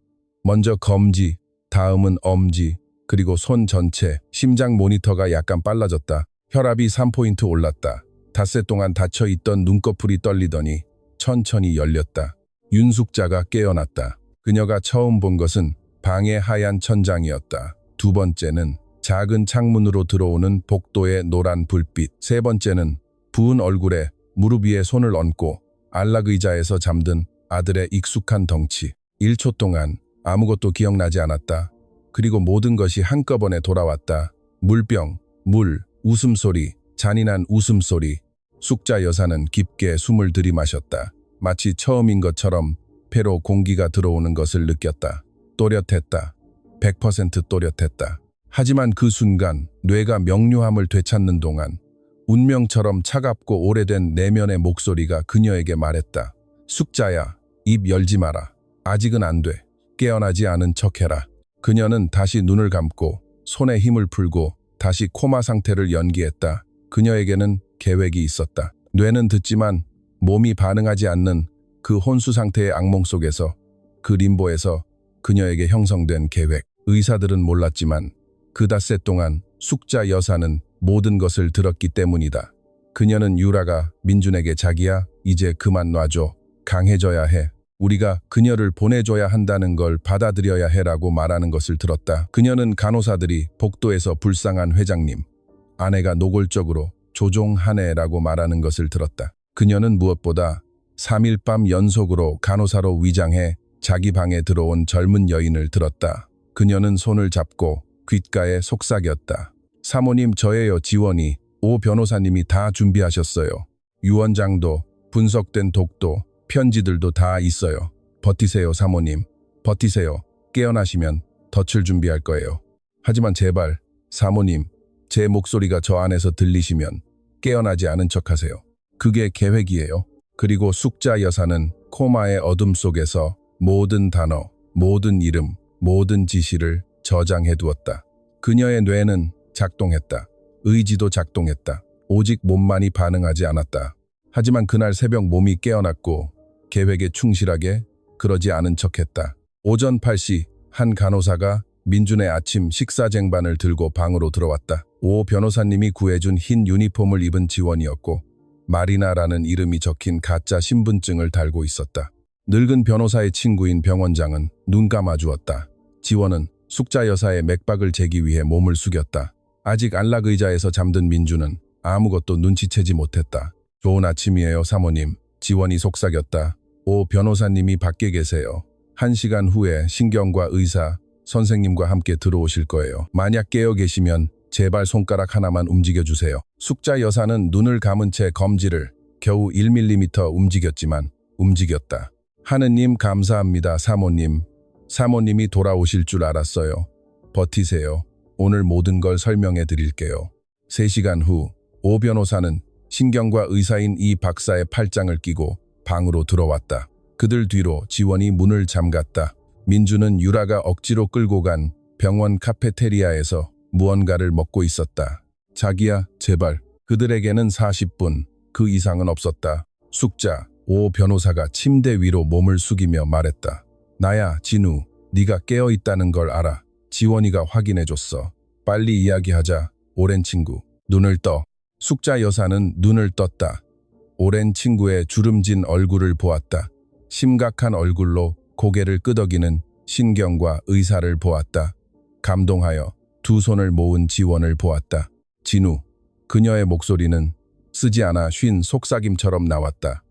먼저 검지, 다음은 엄지, 그리고 손 전체, 심장 모니터가 약간 빨라졌다. 혈압이 3포인트 올랐다. 닷새 동안 닫혀있던 눈꺼풀이 떨리더니 천천히 열렸다. 윤숙자가 깨어났다. 그녀가 처음 본 것은 방의 하얀 천장이었다. 두 번째는 작은 창문으로 들어오는 복도의 노란 불빛. 세 번째는 부은 얼굴에 무릎 위에 손을 얹고 안락의자에서 잠든 아들의 익숙한 덩치. 1초 동안 아무것도 기억나지 않았다. 그리고 모든 것이 한꺼번에 돌아왔다. 물병, 물, 웃음소리, 잔인한 웃음소리. 숙자 여사는 깊게 숨을 들이마셨다. 마치 처음인 것처럼 폐로 공기가 들어오는 것을 느꼈다. 또렷했다. 100% 또렷했다. 하지만 그 순간 뇌가 명료함을 되찾는 동안 운명처럼 차갑고 오래된 내면의 목소리가 그녀에게 말했다. 숙자야, 입 열지 마라. 아직은 안 돼. 깨어나지 않은 척해라. 그녀는 다시 눈을 감고 손에 힘을 풀고 다시 코마 상태를 연기했다. 그녀에게는 계획이 있었다. 뇌는 듣지만 몸이 반응하지 않는 그 혼수 상태의 악몽 속에서, 그 림보에서 그녀에게 형성된 계획. 의사들은 몰랐지만 그 닷새 동안 숙자 여사는 모든 것을 들었기 때문이다. 그녀는 유라가 민준에게 자기야, 이제 그만 놔줘. 강해져야 해. 우리가 그녀를 보내줘야 한다는 걸 받아들여야 해라고 말하는 것을 들었다. 그녀는 간호사들이 복도에서 불쌍한 회장님, 아내가 노골적으로 조종하네라고 말하는 것을 들었다. 그녀는 무엇보다 3일 밤 연속으로 간호사로 위장해 자기 방에 들어온 젊은 여인을 들었다. 그녀는 손을 잡고 귓가에 속삭였다. 사모님, 저예요, 지원이. 오 변호사님이 다 준비하셨어요. 유언장도, 분석된 독도, 편지들도 다 있어요. 버티세요, 사모님. 버티세요. 깨어나시면 덫을 준비할 거예요. 하지만 제발, 사모님, 제 목소리가 저 안에서 들리시면 깨어나지 않은 척하세요. 그게 계획이에요. 그리고 숙자 여사는 코마의 어둠 속에서 모든 단어, 모든 이름, 모든 지시를 저장해 두었다. 그녀의 뇌는 작동했다. 의지도 작동했다. 오직 몸만이 반응하지 않았다. 하지만 그날 새벽 몸이 깨어났고 계획에 충실하게 그러지 않은 척했다. 오전 8시 한 간호사가 민준의 아침 식사 쟁반을 들고 방으로 들어왔다. 오 변호사님이 구해준 흰 유니폼을 입은 지원이었고 마리나라는 이름이 적힌 가짜 신분증을 달고 있었다. 늙은 변호사의 친구인 병원장은 눈 감아주었다. 지원은 숙자 여사의 맥박을 재기 위해 몸을 숙였다. 아직 안락의자에서 잠든 민준은 아무것도 눈치채지 못했다. 좋은 아침이에요, 사모님. 지원이 속삭였다. 오 변호사님이 밖에 계세요. 1시간 후에 신경과 의사, 선생님과 함께 들어오실 거예요. 만약 깨어 계시면 제발 손가락 하나만 움직여주세요. 숙자 여사는 눈을 감은 채 검지를 겨우 1mm 움직였지만 움직였다. 하느님 감사합니다, 사모님. 사모님이 돌아오실 줄 알았어요. 버티세요. 오늘 모든 걸 설명해 드릴게요. 3시간 후, 오 변호사는 신경과 의사인 이 박사의 팔짱을 끼고 방으로 들어왔다. 그들 뒤로 지원이 문을 잠갔다. 민주는 유라가 억지로 끌고 간 병원 카페테리아에서 무언가를 먹고 있었다. 자기야, 제발. 그들에게는 40분, 그 이상은 없었다. 숙자, 오 변호사가 침대 위로 몸을 숙이며 말했다. 나야, 진우. 네가 깨어있다는 걸 알아. 지원이가 확인해줬어. 빨리 이야기하자. 오랜 친구. 눈을 떠. 숙자 여사는 눈을 떴다. 오랜 친구의 주름진 얼굴을 보았다. 심각한 얼굴로 고개를 끄덕이는 신경과 의사를 보았다. 감동하여 두 손을 모은 지원을 보았다. 진우. 그녀의 목소리는 쓰지 않아 쉰 속삭임처럼 나왔다.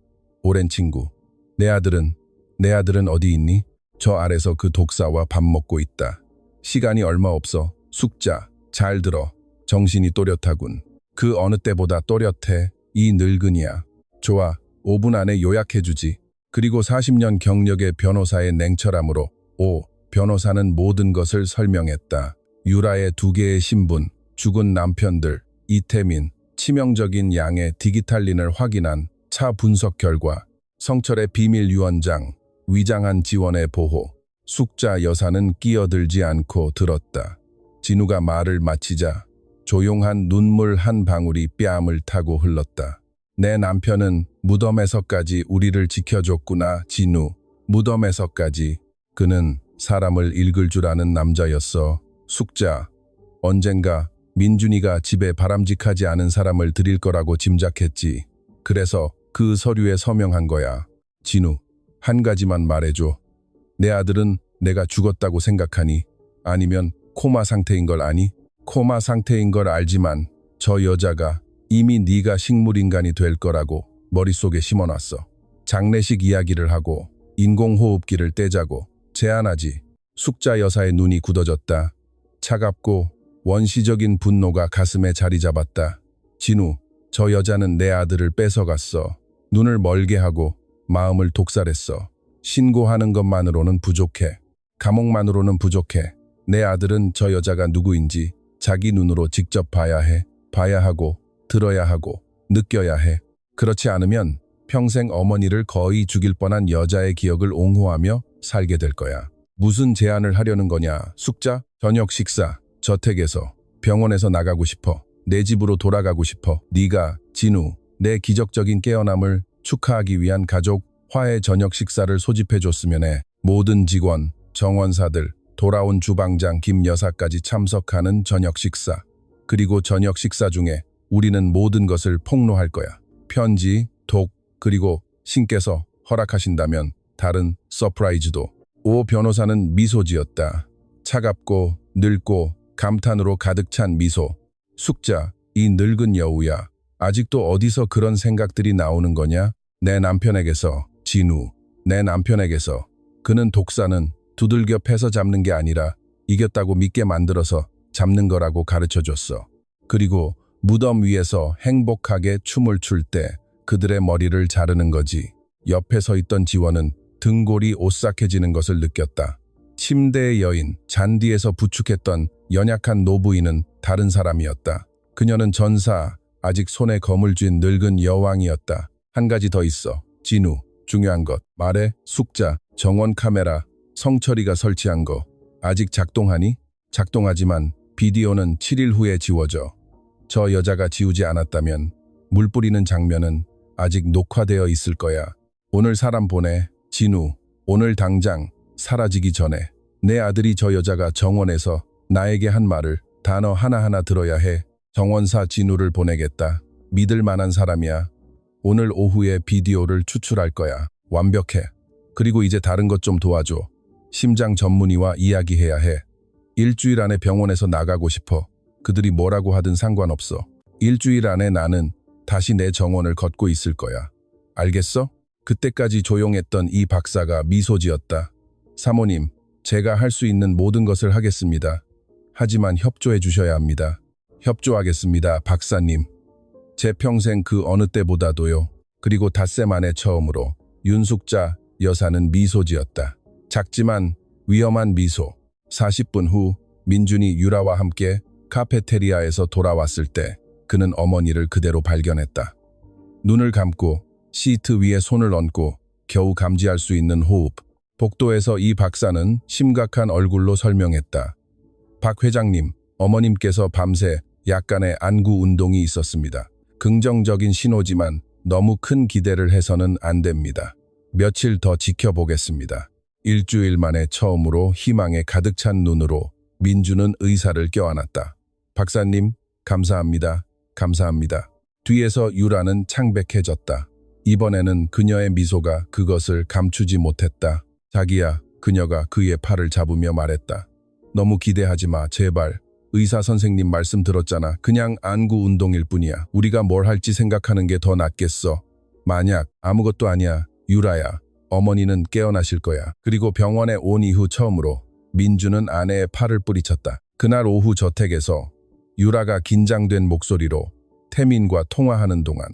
오랜 친구. 내 아들은 어디 있니? 저 아래서 그 독사와 밥 먹고 있다. 시간이 얼마 없어. 숙자, 잘 들어. 정신이 또렷하군. 그 어느 때보다 또렷해. 이 늙은이야. 좋아, 5분 안에 요약해주지. 그리고 40년 경력의 변호사의 냉철함으로 오 변호사는 모든 것을 설명했다. 유라의 2개의 신분, 죽은 남편들, 이태민, 치명적인 양의 디지털린을 확인한 차 분석 결과, 성철의 비밀 유언장, 위장한 지원의 보호. 숙자 여사는 끼어들지 않고 들었다. 진우가 말을 마치자 조용한 눈물 한 방울이 뺨을 타고 흘렀다. 내 남편은 무덤에서까지 우리를 지켜줬구나, 진우. 무덤에서까지. 그는 사람을 읽을 줄 아는 남자였어. 숙자. 언젠가 민준이가 집에 바람직하지 않은 사람을 들일 거라고 짐작했지. 그래서 그 서류에 서명한 거야. 진우, 한 가지만 말해줘. 내 아들은 내가 죽었다고 생각하니? 아니면 코마 상태인 걸 아니? 코마 상태인 걸 알지만 저 여자가 이미 네가 식물인간이 될 거라고 머릿속에 심어놨어. 장례식 이야기를 하고 인공호흡기를 떼자고 제안하지. 숙자 여사의 눈이 굳어졌다. 차갑고 원시적인 분노가 가슴에 자리 잡았다. 진우, 저 여자는 내 아들을 뺏어갔어. 눈을 멀게 하고 마음을 독살했어. 신고하는 것만으로는 부족해. 감옥만으로는 부족해. 내 아들은 저 여자가 누구인지 자기 눈으로 직접 봐야 해. 봐야 하고 들어야 하고 느껴야 해. 그렇지 않으면 평생 어머니를 거의 죽일 뻔한 여자의 기억을 옹호하며 살게 될 거야. 무슨 제안을 하려는 거냐? 숙자? 저녁 식사. 저택에서. 병원에서 나가고 싶어. 내 집으로 돌아가고 싶어. 네가, 진우, 내 기적적인 깨어남을 축하하기 위한 가족 화해 저녁 식사를 소집해줬으면 해. 모든 직원, 정원사들, 돌아온 주방장 김 여사까지 참석하는 저녁 식사. 그리고 저녁 식사 중에 우리는 모든 것을 폭로할 거야. 편지, 독, 그리고 신께서 허락하신다면 다른 서프라이즈도. 오 변호사는 미소 지었다. 차갑고 늙고 감탄으로 가득 찬 미소. 숙자, 이 늙은 여우야. 아직도 어디서 그런 생각들이 나오는 거냐? 내 남편에게서. 진우, 내 남편에게서. 그는 독사는 두들겨 패서 잡는 게 아니라 이겼다고 믿게 만들어서 잡는 거라고 가르쳐줬어. 그리고 무덤 위에서 행복하게 춤을 출 때 그들의 머리를 자르는 거지. 옆에 서 있던 지원은 등골이 오싹해지는 것을 느꼈다. 침대의 여인, 잔디에서 부축했던 연약한 노부인은 다른 사람이었다. 그녀는 전사, 아직 손에 검을 쥔 늙은 여왕이었다. 한 가지 더 있어. 진우, 중요한 것. 말해. 숙자, 정원 카메라, 성철이가 설치한 거. 아직 작동하니? 작동하지만 비디오는 7일 후에 지워져. 저 여자가 지우지 않았다면 물 뿌리는 장면은 아직 녹화되어 있을 거야. 오늘 사람 보내. 진우, 오늘 당장 사라지기 전에. 내 아들이 저 여자가 정원에서 나에게 한 말을 단어 하나하나 들어야 해. 정원사 진우를 보내겠다. 믿을 만한 사람이야. 오늘 오후에 비디오를 추출할 거야. 완벽해. 그리고 이제 다른 것 좀 도와줘. 심장 전문의와 이야기해야 해. 일주일 안에 병원에서 나가고 싶어. 그들이 뭐라고 하든 상관없어. 일주일 안에 나는 다시 내 정원을 걷고 있을 거야. 알겠어? 그때까지 조용했던 이 박사가 미소 지었다. 사모님, 제가 할 수 있는 모든 것을 하겠습니다. 하지만 협조해 주셔야 합니다. 협조하겠습니다, 박사님. 제 평생 그 어느 때보다도요. 그리고 닷새 만에 처음으로 윤숙자 여사는 미소 지었다. 작지만 위험한 미소. 40분 후 민준이 유라와 함께 카페테리아에서 돌아왔을 때 그는 어머니를 그대로 발견했다. 눈을 감고 시트 위에 손을 얹고 겨우 감지할 수 있는 호흡. 복도에서 이 박사는 심각한 얼굴로 설명했다. 박 회장님, 어머님께서 밤새 약간의 안구 운동이 있었습니다. 긍정적인 신호지만 너무 큰 기대를 해서는 안 됩니다. 며칠 더 지켜보겠습니다. 일주일 만에 처음으로 희망에 가득 찬 눈으로 민주는 의사를 껴안았다. 박사님, 감사합니다. 감사합니다. 뒤에서 유라는 창백해졌다. 이번에는 그녀의 미소가 그것을 감추지 못했다. 자기야, 그녀가 그의 팔을 잡으며 말했다. 너무 기대하지 마, 제발. 의사 선생님 말씀 들었잖아. 그냥 안구 운동일 뿐이야. 우리가 뭘 할지 생각하는 게 더 낫겠어. 만약 아무것도 아니야, 유라야. 어머니는 깨어나실 거야. 그리고 병원에 온 이후 처음으로 민주는 아내의 팔을 뿌리쳤다. 그날 오후 저택에서 유라가 긴장된 목소리로 태민과 통화하는 동안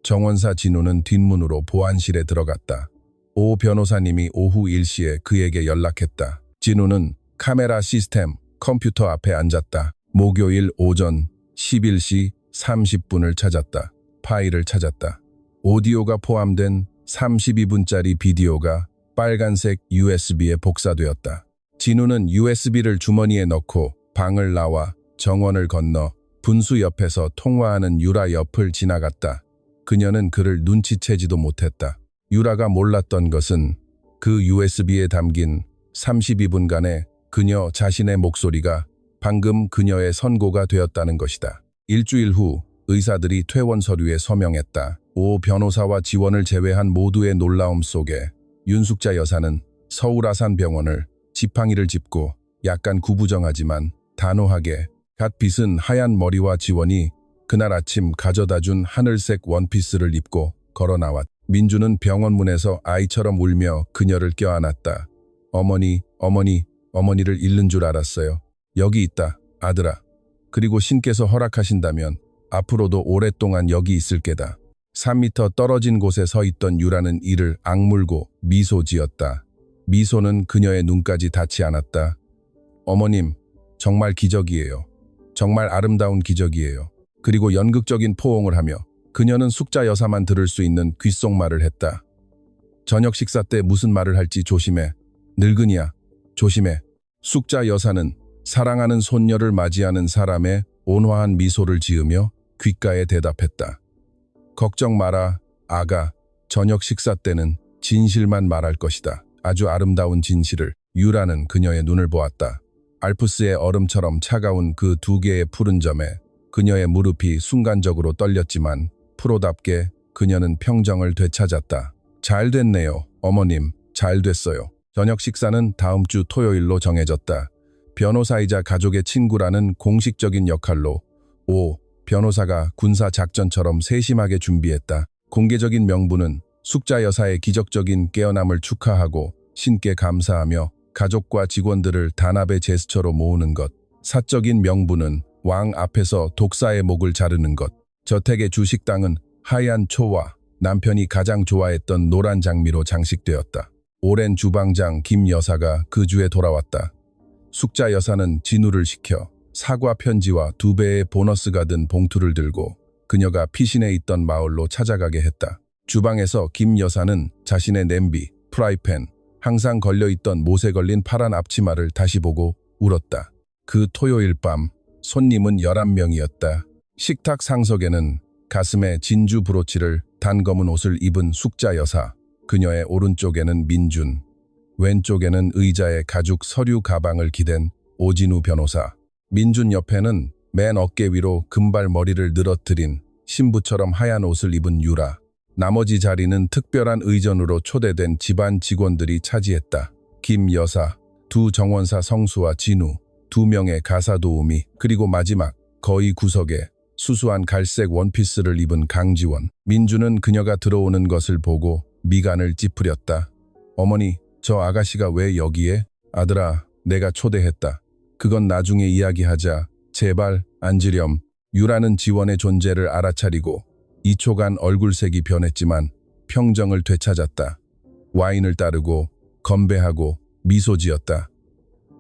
정원사 진우는 뒷문으로 보안실에 들어갔다. 오 변호사님이 오후 1시에 그에게 연락했다. 진우는 카메라 시스템 컴퓨터 앞에 앉았다. 목요일 오전 11시 30분을 찾았다. 파일을 찾았다. 오디오가 포함된 32분짜리 비디오가 빨간색 USB에 복사되었다. 진우는 USB를 주머니에 넣고 방을 나와 정원을 건너 분수 옆에서 통화하는 유라 옆을 지나갔다. 그녀는 그를 눈치채지도 못했다. 유라가 몰랐던 것은 그 USB에 담긴 32분간의 그녀 자신의 목소리가 방금 그녀의 선고가 되었다는 것이다. 일주일 후 의사들이 퇴원 서류에 서명했다. 오 변호사와 지원을 제외한 모두의 놀라움 속에 윤숙자 여사는 서울 아산병원을 지팡이를 짚고 약간 구부정하지만 단호하게 갓 빗은 하얀 머리와 지원이 그날 아침 가져다준 하늘색 원피스를 입고 걸어 나왔다. 민주는 병원 문에서 아이처럼 울며 그녀를 껴안았다. 어머니를 잃는 줄 알았어요. 여기 있다, 아들아. 그리고 신께서 허락하신다면 앞으로도 오랫동안 여기 있을 게다. 3미터 떨어진 곳에 서 있던 유라는 이를 악물고 미소 지었다. 미소는 그녀의 눈까지 닿지 않았다. 어머님, 정말 기적이에요. 정말 아름다운 기적이에요. 그리고 연극적인 포옹을 하며 그녀는 숙자 여사만 들을 수 있는 귓속말을 했다. 저녁 식사 때 무슨 말을 할지 조심해. 늙은이야, 조심해. 숙자 여사는 사랑하는 손녀를 맞이하는 사람의 온화한 미소를 지으며 귓가에 대답했다. 걱정 마라, 아가. 저녁 식사 때는 진실만 말할 것이다. 아주 아름다운 진실을. 유라는 그녀의 눈을 보았다. 알프스의 얼음처럼 차가운 그 두 개의 푸른 점에 그녀의 무릎이 순간적으로 떨렸지만 프로답게 그녀는 평정을 되찾았다. 잘 됐네요, 어머님. 잘 됐어요. 저녁 식사는 다음 주 토요일로 정해졌다. 변호사이자 가족의 친구라는 공식적인 역할로 변호사가 군사 작전처럼 세심하게 준비했다. 공개적인 명분은 숙자 여사의 기적적인 깨어남을 축하하고 신께 감사하며 가족과 직원들을 단합의 제스처로 모으는 것. 사적인 명분은 왕 앞에서 독사의 목을 자르는 것. 저택의 주식당은 하얀 초와 남편이 가장 좋아했던 노란 장미로 장식되었다. 오랜 주방장 김 여사가 그 주에 돌아왔다. 숙자 여사는 진우를 시켜 사과 편지와 2배의 보너스가 든 봉투를 들고 그녀가 피신해 있던 마을로 찾아가게 했다. 주방에서 김 여사는 자신의 냄비, 프라이팬, 항상 걸려있던 못에 걸린 파란 앞치마를 다시 보고 울었다. 그 토요일 밤 손님은 11명이었다. 식탁 상석에는 가슴에 진주 브로치를 단검은 옷을 입은 숙자 여사, 그녀의 오른쪽에는 민준, 왼쪽에는 의자에 가죽 서류 가방을 기댄 오진우 변호사. 민준 옆에는 맨 어깨 위로 금발 머리를 늘어뜨린 신부처럼 하얀 옷을 입은 유라. 나머지 자리는 특별한 의전으로 초대된 집안 직원들이 차지했다. 김 여사, 2 정원사 성수와 진우, 2명의 가사 도우미, 그리고 마지막 거의 구석에 수수한 갈색 원피스를 입은 강지원. 민주는 그녀가 들어오는 것을 보고 미간을 찌푸렸다. 어머니, 저 아가씨가 왜 여기에? 아들아, 내가 초대했다. 그건 나중에 이야기하자. 제발 앉으렴. 유라는 지원의 존재를 알아차리고 2초간 얼굴색이 변했지만 평정을 되찾았다. 와인을 따르고 건배하고 미소 지었다.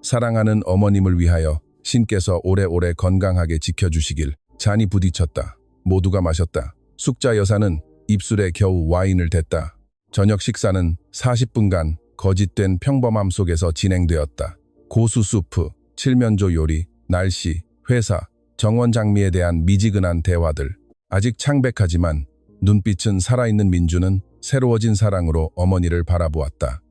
사랑하는 어머님을 위하여 신께서 오래오래 건강하게 지켜주시길. 잔이 부딪혔다. 모두가 마셨다. 숙자 여사는 입술에 겨우 와인을 댔다. 저녁 식사는 40분간 거짓된 평범함 속에서 진행되었다. 고수 수프, 칠면조 요리, 날씨, 회사, 정원 장미에 대한 미지근한 대화들. 아직 창백하지만 눈빛은 살아있는 민주는 새로워진 사랑으로 어머니를 바라보았다.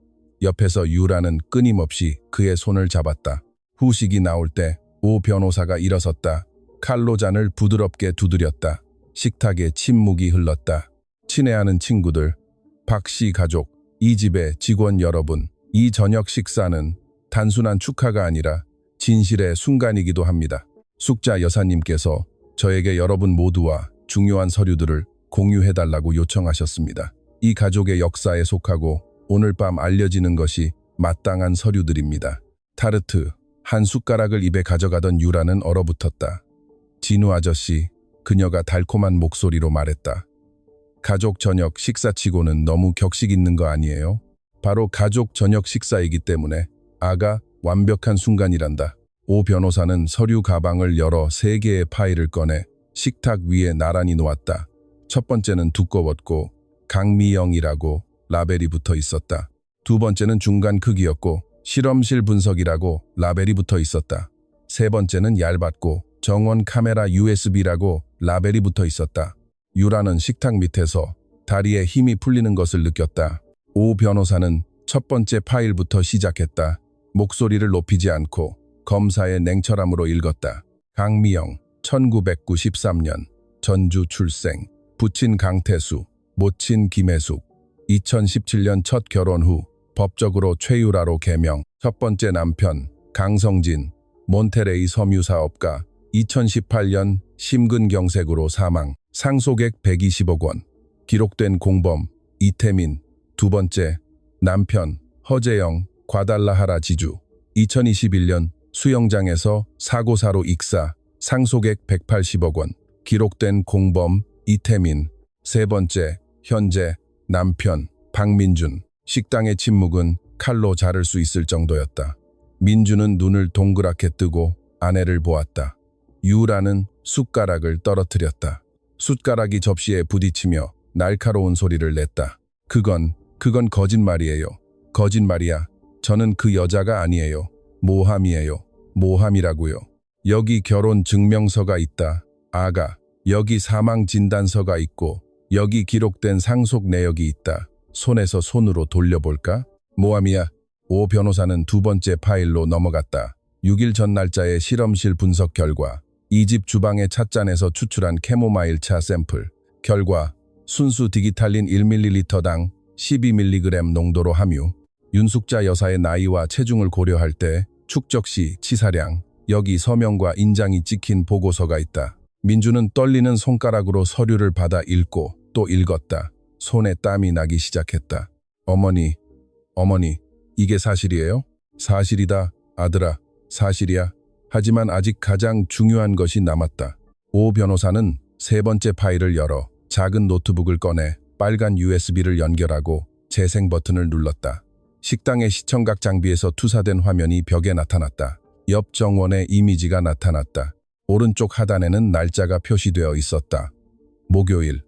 옆에서 유라는 끊임없이 그의 손을 잡았다. 후식이 나올 때 오 변호사가 일어섰다. 칼로 잔을 부드럽게 두드렸다. 식탁에 침묵이 흘렀다. 친애하는 친구들, 박 씨 가족, 이 집의 직원 여러분, 이 저녁 식사는 단순한 축하가 아니라 진실의 순간이기도 합니다. 숙자 여사님께서 저에게 여러분 모두와 중요한 서류들을 공유해달라고 요청하셨습니다. 이 가족의 역사에 속하고 오늘 밤 알려지는 것이 마땅한 서류들입니다. 타르트, 한 숟가락을 입에 가져가던 유라는 얼어붙었다. 진우 아저씨, 그녀가 달콤한 목소리로 말했다. 가족 저녁 식사치고는 너무 격식 있는 거 아니에요? 바로 가족 저녁 식사이기 때문에 아가 완벽한 순간이란다. 오 변호사는 서류 가방을 열어 3개의 파일을 꺼내 식탁 위에 나란히 놓았다. 첫 번째는 두꺼웠고 강미영이라고 라벨이 붙어 있었다. 2번째는 중간 크기였고 실험실 분석이라고 라벨이 붙어 있었다. 3번째는 얇았고 정원 카메라 USB라고 라벨이 붙어 있었다. 유라는 식탁 밑에서 다리에 힘이 풀리는 것을 느꼈다. 오 변호사는 첫 번째 파일부터 시작했다. 목소리를 높이지 않고 검사의 냉철함으로 읽었다. 강미영, 1993년, 전주 출생, 부친 강태수, 모친 김혜숙, 2017년 첫 결혼 후 법적으로 최유라로 개명, 첫 번째 남편 강성진, 몬테레이 섬유 사업가, 2018년 심근경색으로 사망, 상속액 120억 원, 기록된 공범 이태민, 두 번째 남편 허재영, 과달라하라 지주, 2021년 수영장에서 사고사로 익사, 상속액 180억 원, 기록된 공범 이태민, 세 번째 현재 남편 박민준, 식당의 침묵은 칼로 자를 수 있을 정도였다. 민준은 눈을 동그랗게 뜨고 아내를 보았다. 유라는 숟가락을 떨어뜨렸다. 숟가락이 접시에 부딪히며 날카로운 소리를 냈다. 그건 거짓말이에요. 거짓말이야. 저는 그 여자가 아니에요. 모함이에요. 모함이라고요. 여기 결혼 증명서가 있다. 아가, 여기 사망 진단서가 있고 여기 기록된 상속 내역이 있다. 손에서 손으로 돌려볼까? 모함이야. 오 변호사는 두 번째 파일로 넘어갔다. 6일 전 날짜의 실험실 분석 결과, 이 집 주방의 찻잔에서 추출한 캐모마일 차 샘플 결과, 순수 디기탈린 1ml당 12mg 농도로 함유. 윤숙자 여사의 나이와 체중을 고려할 때 축적 시 치사량, 여기 서명과 인장이 찍힌 보고서가 있다. 민주는 떨리는 손가락으로 서류를 받아 읽고 또 읽었다. 손에 땀이 나기 시작했다. 어머니, 이게 사실이에요? 사실이다, 아들아, 사실이야. 하지만 아직 가장 중요한 것이 남았다. 오 변호사는 세 번째 파일을 열어 작은 노트북을 꺼내 빨간 USB를 연결하고 재생 버튼을 눌렀다. 식당의 시청각 장비에서 투사된 화면이 벽에 나타났다. 옆 정원의 이미지가 나타났다. 오른쪽 하단에는 날짜가 표시되어 있었다. 목요일,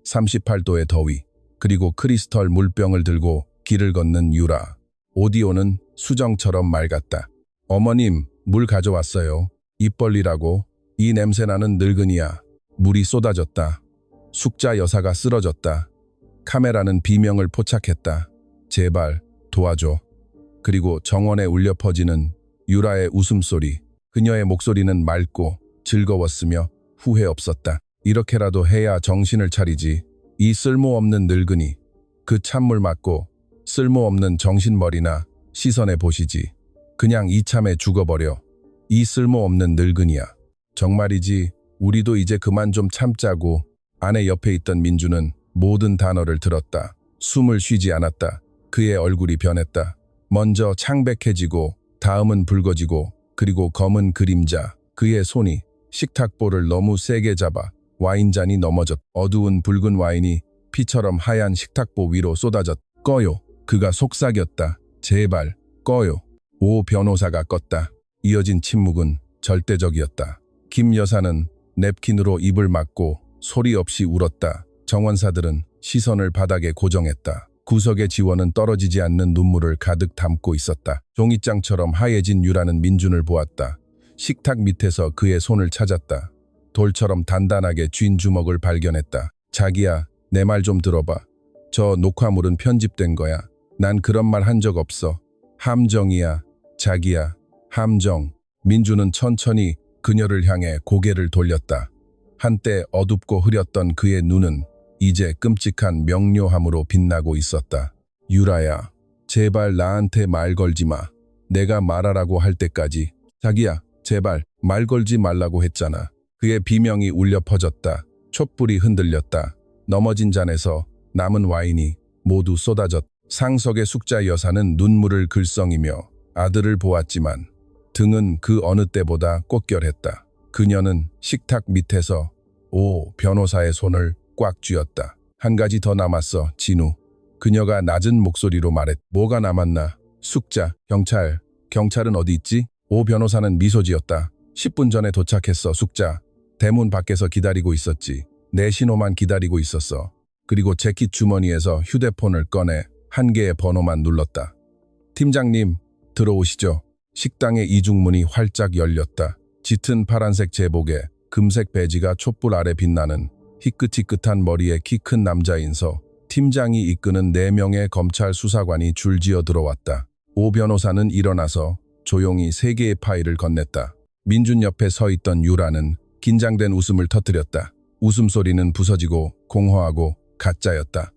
38도의 더위, 그리고 크리스털 물병을 들고 길을 걷는 유라. 오디오는 수정처럼 맑았다. 어머님, 물 가져왔어요. 입 벌리라고. 이 냄새나는 늙은이야. 물이 쏟아졌다. 숙자 여사가 쓰러졌다. 카메라는 비명을 포착했다. 제발 도와줘. 그리고 정원에 울려 퍼지는 유라의 웃음소리. 그녀의 목소리는 맑고 즐거웠으며 후회 없었다. 이렇게라도 해야 정신을 차리지. 이 쓸모없는 늙은이. 그 찬물 맞고 쓸모없는 정신머리나 시선에 보시지. 그냥 이참에 죽어버려. 이 쓸모없는 늙은이야. 정말이지. 우리도 이제 그만 좀 참자고. 아내 옆에 있던 민주는 모든 단어를 들었다. 숨을 쉬지 않았다. 그의 얼굴이 변했다. 먼저 창백해지고 다음은 붉어지고 그리고 검은 그림자. 그의 손이 식탁볼을 너무 세게 잡아 와인잔이 넘어졌. 어두운 붉은 와인이 피처럼 하얀 식탁보 위로 쏟아졌. 꺼요. 그가 속삭였다. 제발 꺼요. 오 변호사가 껐다. 이어진 침묵은 절대적이었다. 김 여사는 냅킨으로 입을 막고 소리 없이 울었다. 정원사들은 시선을 바닥에 고정했다. 구석의 지원은 떨어지지 않는 눈물을 가득 담고 있었다. 종이장처럼 하얘진 유라는 민준을 보았다. 식탁 밑에서 그의 손을 찾았다. 돌처럼 단단하게 쥔 주먹을 발견했다. 자기야, 내 말 좀 들어봐. 저 녹화물은 편집된 거야. 난 그런 말 한 적 없어. 함정이야. 자기야, 함정. 민주는 천천히 그녀를 향해 고개를 돌렸다. 한때 어둡고 흐렸던 그의 눈은 이제 끔찍한 명료함으로 빛나고 있었다. 유라야, 제발 나한테 말 걸지 마. 내가 말하라고 할 때까지. 자기야, 제발 말 걸지 말라고 했잖아. 그의 비명이 울려 퍼졌다. 촛불이 흔들렸다. 넘어진 잔에서 남은 와인이 모두 쏟아졌다. 상석의 숙자 여사는 눈물을 글썽이며 아들을 보았지만 등은 그 어느 때보다 꼿결했다. 그녀는 식탁 밑에서 오 변호사의 손을 꽉 쥐었다. 한 가지 더 남았어, 진우. 그녀가 낮은 목소리로 말했다. 뭐가 남았나? 숙자, 경찰은 어디 있지? 오 변호사는 미소 지었다. 10분 전에 도착했어, 숙자. 대문 밖에서 기다리고 있었지. 내 신호만 기다리고 있었어. 그리고 재킷 주머니에서 휴대폰을 꺼내 한 개의 번호만 눌렀다. 팀장님, 들어오시죠. 식당의 이중문이 활짝 열렸다. 짙은 파란색 제복에 금색 배지가 촛불 아래 빛나는 희끗희끗한 머리에 키 큰 남자인 서 팀장이 이끄는 4명의 검찰 수사관이 줄지어 들어왔다. 오 변호사는 일어나서 조용히 세 개의 파일을 건넸다. 민준 옆에 서 있던 유라는 긴장된 웃음을 터뜨렸다. 웃음소리는 부서지고 공허하고 가짜였다.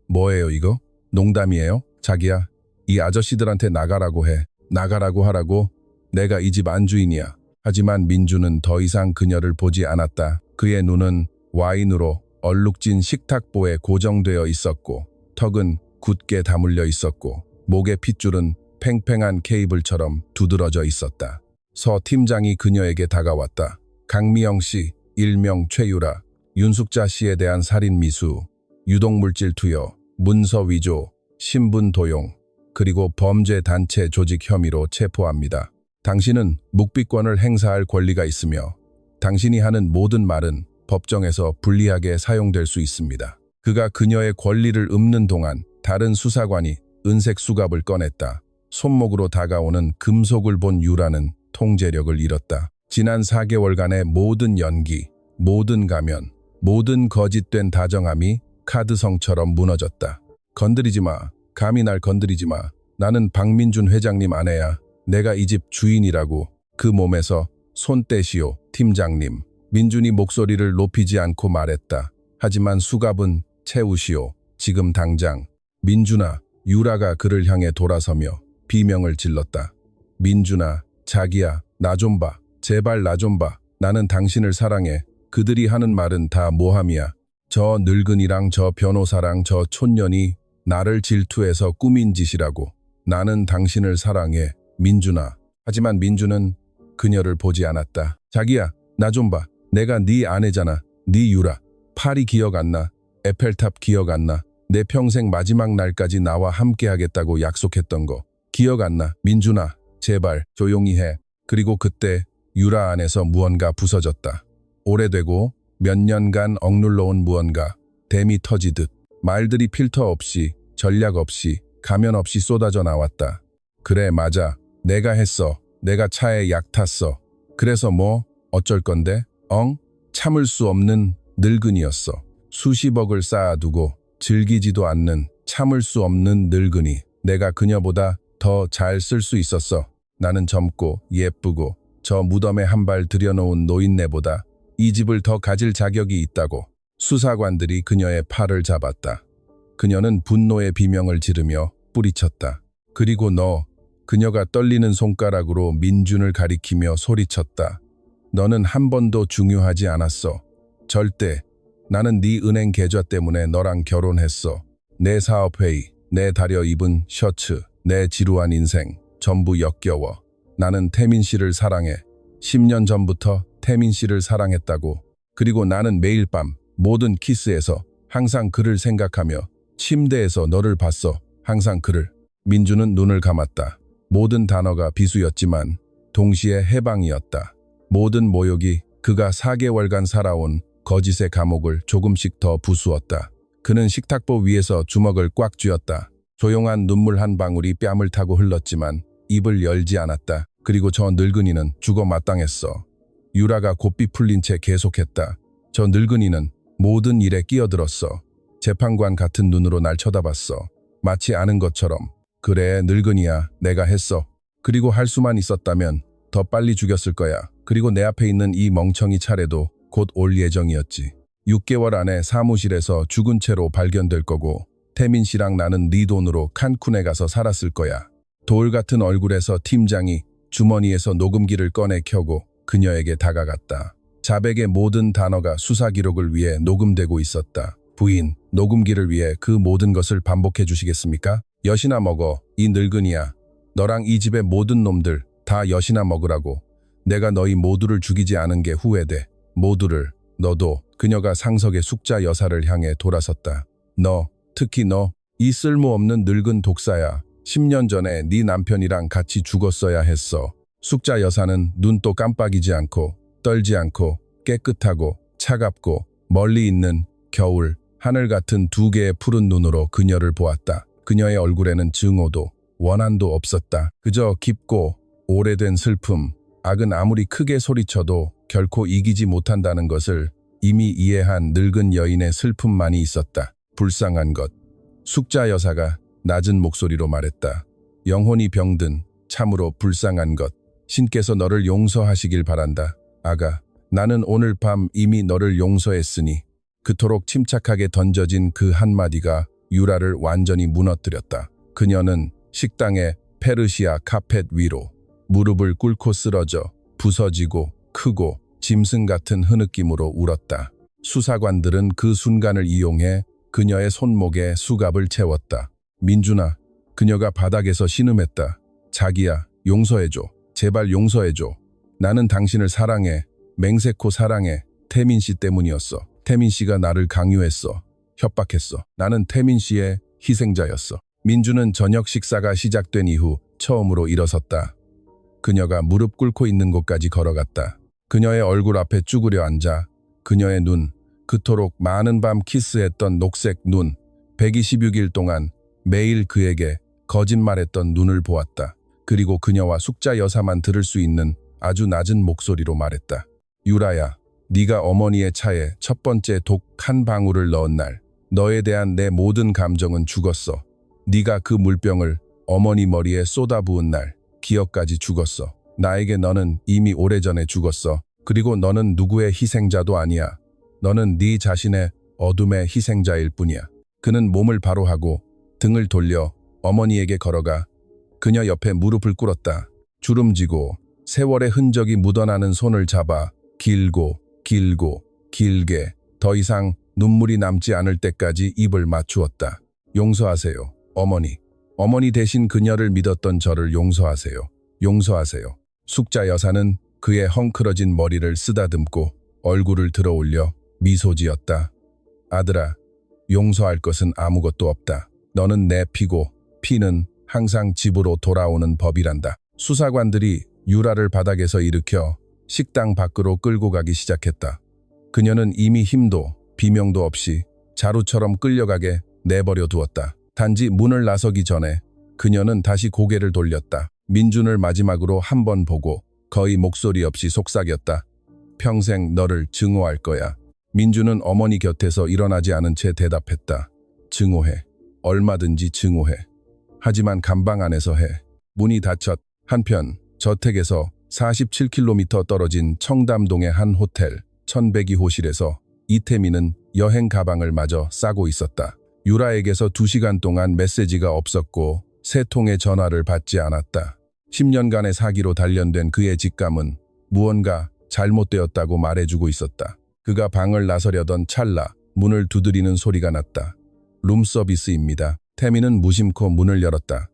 뭐예요 이거? 농담이에요? 자기야, 이 아저씨들한테 나가라고 해. 나가라고 하라고? 내가 이 집 안주인이야. 하지만 민주는 더 이상 그녀를 보지 않았다. 그의 눈은 와인으로 얼룩진 식탁보에 고정되어 있었고 턱은 굳게 다물려 있었고 목의 핏줄은 팽팽한 케이블처럼 두드러져 있었다. 서 팀장이 그녀에게 다가왔다. 강미영 씨, 일명 최유라, 윤숙자 씨에 대한 살인 미수, 유독물질 투여, 문서 위조, 신분 도용, 그리고 범죄 단체 조직 혐의로 체포합니다. 당신은 묵비권을 행사할 권리가 있으며 당신이 하는 모든 말은 법정에서 불리하게 사용될 수 있습니다. 그가 그녀의 권리를 읊는 동안 다른 수사관이 은색 수갑을 꺼냈다. 손목으로 다가오는 금속을 본 유라는 통제력을 잃었다. 지난 4개월간의 모든 연기, 모든 가면, 모든 거짓된 다정함이 카드성처럼 무너졌다. 건드리지 마. 감히 날 건드리지 마. 나는 박민준 회장님 아내야. 내가 이 집 주인이라고. 그 몸에서 손 떼시오, 팀장님. 민준이 목소리를 높이지 않고 말했다. 하지만 수갑은 채우시오. 지금 당장. 민준아, 유라가 그를 향해 돌아서며 비명을 질렀다. 민준아, 자기야, 나 좀 봐. 제발 나 좀 봐. 나는 당신을 사랑해. 그들이 하는 말은 다 모함이야. 저 늙은이랑 저 변호사랑 저 촌년이 나를 질투해서 꾸민 짓이라고. 나는 당신을 사랑해, 민준아. 하지만 민준은 그녀를 보지 않았다. 자기야, 나 좀 봐. 내가 네 아내잖아. 네 유라. 파리 기억 안 나? 에펠탑 기억 안 나? 내 평생 마지막 날까지 나와 함께 하겠다고 약속했던 거. 기억 안 나? 민준아, 제발 조용히 해. 그리고 그때 유라 안에서 무언가 부서졌다. 오래되고 몇 년간 억눌러온 무언가, 댐이 터지듯 말들이 필터 없이, 전략 없이, 가면 없이 쏟아져 나왔다. 그래, 맞아. 내가 했어. 내가 차에 약 탔어. 그래서 뭐? 어쩔 건데? 참을 수 없는 늙은이였어. 수십억을 쌓아두고 즐기지도 않는 참을 수 없는 늙은이. 내가 그녀보다 더 잘 쓸 수 있었어. 나는 젊고 예쁘고 저 무덤에 한 발 들여놓은 노인네보다 이 집을 더 가질 자격이 있다고. 수사관들이 그녀의 팔을 잡았다. 그녀는 분노의 비명을 지르며 뿌리쳤다. 그리고 그녀가 떨리는 손가락으로 민준을 가리키며 소리쳤다. 너는 한 번도 중요하지 않았어. 절대. 나는 네 은행 계좌 때문에 너랑 결혼했어. 내 사업회의, 내 다려 입은 셔츠, 내 지루한 인생, 전부 역겨워. 나는 태민 씨를 사랑해. 10년 전부터 태민 씨를 사랑했다고. 그리고 나는 매일 밤 모든 키스에서 항상 그를 생각하며 침대에서 너를 봤어. 항상 그를. 민주는 눈을 감았다. 모든 단어가 비수였지만 동시에 해방이었다. 모든 모욕이 그가 4개월간 살아온 거짓의 감옥을 조금씩 더 부수었다. 그는 식탁보 위에서 주먹을 꽉 쥐었다. 조용한 눈물 한 방울이 뺨을 타고 흘렀지만 입을 열지 않았다. 그리고 저 늙은이는 죽어 마땅했어. 유라가 곱비 풀린 채 계속했다. 저 늙은이는 모든 일에 끼어들었어. 재판관 같은 눈으로 날 쳐다봤어. 마치 아는 것처럼. 그래, 늙은이야. 내가 했어. 그리고 할 수만 있었다면 더 빨리 죽였을 거야. 그리고 내 앞에 있는 이 멍청이 차례도 곧 올 예정이었지. 6개월 안에 사무실에서 죽은 채로 발견될 거고 태민 씨랑 나는 네 돈으로 칸쿤에 가서 살았을 거야. 돌 같은 얼굴에서 팀장이 주머니에서 녹음기를 꺼내 켜고 그녀에게 다가갔다. 자백의 모든 단어가 수사 기록을 위해 녹음되고 있었다. 부인, 녹음기를 위해 그 모든 것을 반복해 주시겠습니까? 엿이나 먹어, 이 늙은이야. 너랑 이 집의 모든 놈들 다 엿이나 먹으라고. 내가 너희 모두를 죽이지 않은 게 후회돼. 모두를. 너도. 그녀가 상석의 숙자 여사를 향해 돌아섰다. 너, 특히 너, 이 쓸모없는 늙은 독사야. 10년 전에 네 남편이랑 같이 죽었어야 했어. 숙자 여사는 눈도 깜빡이지 않고 떨지 않고 깨끗하고 차갑고 멀리 있는 겨울, 하늘 같은 두 개의 푸른 눈으로 그녀를 보았다. 그녀의 얼굴에는 증오도 원한도 없었다. 그저 깊고 오래된 슬픔. 악은 아무리 크게 소리쳐도 결코 이기지 못한다는 것을 이미 이해한 늙은 여인의 슬픔만이 있었다. 불쌍한 것. 숙자 여사가 낮은 목소리로 말했다. 영혼이 병든 참으로 불쌍한 것. 신께서 너를 용서하시길 바란다. 아가, 나는 오늘 밤 이미 너를 용서했으니. 그토록 침착하게 던져진 그 한마디가 유라를 완전히 무너뜨렸다. 그녀는 식당의 페르시아 카펫 위로 무릎을 꿇고 쓰러져 부서지고 크고 짐승 같은 흐느낌으로 울었다. 수사관들은 그 순간을 이용해 그녀의 손목에 수갑을 채웠다. 민준아, 그녀가 바닥에서 신음했다. 자기야, 용서해줘. 제발 용서해줘. 나는 당신을 사랑해. 맹세코 사랑해. 태민 씨 때문이었어. 태민 씨가 나를 강요했어. 협박했어. 나는 태민 씨의 희생자였어. 민주는 저녁 식사가 시작된 이후 처음으로 일어섰다. 그녀가 무릎 꿇고 있는 곳까지 걸어갔다. 그녀의 얼굴 앞에 쭈그려 앉아 그녀의 눈, 그토록 많은 밤 키스했던 녹색 눈, 126일 동안 매일 그에게 거짓말했던 눈을 보았다. 그리고 그녀와 숙자 여사만 들을 수 있는 아주 낮은 목소리로 말했다. 유라야, 네가 어머니의 차에 첫 번째 독 한 방울을 넣은 날, 너에 대한 내 모든 감정은 죽었어. 네가 그 물병을 어머니 머리에 쏟아부은 날, 기억까지 죽었어. 나에게 너는 이미 오래전에 죽었어. 그리고 너는 누구의 희생자도 아니야. 너는 네 자신의 어둠의 희생자일 뿐이야. 그는 몸을 바로 하고 등을 돌려 어머니에게 걸어가 그녀 옆에 무릎을 꿇었다. 주름지고 세월의 흔적이 묻어나는 손을 잡아 길고 길게 더 이상 눈물이 남지 않을 때까지 입을 맞추었다. 용서하세요, 어머니. 어머니 대신 그녀를 믿었던 저를 용서하세요. 용서하세요. 숙자 여사는 그의 헝클어진 머리를 쓰다듬고 얼굴을 들어 올려 미소 지었다. 아들아, 용서할 것은 아무것도 없다. 너는 내 피고 피는 항상 집으로 돌아오는 법이란다. 수사관들이 유라를 바닥에서 일으켜 식당 밖으로 끌고 가기 시작했다. 그녀는 이미 힘도 비명도 없이 자루처럼 끌려가게 내버려 두었다. 단지 문을 나서기 전에 그녀는 다시 고개를 돌렸다. 민준을 마지막으로 한 번 보고 거의 목소리 없이 속삭였다. 평생 너를 증오할 거야. 민준은 어머니 곁에서 일어나지 않은 채 대답했다. 증오해. 얼마든지 증오해. 하지만 감방 안에서 해. 문이 닫혔. 한편 저택에서 47km 떨어진 청담동의 한 호텔 1102호실에서 이태민은 여행 가방을 마저 싸고 있었다. 유라에게서 2시간 동안 메시지가 없었고 3통의 전화를 받지 않았다. 10년간의 사기로 단련된 그의 직감은 무언가 잘못되었다고 말해주고 있었다. 그가 방을 나서려던 찰나 문을 두드리는 소리가 났다. 룸서비스입니다. 태민은 무심코 문을 열었다.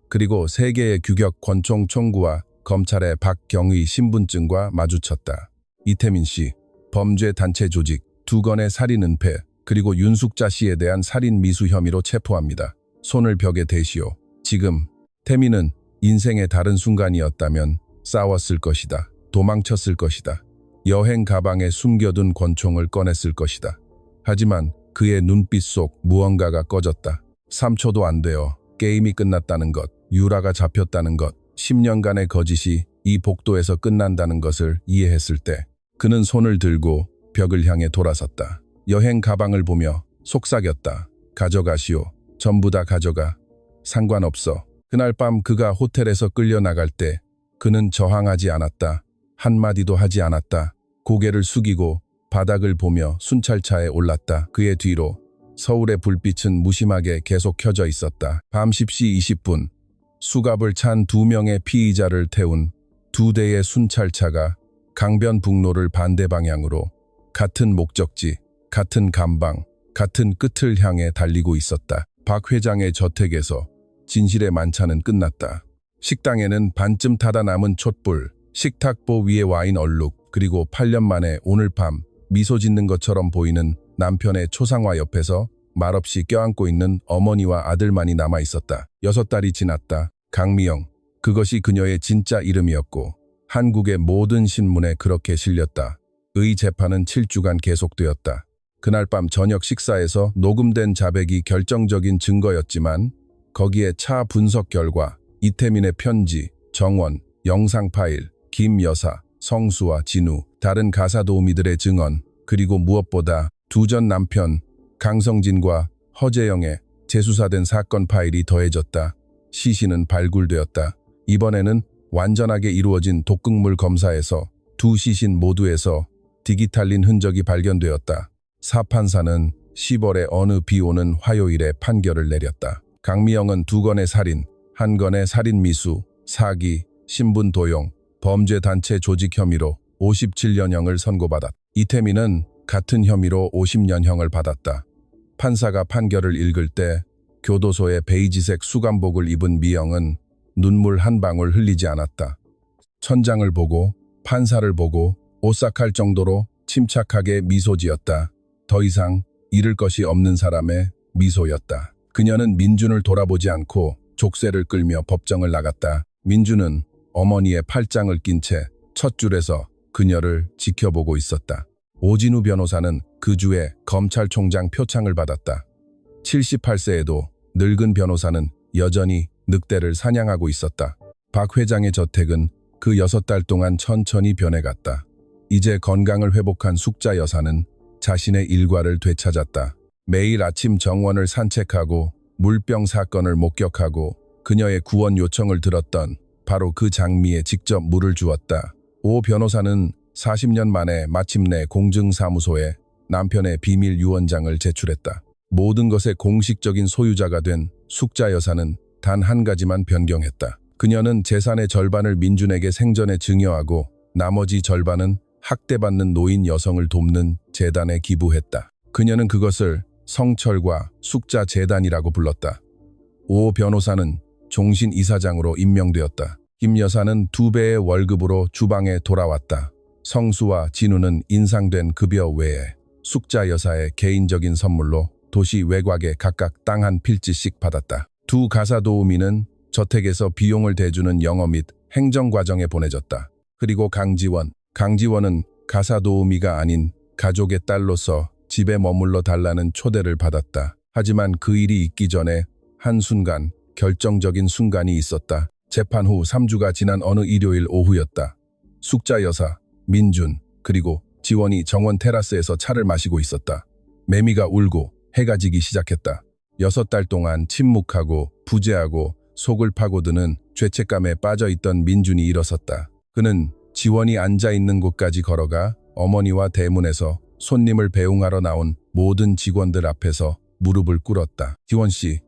그리고 3개의 규격 권총 총구와 검찰의 박경의 신분증과 마주쳤다. 이태민 씨, 범죄 단체 조직, 2건의 살인 은폐, 그리고 윤숙자 씨에 대한 살인 미수 혐의로 체포합니다. 손을 벽에 대시오. 지금 태민은 인생의 다른 순간이었다면 싸웠을 것이다. 도망쳤을 것이다. 여행 가방에 숨겨둔 권총을 꺼냈을 것이다. 하지만 그의 눈빛 속 무언가가 꺼졌다. 3초도 안 되어 게임이 끝났다는 것, 유라가 잡혔다는 것, 10년간의 거짓이 이 복도에서 끝난다는 것을 이해했을 때 그는 손을 들고 벽을 향해 돌아섰다. 여행 가방을 보며 속삭였다. 가져가시오. 전부 다 가져가. 상관없어. 그날 밤 그가 호텔에서 끌려나갈 때 그는 저항하지 않았다. 한마디도 하지 않았다. 고개를 숙이고 바닥을 보며 순찰차에 올랐다. 그의 뒤로 서울의 불빛은 무심하게 계속 켜져 있었다. 밤 10시 20분 수갑을 찬 2명의 피의자를 태운 2대의 순찰차가 강변북로를 반대 방향으로 같은 목적지, 같은 감방, 같은 끝을 향해 달리고 있었다. 박 회장의 저택에서 진실의 만찬은 끝났다. 식당에는 반쯤 타다 남은 촛불, 식탁보 위에 와인 얼룩, 그리고 8년 만에 오늘 밤 미소 짓는 것처럼 보이는 남편의 초상화 옆에서 말없이 껴안고 있는 어머니와 아들만이 남아있었다. 6달이 지났다. 강미영, 그것이 그녀의 진짜 이름이었고 한국의 모든 신문에 그렇게 실렸다. 의 재판은 7주간 계속되었다. 그날 밤 저녁 식사에서 녹음된 자백이 결정적인 증거였지만 거기에 차 분석 결과, 이태민의 편지, 정원, 영상 파일, 김 여사, 성수와 진우, 다른 가사 도우미들의 증언, 그리고 무엇보다 두 전 남편 강성진과 허재영의 재수사된 사건 파일이 더해졌다. 시신은 발굴되었다. 이번에는 완전하게 이루어진 독극물 검사에서 두 시신 모두에서 디기탈린 흔적이 발견되었다. 사판사는 10월의 어느 비 오는 화요일에 판결을 내렸다. 강미영은 2건의 살인, 1건의 살인미수, 사기, 신분 도용, 범죄 단체 조직 혐의로 57년형을 선고받았다. 이태민은 같은 혐의로 50년형을 받았다. 판사가 판결을 읽을 때 교도소의 베이지색 수감복을 입은 미영은 눈물 한 방울 흘리지 않았다. 천장을 보고 판사를 보고 오싹할 정도로 침착하게 미소 지었다. 더 이상 잃을 것이 없는 사람의 미소였다. 그녀는 민준을 돌아보지 않고 족쇄를 끌며 법정을 나갔다. 민준은 어머니의 팔짱을 낀 채 첫 줄에서 그녀를 지켜보고 있었다. 오진우 변호사는 그 주에 검찰총장 표창을 받았다. 78세에도 늙은 변호사는 여전히 늑대를 사냥하고 있었다. 박 회장의 저택은 그 6달 동안 천천히 변해갔다. 이제 건강을 회복한 숙자 여사는 자신의 일과를 되찾았다. 매일 아침 정원을 산책하고 물병 사건을 목격하고 그녀의 구원 요청을 들었던 바로 그 장미에 직접 물을 주었다. 오 변호사는 40년 만에 마침내 공증사무소에 남편의 비밀 유언장을 제출했다. 모든 것의 공식적인 소유자가 된 숙자 여사는 단 한 가지만 변경했다. 그녀는 재산의 절반을 민준에게 생전에 증여하고 나머지 절반은 학대받는 노인 여성을 돕는 재단에 기부했다. 그녀는 그것을 성철과 숙자 재단이라고 불렀다. 오 변호사는 종신 이사장으로 임명되었다. 김 여사는 2배의 월급으로 주방에 돌아왔다. 성수와 진우는 인상된 급여 외에 숙자 여사의 개인적인 선물로 도시 외곽에 각각 땅 한 필지씩 받았다. 두 가사 도우미는 저택에서 비용을 대주는 영어 및 행정 과정에 보내졌다. 그리고 강지원은 가사 도우미가 아닌 가족의 딸로서 집에 머물러 달라는 초대를 받았다. 하지만 그 일이 있기 전에 한순간 결정적인 순간이 있었다. 재판 후 3주가 지난 어느 일요일 오후였다. 숙자 여사, 민준, 그리고 지원이 정원 테라스에서 차를 마시고 있었다. 매미가 울고 해가 지기 시작했다. 6달 동안 침묵하고 부재하고 속을 파고드는 죄책감에 빠져있던 민준이 일어섰다. 그는 지원이 앉아있는 곳까지 걸어가 어머니와 대문에서 손님을 배웅하러 나온 모든 직원들 앞에서 무릎을 꿇었다. 지원씨,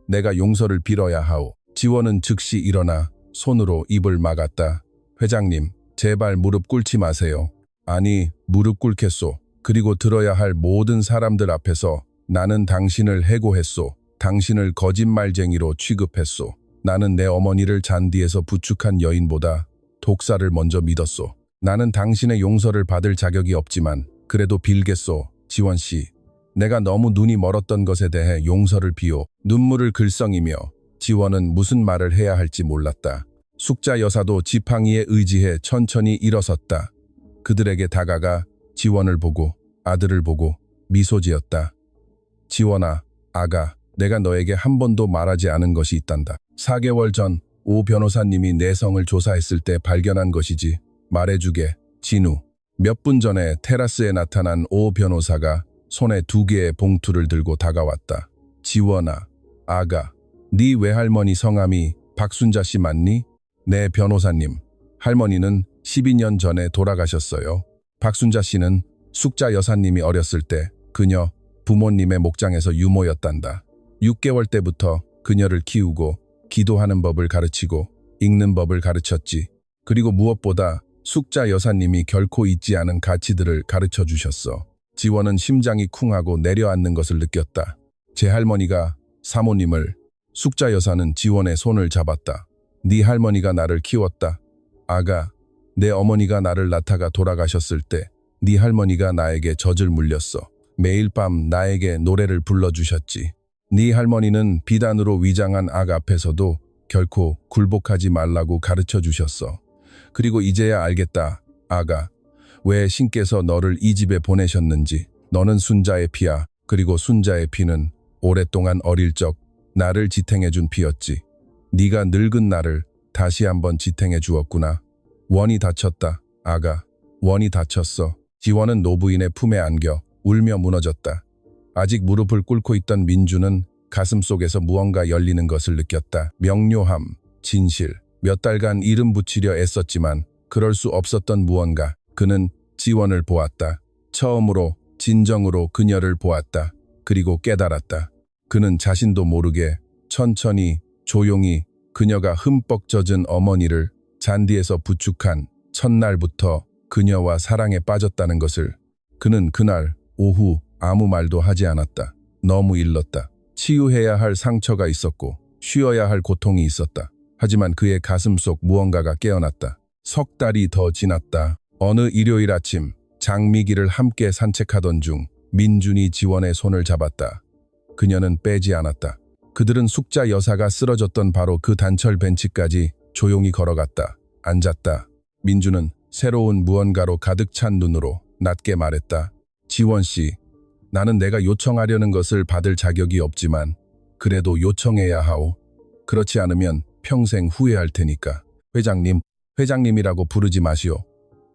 내가 용서를 빌어야 하오. 지원은 즉시 일어나 손으로 입을 막았다. 회장님, 제발 무릎 꿇지 마세요. 아니, 무릎 꿇겠소. 그리고 들어야 할 모든 사람들 앞에서 나는 당신을 해고했소. 당신을 거짓말쟁이로 취급했소. 나는 내 어머니를 잔디에서 부축한 여인보다 독사를 먼저 믿었소. 나는 당신의 용서를 받을 자격이 없지만 그래도 빌겠소. 지원씨, 내가 너무 눈이 멀었던 것에 대해 용서를 비오. 눈물을 글썽이며 지원은 무슨 말을 해야 할지 몰랐다. 숙자 여사도 지팡이에 의지해 천천히 일어섰다. 그들에게 다가가 지원을 보고 아들을 보고 미소 지었다. 지원아, 아가, 내가 너에게 한 번도 말하지 않은 것이 있단다. 4개월 전 오 변호사님이 내 성을 조사했을 때 발견한 것이지. 말해주게, 진우. 몇 분 전에 테라스에 나타난 오 변호사가 손에 2개의 봉투를 들고 다가왔다. 지원아, 아가, 네 외할머니 성함이 박순자 씨 맞니? 네 변호사님. 할머니는 12년 전에 돌아가셨어요. 박순자 씨는 숙자 여사님이 어렸을 때 그녀 부모님의 목장에서 유모였단다. 6개월 때부터 그녀를 키우고 기도하는 법을 가르치고 읽는 법을 가르쳤지. 그리고 무엇보다 숙자 여사님이 결코 잊지 않은 가치들을 가르쳐 주셨어. 지원은 심장이 쿵하고 내려앉는 것을 느꼈다. 제 할머니가 사모님을, 숙자 여사는 지원의 손을 잡았다. 네 할머니가 나를 키웠다. 아가, 내 어머니가 나를 낳다가 돌아가셨을 때 네 할머니가 나에게 젖을 물렸어. 매일 밤 나에게 노래를 불러주셨지. 네 할머니는 비단으로 위장한 악 앞에서도 결코 굴복하지 말라고 가르쳐 주셨어. 그리고 이제야 알겠다, 아가. 왜 신께서 너를 이 집에 보내셨는지. 너는 순자의 피야. 그리고 순자의 피는 오랫동안 어릴 적 나를 지탱해준 피였지. 네가 늙은 나를 다시 한번 지탱해 주었구나. 원이 다쳤다, 아가. 원이 다쳤어. 지원은 노부인의 품에 안겨 울며 무너졌다. 아직 무릎을 꿇고 있던 민주는 가슴속에서 무언가 열리는 것을 느꼈다. 명료함, 진실, 몇 달간 이름 붙이려 애썼지만 그럴 수 없었던 무언가. 그는 지원을 보았다. 처음으로 진정으로 그녀를 보았다. 그리고 깨달았다. 그는 자신도 모르게 천천히 조용히 그녀가 흠뻑 젖은 어머니를 잔디에서 부축한 첫날부터 그녀와 사랑에 빠졌다는 것을. 그는 그날 오후 아무 말도 하지 않았다. 너무 일렀다. 치유해야 할 상처가 있었고 쉬어야 할 고통이 있었다. 하지만 그의 가슴 속 무언가가 깨어났다. 석 달이 더 지났다. 어느 일요일 아침 장미길을 함께 산책하던 중 민준이 지원의 손을 잡았다. 그녀는 빼지 않았다. 그들은 숙자 여사가 쓰러졌던 바로 그 단철 벤치까지 조용히 걸어갔다. 앉았다. 민준은 새로운 무언가로 가득 찬 눈으로 낮게 말했다. 지원 씨, 나는 내가 요청하려는 것을 받을 자격이 없지만 그래도 요청해야 하오. 그렇지 않으면 평생 후회할 테니까. 회장님이라고 부르지 마시오.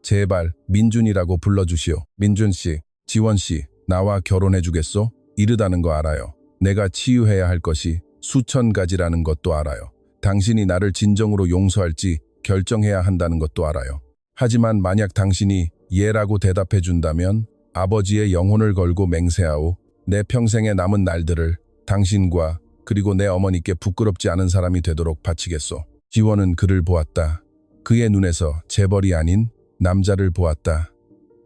제발 민준이라고 불러주시오. 민준 씨, 지원 씨, 나와 결혼해 주겠소? 이르다는 거 알아요. 내가 치유해야 할 것이 수천 가지라는 것도 알아요. 당신이 나를 진정으로 용서할지 결정해야 한다는 것도 알아요. 하지만 만약 당신이 예라고 대답해 준다면 아버지의 영혼을 걸고 맹세하오. 내 평생에 남은 날들을 당신과 그리고 내 어머니께 부끄럽지 않은 사람이 되도록 바치겠소. 지원은 그를 보았다. 그의 눈에서 재벌이 아닌 남자를 보았다.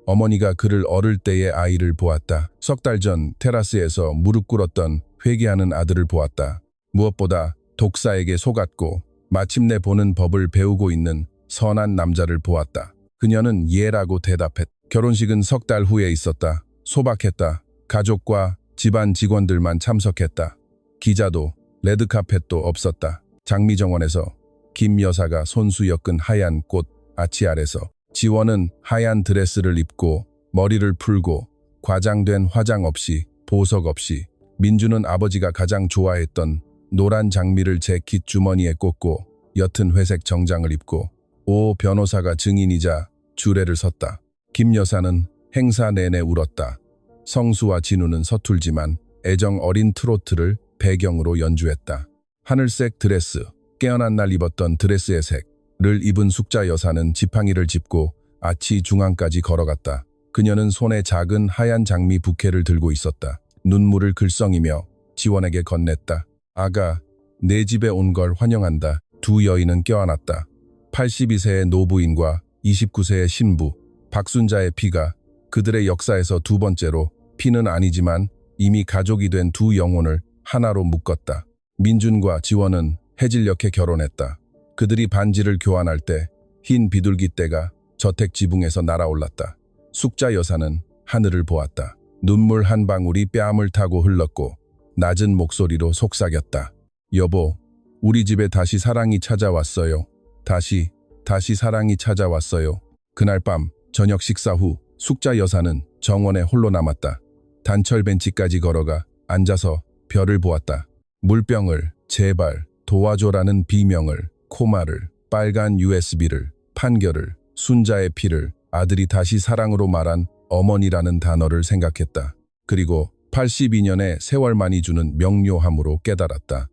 어머니가 그를 어릴 때의 아이를 보았다. 석 달 전 테라스에서 무릎 꿇었던 회개하는 아들을 보았다. 무엇보다 독사에게 속았고 마침내 보는 법을 배우고 있는 선한 남자를 보았다. 그녀는 예라고 대답했다. 결혼식은 석 달 후에 있었다. 소박했다. 가족과 집안 직원들만 참석했다. 기자도 레드카펫도 없었다. 장미정원에서 김 여사가 손수 엮은 하얀 꽃 아치 아래서 지원은 하얀 드레스를 입고 머리를 풀고 과장된 화장 없이 보석 없이 민주는 아버지가 가장 좋아했던 노란 장미를 제 깃주머니에 꽂고 옅은 회색 정장을 입고 오 변호사가 증인이자 주례를 섰다. 김 여사는 행사 내내 울었다. 성수와 진우는 서툴지만 애정 어린 트로트를 배경으로 연주했다. 하늘색 드레스, 깨어난 날 입었던 드레스의 색을 입은 숙자 여사는 지팡이를 짚고 아치 중앙까지 걸어갔다. 그녀는 손에 작은 하얀 장미 부케를 들고 있었다. 눈물을 글썽이며 지원에게 건넸다. 아가, 내 집에 온 걸 환영한다. 두 여인은 껴안았다. 82세의 노부인과 29세의 신부, 박순자의 피가 그들의 역사에서 두 번째로 피는 아니지만 이미 가족이 된 두 영혼을 하나로 묶었다. 민준과 지원은 해질녘에 결혼했다. 그들이 반지를 교환할 때 흰 비둘기떼가 저택 지붕에서 날아올랐다. 숙자 여사는 하늘을 보았다. 눈물 한 방울이 뺨을 타고 흘렀고 낮은 목소리로 속삭였다. 여보, 우리 집에 다시 사랑이 찾아왔어요. 다시 사랑이 찾아왔어요. 그날 밤 저녁 식사 후 숙자 여사는 정원에 홀로 남았다. 단철 벤치까지 걸어가 앉아서 별을 보았다. 물병을 제발 도와줘라는 비명을, 코마를, 빨간 USB를, 판결을, 순자의 피를, 아들이 다시 사랑으로 말한 어머니라는 단어를 생각했다. 그리고 82년의 세월만이 주는 명료함으로 깨달았다.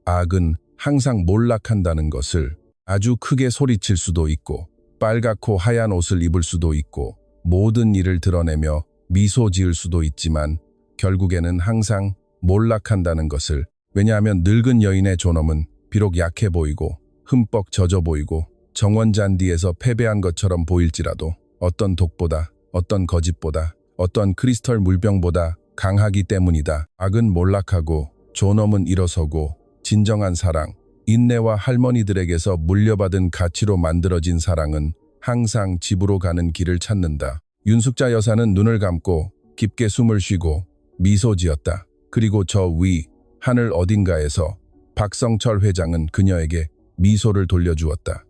악은 항상 몰락한다는 것을. 아주 크게 소리칠 수도 있고 빨갛고 하얀 옷을 입을 수도 있고 모든 일을 드러내며 미소 지을 수도 있지만 결국에는 항상 몰락한다는 것을. 왜냐하면 늙은 여인의 존엄은 비록 약해 보이고 흠뻑 젖어 보이고 정원잔디에서 패배한 것처럼 보일지라도 어떤 독보다, 어떤 거짓보다, 어떤 크리스털 물병보다 강하기 때문이다. 악은 몰락하고 존엄은 일어서고 진정한 사랑, 인내와 할머니들에게서 물려받은 가치로 만들어진 사랑은 항상 집으로 가는 길을 찾는다. 윤숙자 여사는 눈을 감고 깊게 숨을 쉬고 미소 지었다. 그리고 저 위 하늘 어딘가에서 박성철 회장은 그녀에게 미소를 돌려주었다.